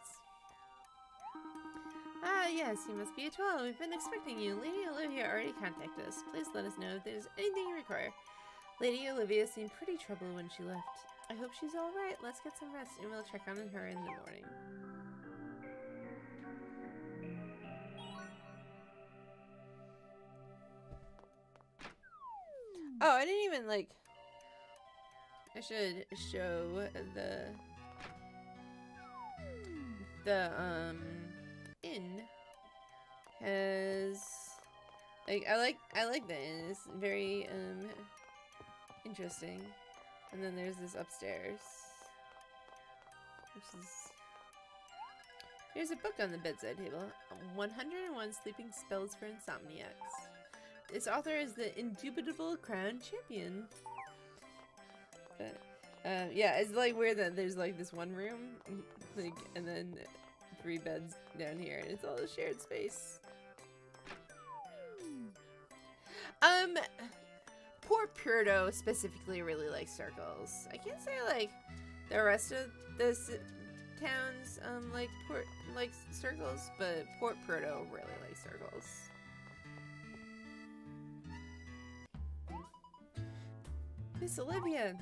Ah, yes, you must be a 12. We've been expecting you. Lady Olivia already contacted us. Please let us know if there's anything you require. Lady Olivia seemed pretty troubled when she left. I hope she's alright. Let's get some rest and we'll check on her in the morning. Oh, I didn't even, like... I should show the inn has, like, I like the inn. It's very, interesting. And then there's this upstairs, which is, here's a book on the bedside table. 101 Sleeping Spells for Insomniacs. Its author is the indubitable crown champion. But, yeah, it's like weird that there's like this one room, like, and then 3 beds down here, and it's all a shared space. Port Puerto specifically really likes circles. I can't say like the rest of the towns like circles, but Port Puerto really likes circles. Miss Olivia.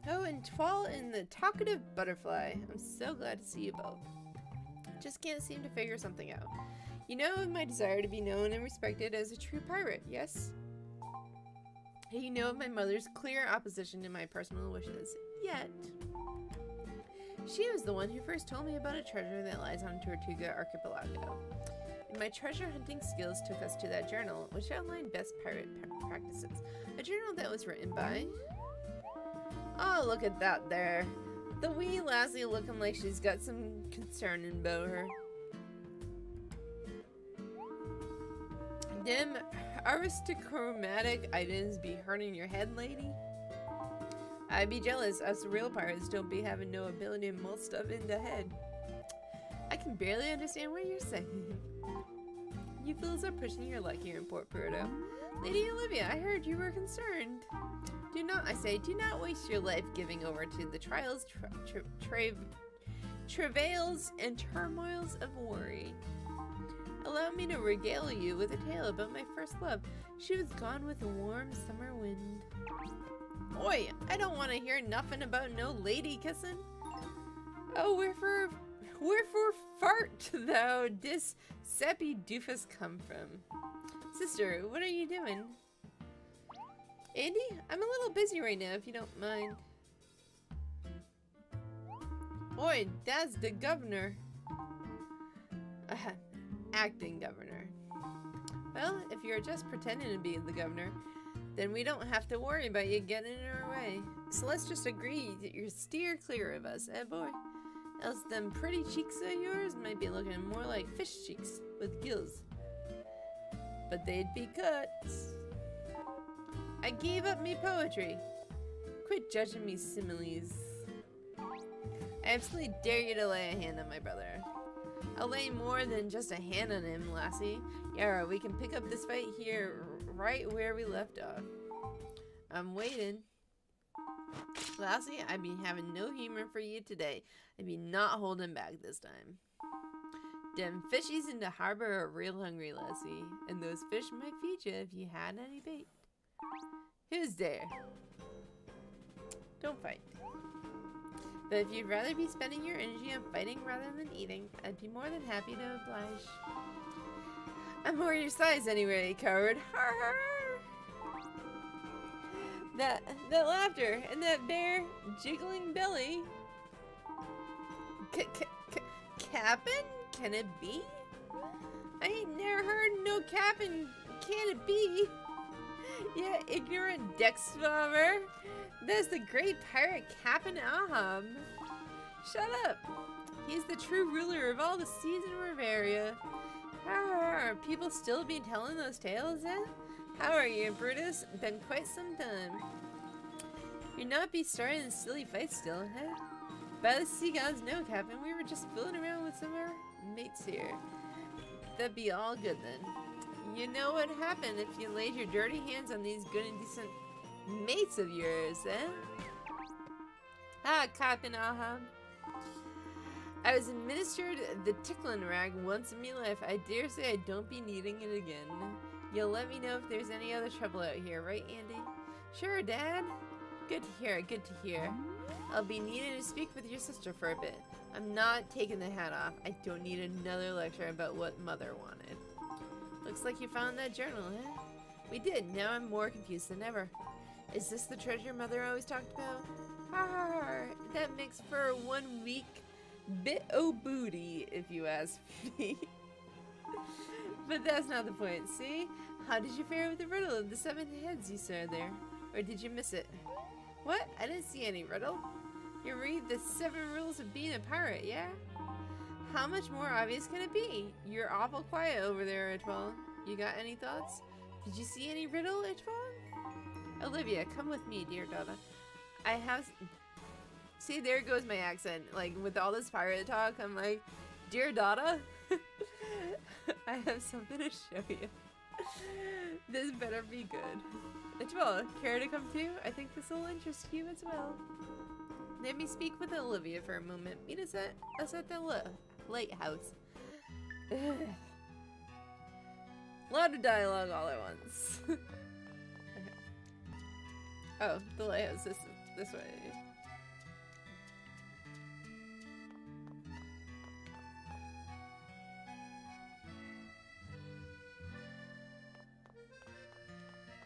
Oh, and Twal and the talkative butterfly. I'm so glad to see you both. Just can't seem to figure something out. You know of my desire to be known and respected as a true pirate, yes? You know of my mother's clear opposition to my personal wishes, yet she was the one who first told me about a treasure that lies on Tortuga Archipelago. And my treasure hunting skills took us to that journal, which outlined best pirate practices. A journal that was written by... Oh, look at that there. The wee lassie looking like she's got some concern about her. Them aristocratic items be hurting your head, lady? I'd be jealous. Us real pirates don't be having no ability to mull stuff in the head. I can barely understand what you're saying. You fools are pushing your luck here in Port Puerto. Lady Olivia, I heard you were concerned. Do not, I say, do not waste your life giving over to the trials, travails, and turmoils of worry. Allow me to regale you with a tale about my first love. She was gone with a warm summer wind. Oi, I don't want to hear nothing about no lady kissing. Oh, wherefore fart thou this sappy doofus come from? Sister, what are you doing? Andy, I'm a little busy right now, if you don't mind. Oi, that's the governor. Acting governor. Well, if you're just pretending to be the governor, then we don't have to worry about you getting in our way. So let's just agree that you steer clear of us, eh boy? Else them pretty cheeks of yours might be looking more like fish cheeks with gills. But they'd be cut. I gave up me poetry. Quit judging me similes. I absolutely dare you to lay a hand on my brother. I'll lay more than just a hand on him, lassie. Yara, we can pick up this fight here right where we left off. I'm waiting. Lassie, I be having no humor for you today. I be not holding back this time. Dem fishies in the harbor are real hungry, lassie. And those fish might feed you if you had any bait. Who's there? Don't fight. But if you'd rather be spending your energy on fighting rather than eating, I'd be more than happy to oblige. I'm more your size anyway, coward. Har har! That laughter and that bare jiggling belly. Cappin'? Can it be? I ain't never heard no cappin'. Can it be? Yeah, ignorant deck swabber. That's the great pirate Captain Ahab. Shut up. He's the true ruler of all the seas in Riveria. Are people still be telling those tales, eh? How are you, Brutus? Been quite some time. You'd not be starting silly fights still, eh? By the sea gods, no, Captain. We were just fooling around with some of our mates here. That'd be all good then. You know what happened if you laid your dirty hands on these good and decent mates of yours, eh? Ah, Captain Ahab. I was administered the tickling rag once in my life. I dare say I don't be needing it again. You'll let me know if there's any other trouble out here, right, Andy? Sure, Dad. Good to hear, good to hear. I'll be needing to speak with your sister for a bit. I'm not taking the hat off. I don't need another lecture about what Mother wanted. Looks like you found that journal, eh? We did. Now I'm more confused than ever. Is this the treasure Mother always talked about? Arr, that makes for 1 week bit o' booty, if you ask me. But that's not the point, see? How did you fare with the riddle of the 7 heads you saw there? Or did you miss it? What? I didn't see any riddle. You read the 7 rules of being a pirate, yeah? How much more obvious can it be? You're awful quiet over there, Etwal. You got any thoughts? Did you see any riddle, Etwal? Olivia, come with me, dear daughter. I have... See, there goes my accent. Like, with all this pirate talk, I'm like, dear daughter, I have something to show you. This better be good. Etwal, care to come too? I think this will interest you as well. Let me speak with Olivia for a moment. Meet us at the lighthouse. Lot of dialogue all at once. Okay. Oh, the lighthouse is this way.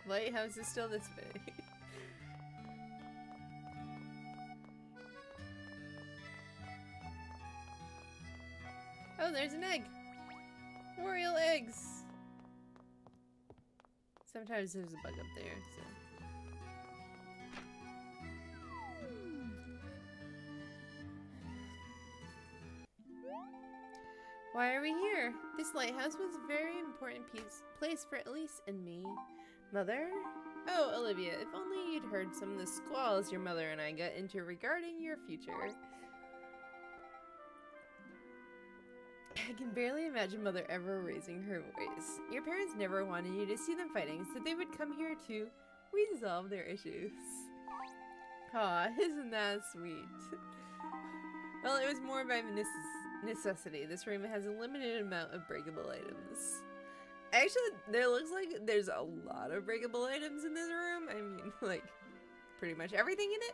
Lighthouse is still this way. Oh, there's an egg! Royal eggs! Sometimes there's a bug up there, so... Why are we here? This lighthouse was a very important place for Elise and me. Mother? Oh, Olivia, if only you'd heard some of the squalls your mother and I got into regarding your future. I can barely imagine Mother ever raising her voice. Your parents never wanted you to see them fighting, so they would come here to resolve their issues. Aw, isn't that sweet? Well, it was more by necessity. This room has a limited amount of breakable items. Actually, there looks like there's a lot of breakable items in this room. I mean, like, pretty much everything in it.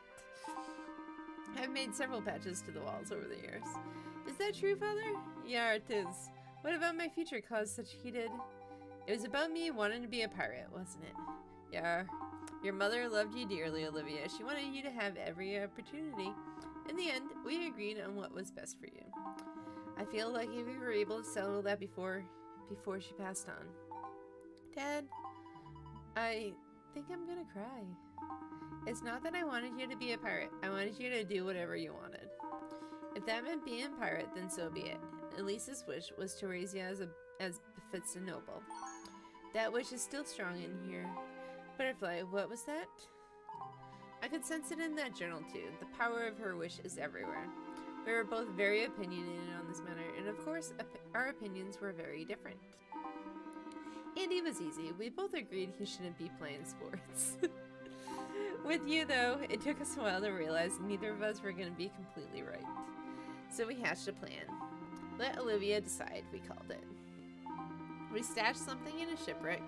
I've made several patches to the walls over the years. Is that true, Father? Yeah, it is. What about my future caused such heated? It was about me wanting to be a pirate, wasn't it? Yeah. Your mother loved you dearly, Olivia. She wanted you to have every opportunity. In the end, we agreed on what was best for you. I feel like if we were able to settle that before she passed on. Dad, I think I'm gonna cry. It's not that I wanted you to be a pirate. I wanted you to do whatever you wanted. If that meant being a pirate, then so be it. Elise's wish was to raise you as befits a noble. That wish is still strong in here. Butterfly, what was that? I could sense it in that journal too. The power of her wish is everywhere. We were both very opinionated on this matter, and of course, our opinions were very different. Andy was easy. We both agreed he shouldn't be playing sports. With you, though, it took us a while to realize neither of us were going to be completely right. So we hatched a plan. Let Olivia decide, we called it. We stashed something in a shipwreck,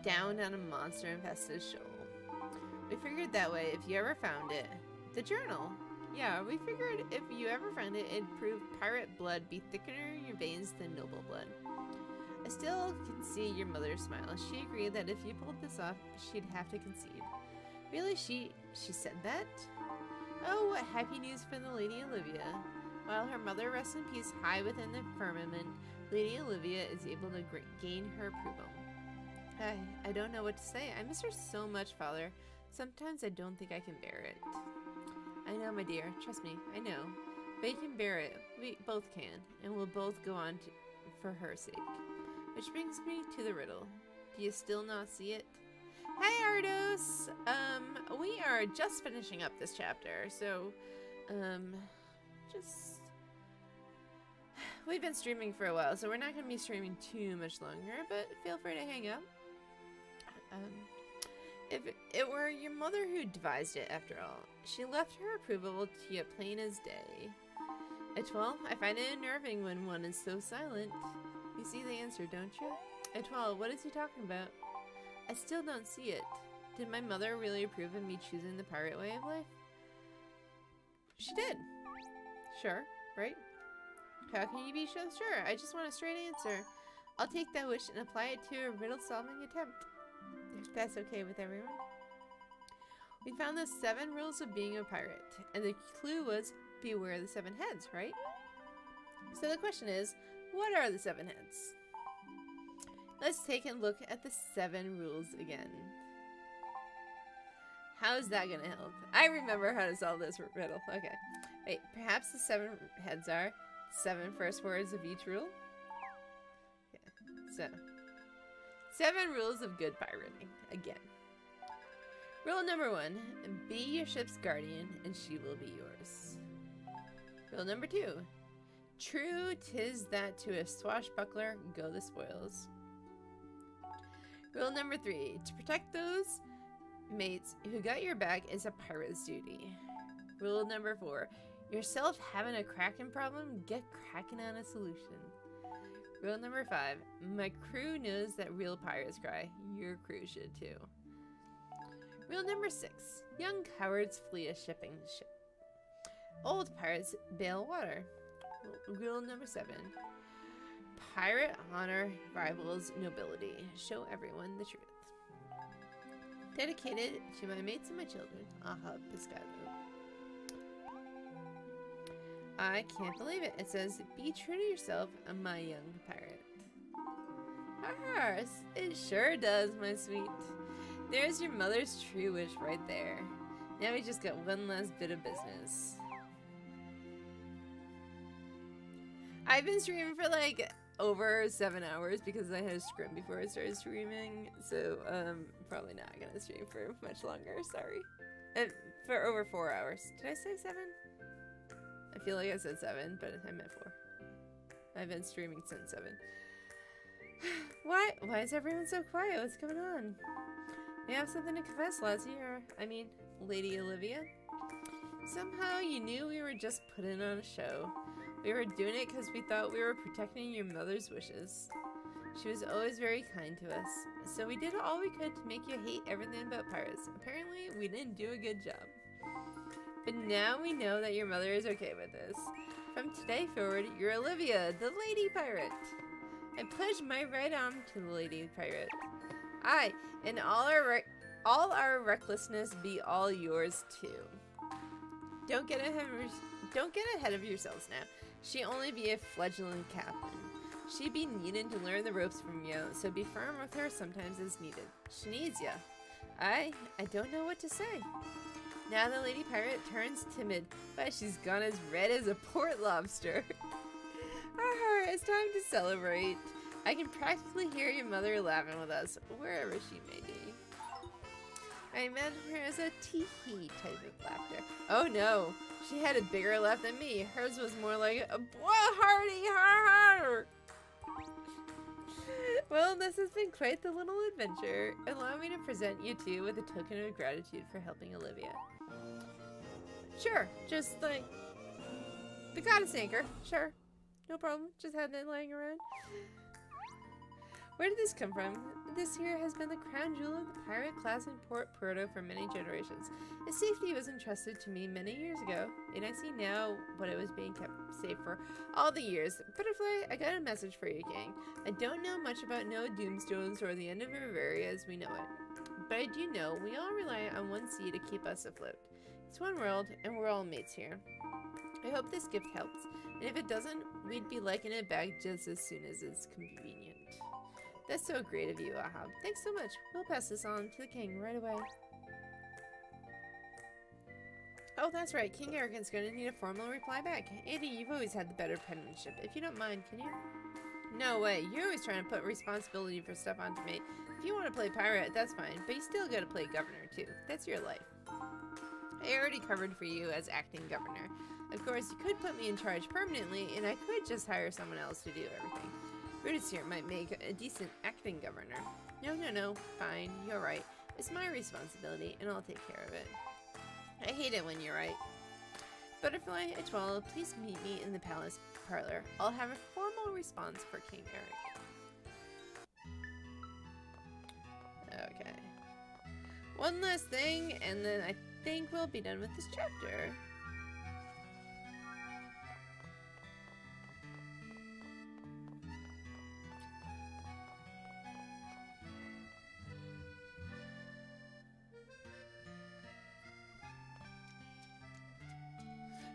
down on a monster-infested shoal. We figured that way, if you ever found it... The journal! Yeah, we figured if you ever found it, it'd prove pirate blood be thicker in your veins than noble blood. I still can see your mother smile. She agreed that if you pulled this off, she'd have to concede. Really? She said that? Oh, what happy news for the Lady Olivia. While her mother rests in peace high within the firmament, Lady Olivia is able to gain her approval. I don't know what to say. I miss her so much, Father. Sometimes I don't think I can bear it. I know, my dear. Trust me, I know. But you can bear it. We both can, and we'll both go on for her sake. Which brings me to the riddle. Do you still not see it? Hi, Ardos! We are just finishing up this chapter, so, we've been streaming for a while, so we're not going to be streaming too much longer, but feel free to hang out. If it were your mother who devised it, after all, she left her approval to you plain as day. At 12, I find it unnerving when one is so silent. You see the answer, don't you? At 12, what is he talking about? I still don't see it. Did my mother really approve of me choosing the pirate way of life? She did. Sure, right? How can you be so sure? I just want a straight answer. I'll take that wish and apply it to a riddle-solving attempt. If that's okay with everyone. We found the 7 rules of being a pirate, and the clue was beware the 7 heads, right? So the question is, what are the 7 heads? Let's take a look at the 7 rules again. How's that gonna help? I remember how to solve this riddle. Okay. Wait, perhaps the 7 heads are 7 first words of each rule? Yeah. So, 7 rules of good pirating. Again. Rule number 1. Be your ship's guardian and she will be yours. Rule number 2. True 'tis that to a swashbuckler go the spoils. Rule number 3. To protect those mates who got your back is a pirate's duty. Rule number 4. Yourself having a cracking problem? Get cracking on a solution. Rule number 5. My crew knows that real pirates cry. Your crew should too. Rule number 6. Young cowards flee a shipping ship. Old pirates bail water. Rule number 7. Pirate honor rivals nobility. Show everyone the truth. Dedicated to my mates and my children. Aha, pescado. I can't believe it. It says, be true to yourself, my young pirate. It sure does, my sweet. There's your mother's true wish right there. Now we just got one last bit of business. I've been streaming for like over 7 hours because I had a scrim before I started streaming, so probably not gonna stream for much longer, sorry. For over 4 hours. Did I say 7? I feel like I said 7, but I meant 4. I've been streaming since 7. Why is everyone so quiet? What's going on? We have something to confess, Lady Olivia. Somehow you knew we were just putting on a show. We were doing it because we thought we were protecting your mother's wishes. She was always very kind to us, so we did all we could to make you hate everything about pirates. Apparently, we didn't do a good job. But now we know that your mother is okay with this. From today forward, you're Olivia, the Lady Pirate. I pledge my right arm to the Lady Pirate. Aye, and all our recklessness be all yours too. Don't get ahead of yourselves now. She only be a fledgling captain. She be needing to learn the ropes from you, so be firm with her sometimes as needed. She needs ya. I don't know what to say. Now the Lady Pirate turns timid, but she's gone as red as a port lobster. It's time to celebrate. I can practically hear your mother laughing with us, wherever she may be. I imagine her as a tee-hee type of laughter. Oh no, she had a bigger laugh than me. Hers was more like a hearty har. Well, this has been quite the little adventure. Allow me to present you two with a token of gratitude for helping Olivia. Sure, just like the goddess anchor. Sure, no problem. Just had it laying around. Where did this come from? This here has been the crown jewel of the pirate class in Port Puerto for many generations. Its safety was entrusted to me many years ago, and I see now what it was being kept safe for all the years. Butterfly, I got a message for you, gang. I don't know much about no doomstones or the end of Riveria as we know it, but I do know we all rely on one sea to keep us afloat. It's one world, and we're all mates here. I hope this gift helps, and if it doesn't, we'd be liking it back just as soon as it's convenient. That's so great of you, Ahab. Thanks so much. We'll pass this on to the king right away. Oh, that's right. King Arrogant's gonna need a formal reply back. Andy, you've always had the better penmanship. If you don't mind, can you? No way. You're always trying to put responsibility for stuff onto me. If you want to play pirate, that's fine. But you still gotta play governor, too. That's your life. I already covered for you as acting governor. Of course, you could put me in charge permanently, and I could just hire someone else to do everything. Brutus here might make a decent acting governor. No. Fine. You're right. It's my responsibility, and I'll take care of it. I hate it when you're right. Butterfly Etoile, please meet me in the palace parlor. I'll have a formal response for King Eric. Okay. One last thing, and then I think we'll be done with this chapter.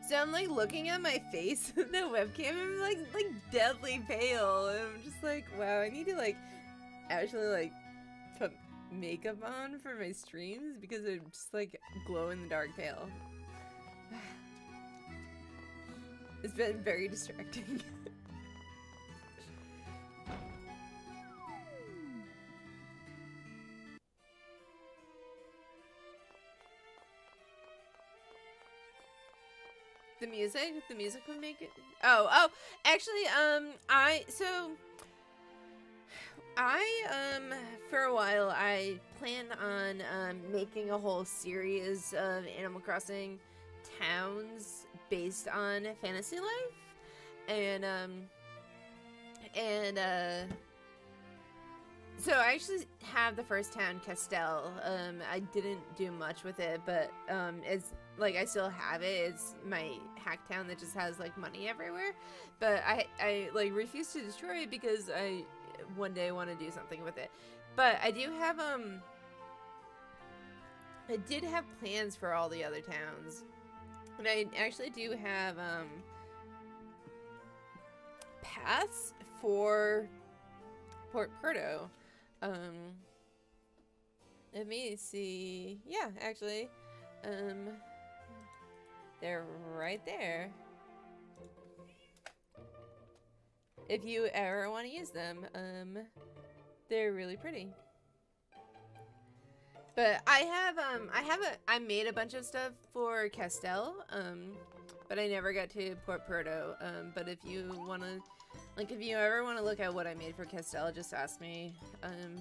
So I'm like looking at my face in the webcam and I'm like deadly pale, and I'm just like, wow, I need to like actually like put makeup on for my streams because I'm just like glow in the dark pale. It's been very distracting. The music would make it. Oh, actually, for a while, I plan on, making a whole series of Animal Crossing towns based on fantasy life, and so I actually have the first town, Castell. I didn't do much with it, but, it's, like, I still have it. It's my hack town that just has, like, money everywhere. But I like, refuse to destroy it because I one day want to do something with it. But I do have, I did have plans for all the other towns. And I actually do have, paths for Port Puerto. Let me see. Yeah, actually. They're right there. If you ever want to use them, they're really pretty. But I made a bunch of stuff for Castell, but I never got to Port Puerto. But if you wanna, like, if you ever want to look at what I made for Castell, just ask me,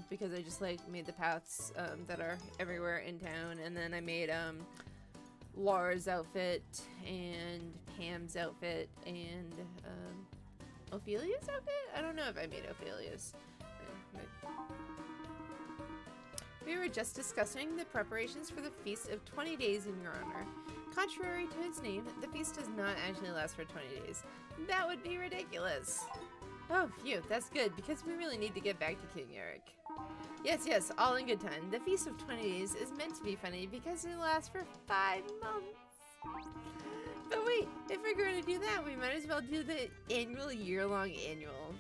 because I just, like, made the paths, that are everywhere in town, and then I made, Laura's outfit, and Pam's outfit, and, Ophelia's outfit? I don't know if I made Ophelia's. We were just discussing the preparations for the feast of 20 days in your honor. Contrary to its name, the feast does not actually last for 20 days. That would be ridiculous. Oh, phew, that's good, because we really need to get back to King Eric. Yes, all in good time. The feast of 20 days is meant to be funny because it lasts for 5 months. But wait, if we're going to do that, we might as well do the annual, year-long annual.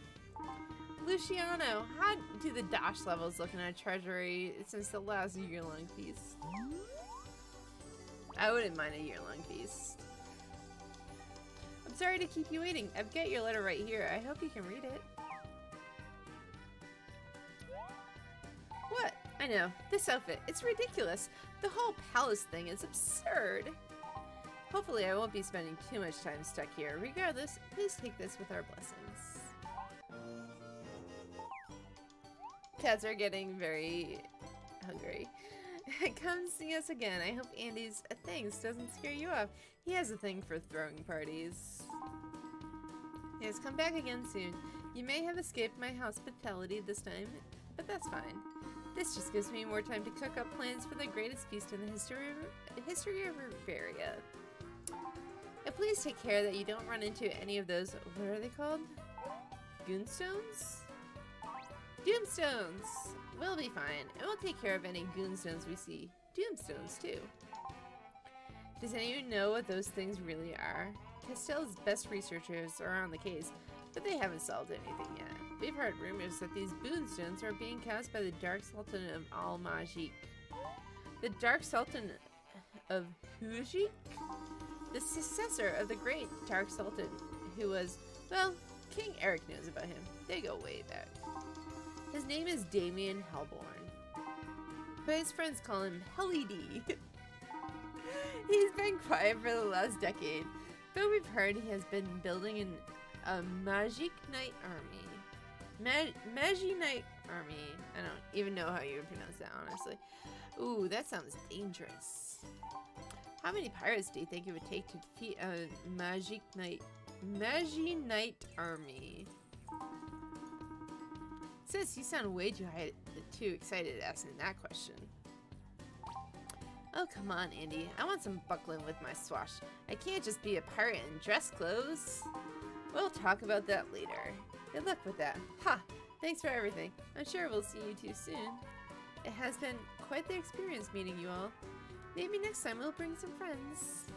Luciano, how do the Dosh levels look in our treasury since the last year-long feast? I wouldn't mind a year-long feast. I'm sorry to keep you waiting. I've got your letter right here. I hope you can read it. What? I know. This outfit. It's ridiculous. The whole palace thing is absurd. Hopefully I won't be spending too much time stuck here. Regardless, please take this with our blessings. Cats are getting very hungry. Come see us again. I hope Andy's things doesn't scare you off. He has a thing for throwing parties. Yes, come back again soon. You may have escaped my hospitality this time, but that's fine. This just gives me more time to cook up plans for the greatest feast in the history of Riveria. Please take care that you don't run into any of those, what are they called? Goonstones? Doomstones! We'll be fine, and we'll take care of any goonstones we see. Doomstones, too. Does anyone know what those things really are? Castell's best researchers are on the case, but they haven't solved anything yet. We've heard rumors that these boonstones are being cast by the Dark Sultan of Al-Majik. The Dark Sultan of Hujik? The successor of the great Dark Sultan, who was, well, King Eric knows about him. They go way back. His name is Damien Hellborn, but his friends call him Helly D. He's been quiet for the last decade, but we've heard he has been building a Magic Knight army. Magic Knight army. I don't even know how you would pronounce that, honestly. Ooh, that sounds dangerous. How many pirates do you think it would take to defeat a Magic Knight army? Sis, you sound way too excited asking that question. Oh, come on, Andy. I want some buckling with my swash. I can't just be a pirate in dress clothes. We'll talk about that later. Good luck with that. Ha! Thanks for everything. I'm sure we'll see you two soon. It has been quite the experience meeting you all. Maybe next time we'll bring some friends.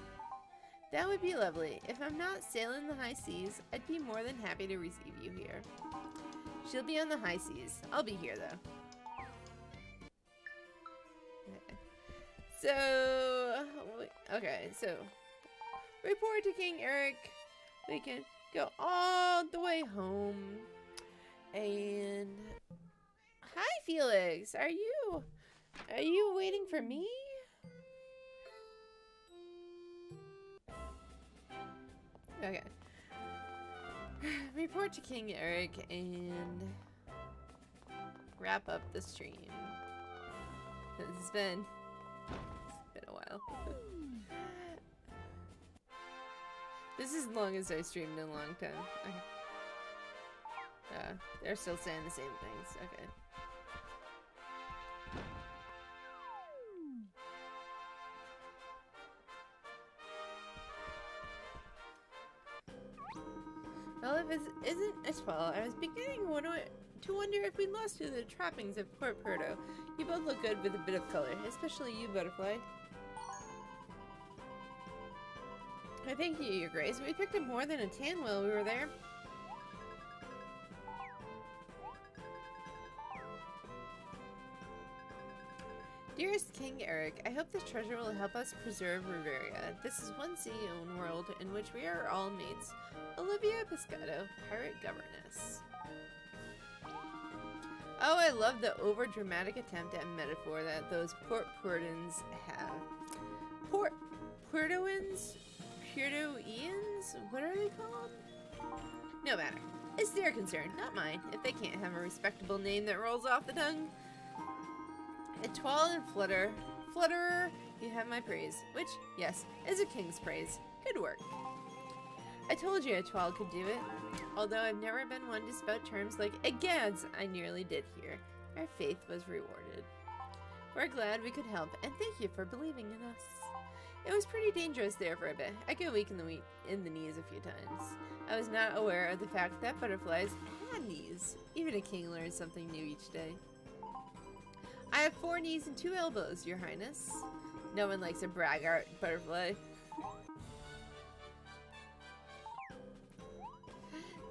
That would be lovely. If I'm not sailing the high seas, I'd be more than happy to receive you here. She'll be on the high seas. I'll be here, though. Okay, so report to King Eric. We can go all the way home. And hi, Felix. Are you waiting for me? Okay. Report to King Eric and wrap up the stream. It's been a while. This is the longest I streamed in a long time. Okay. They're still saying the same things. Okay. Well, if it isn't as well, I was beginning to wonder if we lost to the trappings of Port Puerto. You both look good with a bit of color, especially you, Butterfly. I thank you, Your Grace. We picked up more than a tan while we were there. Dearest King Eric, I hope this treasure will help us preserve Riveria. This is one sea-owned world in which we are all mates. Olivia Pescado, Pirate Governess. Oh, I love the over-dramatic attempt at metaphor that those Port Puertans have. Port Puertoans? Puertoians? What are they called? No matter. It's their concern, not mine, if they can't have a respectable name that rolls off the tongue. Etoile and Flutterer, you have my praise. Which, yes, is a king's praise. Good work. I told you Etoile could do it. Although I've never been one to spout terms like egads, I nearly did here. Our faith was rewarded. We're glad we could help, and thank you for believing in us. It was pretty dangerous there for a bit. I got weak in the knees a few times. I was not aware of the fact that butterflies had knees. Even a king learns something new each day. I have 4 knees and 2 elbows, Your Highness. No one likes a braggart butterfly.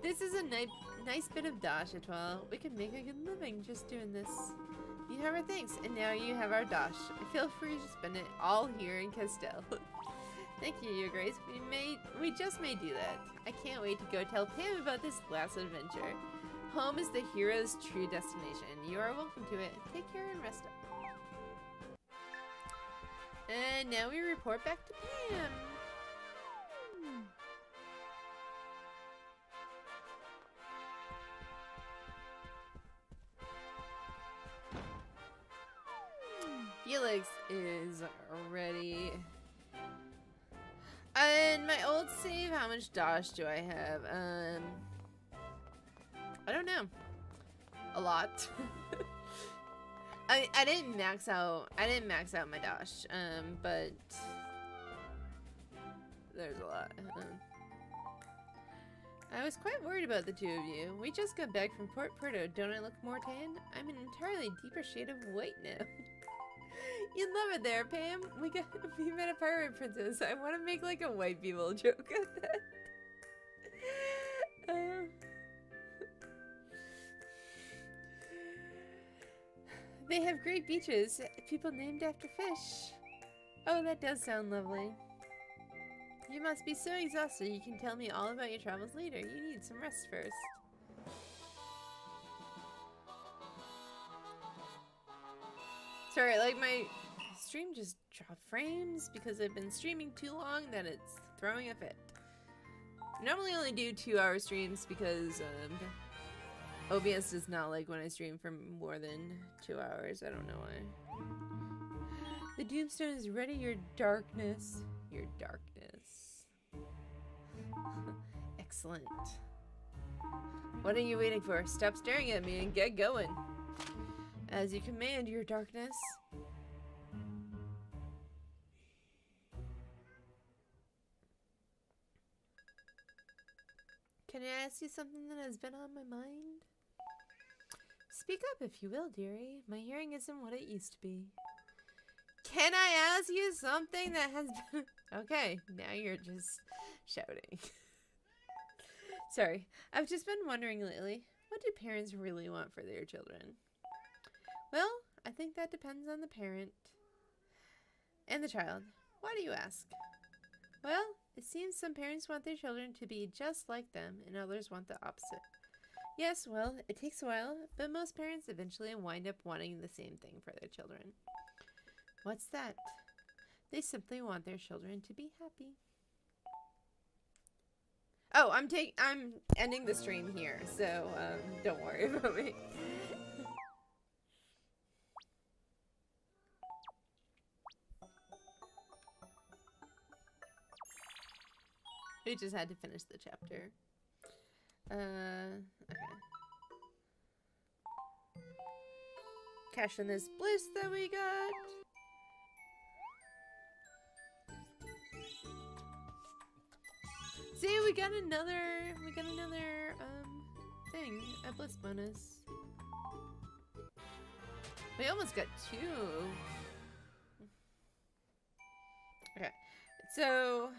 This is a nice bit of dosh, Etoile. We can make a good living just doing this. You have our thanks, and now you have our dosh. Feel free to spend it all here in Castell. Thank you, Your Grace. We just may do that. I can't wait to go tell Pam about this last adventure. Home is the hero's true destination. You are welcome to it. Take care and rest up. And now we report back to Pam. Felix is ready. And my old save, how much dosh do I have? I don't know. A lot. I didn't max out my dosh. But there's a lot. I was quite worried about the two of you. We just got back from Port Puerto. Don't I look more tan? I'm an entirely deeper shade of white now. You'd love it there, Pam. We met a pirate princess. I want to make like a white people joke at that. They have great beaches. People named after fish. Oh, that does sound lovely. You must be so exhausted. You can tell me all about your travels later. You need some rest first. Sorry, like my stream just dropped frames because I've been streaming too long that it's throwing a fit. I normally only do 2-hour streams because OBS does not like when I stream for more than 2 hours. I don't know why. The Doomstone is ready, your darkness. Your darkness. Excellent. What are you waiting for? Stop staring at me and get going. As you command, your darkness. Can I ask you something that has been on my mind? Speak up if you will, dearie. My hearing isn't what it used to be. Can I ask you something that has been... Okay, now you're just shouting. Sorry, I've just been wondering lately, what do parents really want for their children? Well, I think that depends on the parent and the child. Why do you ask? Well, it seems some parents want their children to be just like them, and others want the opposite. Yes, well, it takes a while, but most parents eventually wind up wanting the same thing for their children. What's that? They simply want their children to be happy. Oh, I'm ending the stream here, so don't worry about me. We just had to finish the chapter. Okay. Cash in this bliss that we got. See, we got another thing, a bliss bonus. We almost got 2. Okay, so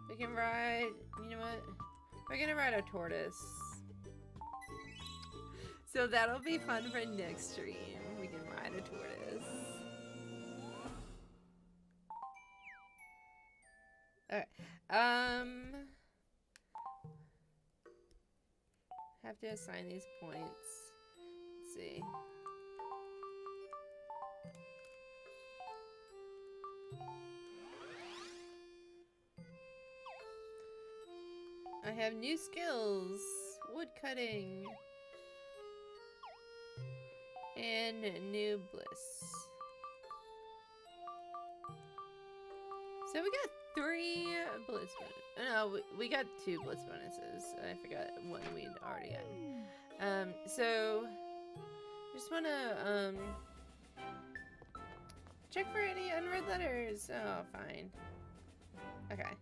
we can ride, you know what? We're gonna ride a tortoise. So that'll be fun for next stream. We can ride a tortoise. Alright. Have to assign these points. Let's see. I have new skills. Wood cutting. And new bliss. So we got 3 bliss bonuses. No, we got 2 bliss bonuses. I forgot one we'd already had. So just wanna check for any unread letters. Oh, fine. Okay.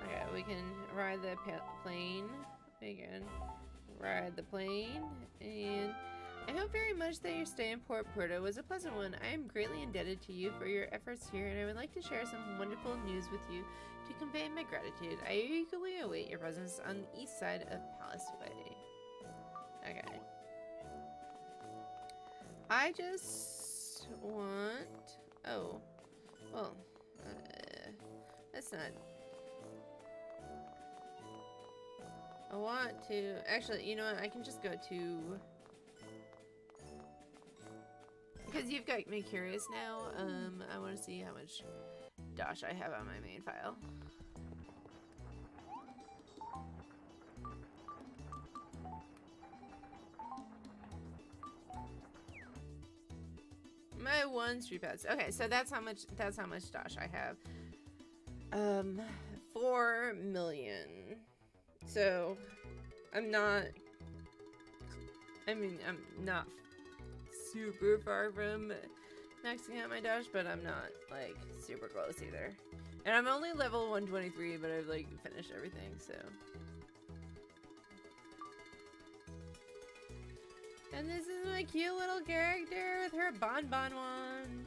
Okay, we can ride the plane. We can ride the plane, and I hope very much that your stay in Port Puerto was a pleasant one. I am greatly indebted to you for your efforts here, and I would like to share some wonderful news with you to convey my gratitude. I eagerly await your presence on the east side of Palace Way. Okay. I just want... Oh. Well, that's not... I want to... Actually, you know what? I can just go to... Because you've got me curious now, I want to see how much dosh I have on my main file. My 1 street pass. Okay, so that's how much dosh I have. 4 million. So I'm not super far from maxing out my dosh, but I'm not like super close either. And I'm only level 123, but I've like finished everything, so. And this is my cute little character with her bonbon wand.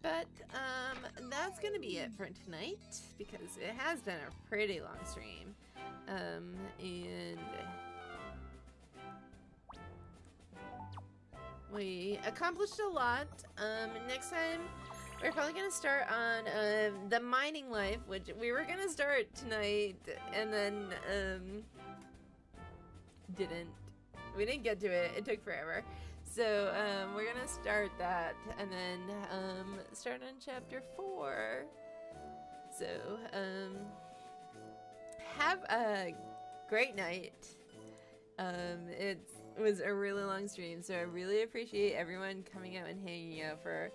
But that's gonna be it for tonight because it has been a pretty long stream. And we accomplished a lot. Next time we're probably gonna start on the mining life, which we were gonna start tonight, and then we didn't get to it. It took forever. So we're gonna start that, and then start on chapter 4. So have a great night. It was a really long stream, so I really appreciate everyone coming out and hanging out for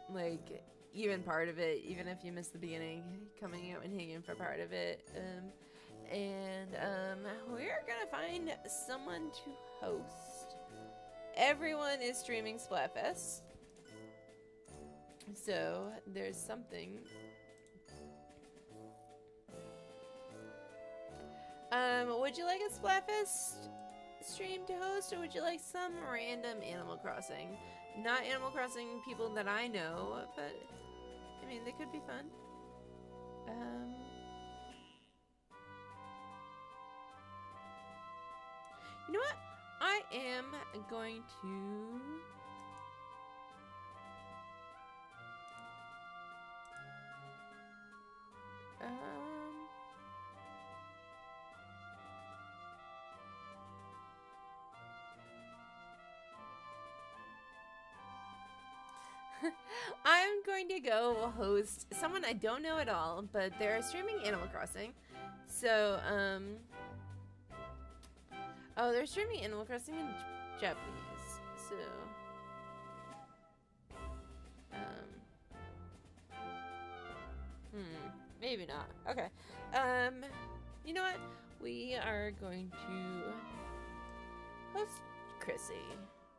like even part of it, even if you missed the beginning, coming out and hanging for part of it. And we're gonna find someone to host. Everyone is streaming Splatfest, so there's something. Would you like a Splatfest stream to host, or would you like some random Animal Crossing? Not Animal Crossing people that I know, but I mean, they could be fun. You know what? I am going to... I'm going to go host someone I don't know at all, but they're streaming Animal Crossing. So, oh, they're streaming Animal Crossing in Japanese, so... maybe not. Okay. You know what? We are going to host Chrissy.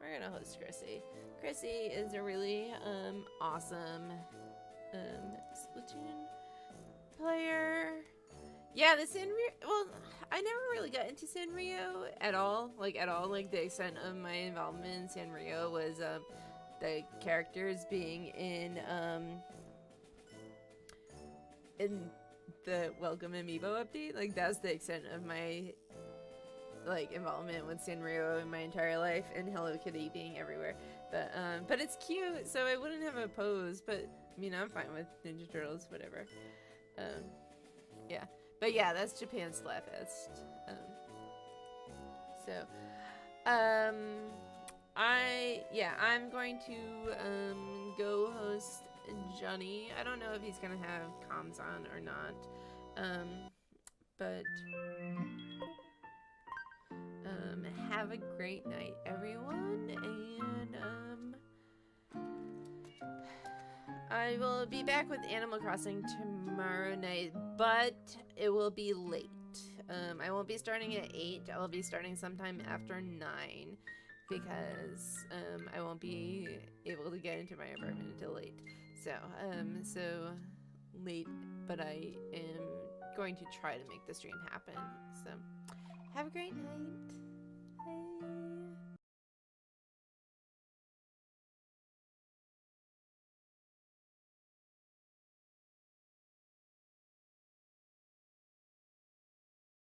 We're gonna host Chrissy. Chrissy is a really, awesome, Splatoon player. Yeah, the Sanrio, well, I never really got into Sanrio at all, like, the extent of my involvement in Sanrio was, the characters being in the Welcome Amiibo update, like, that's the extent of my, like, involvement with Sanrio in my entire life, and Hello Kitty being everywhere, but it's cute, so I wouldn't have opposed, but, I mean, I'm fine with Ninja Turtles, whatever, yeah. But yeah, that's Japan Splatfest. I'm going to go host Johnny. I don't know if he's gonna have comms on or not. But have a great night, everyone, and I will be back with Animal Crossing tomorrow night, but it will be late. I won't be starting at 8. I will be starting sometime after 9 because I won't be able to get into my apartment until late. So late, but I am going to try to make the stream happen. So have a great night.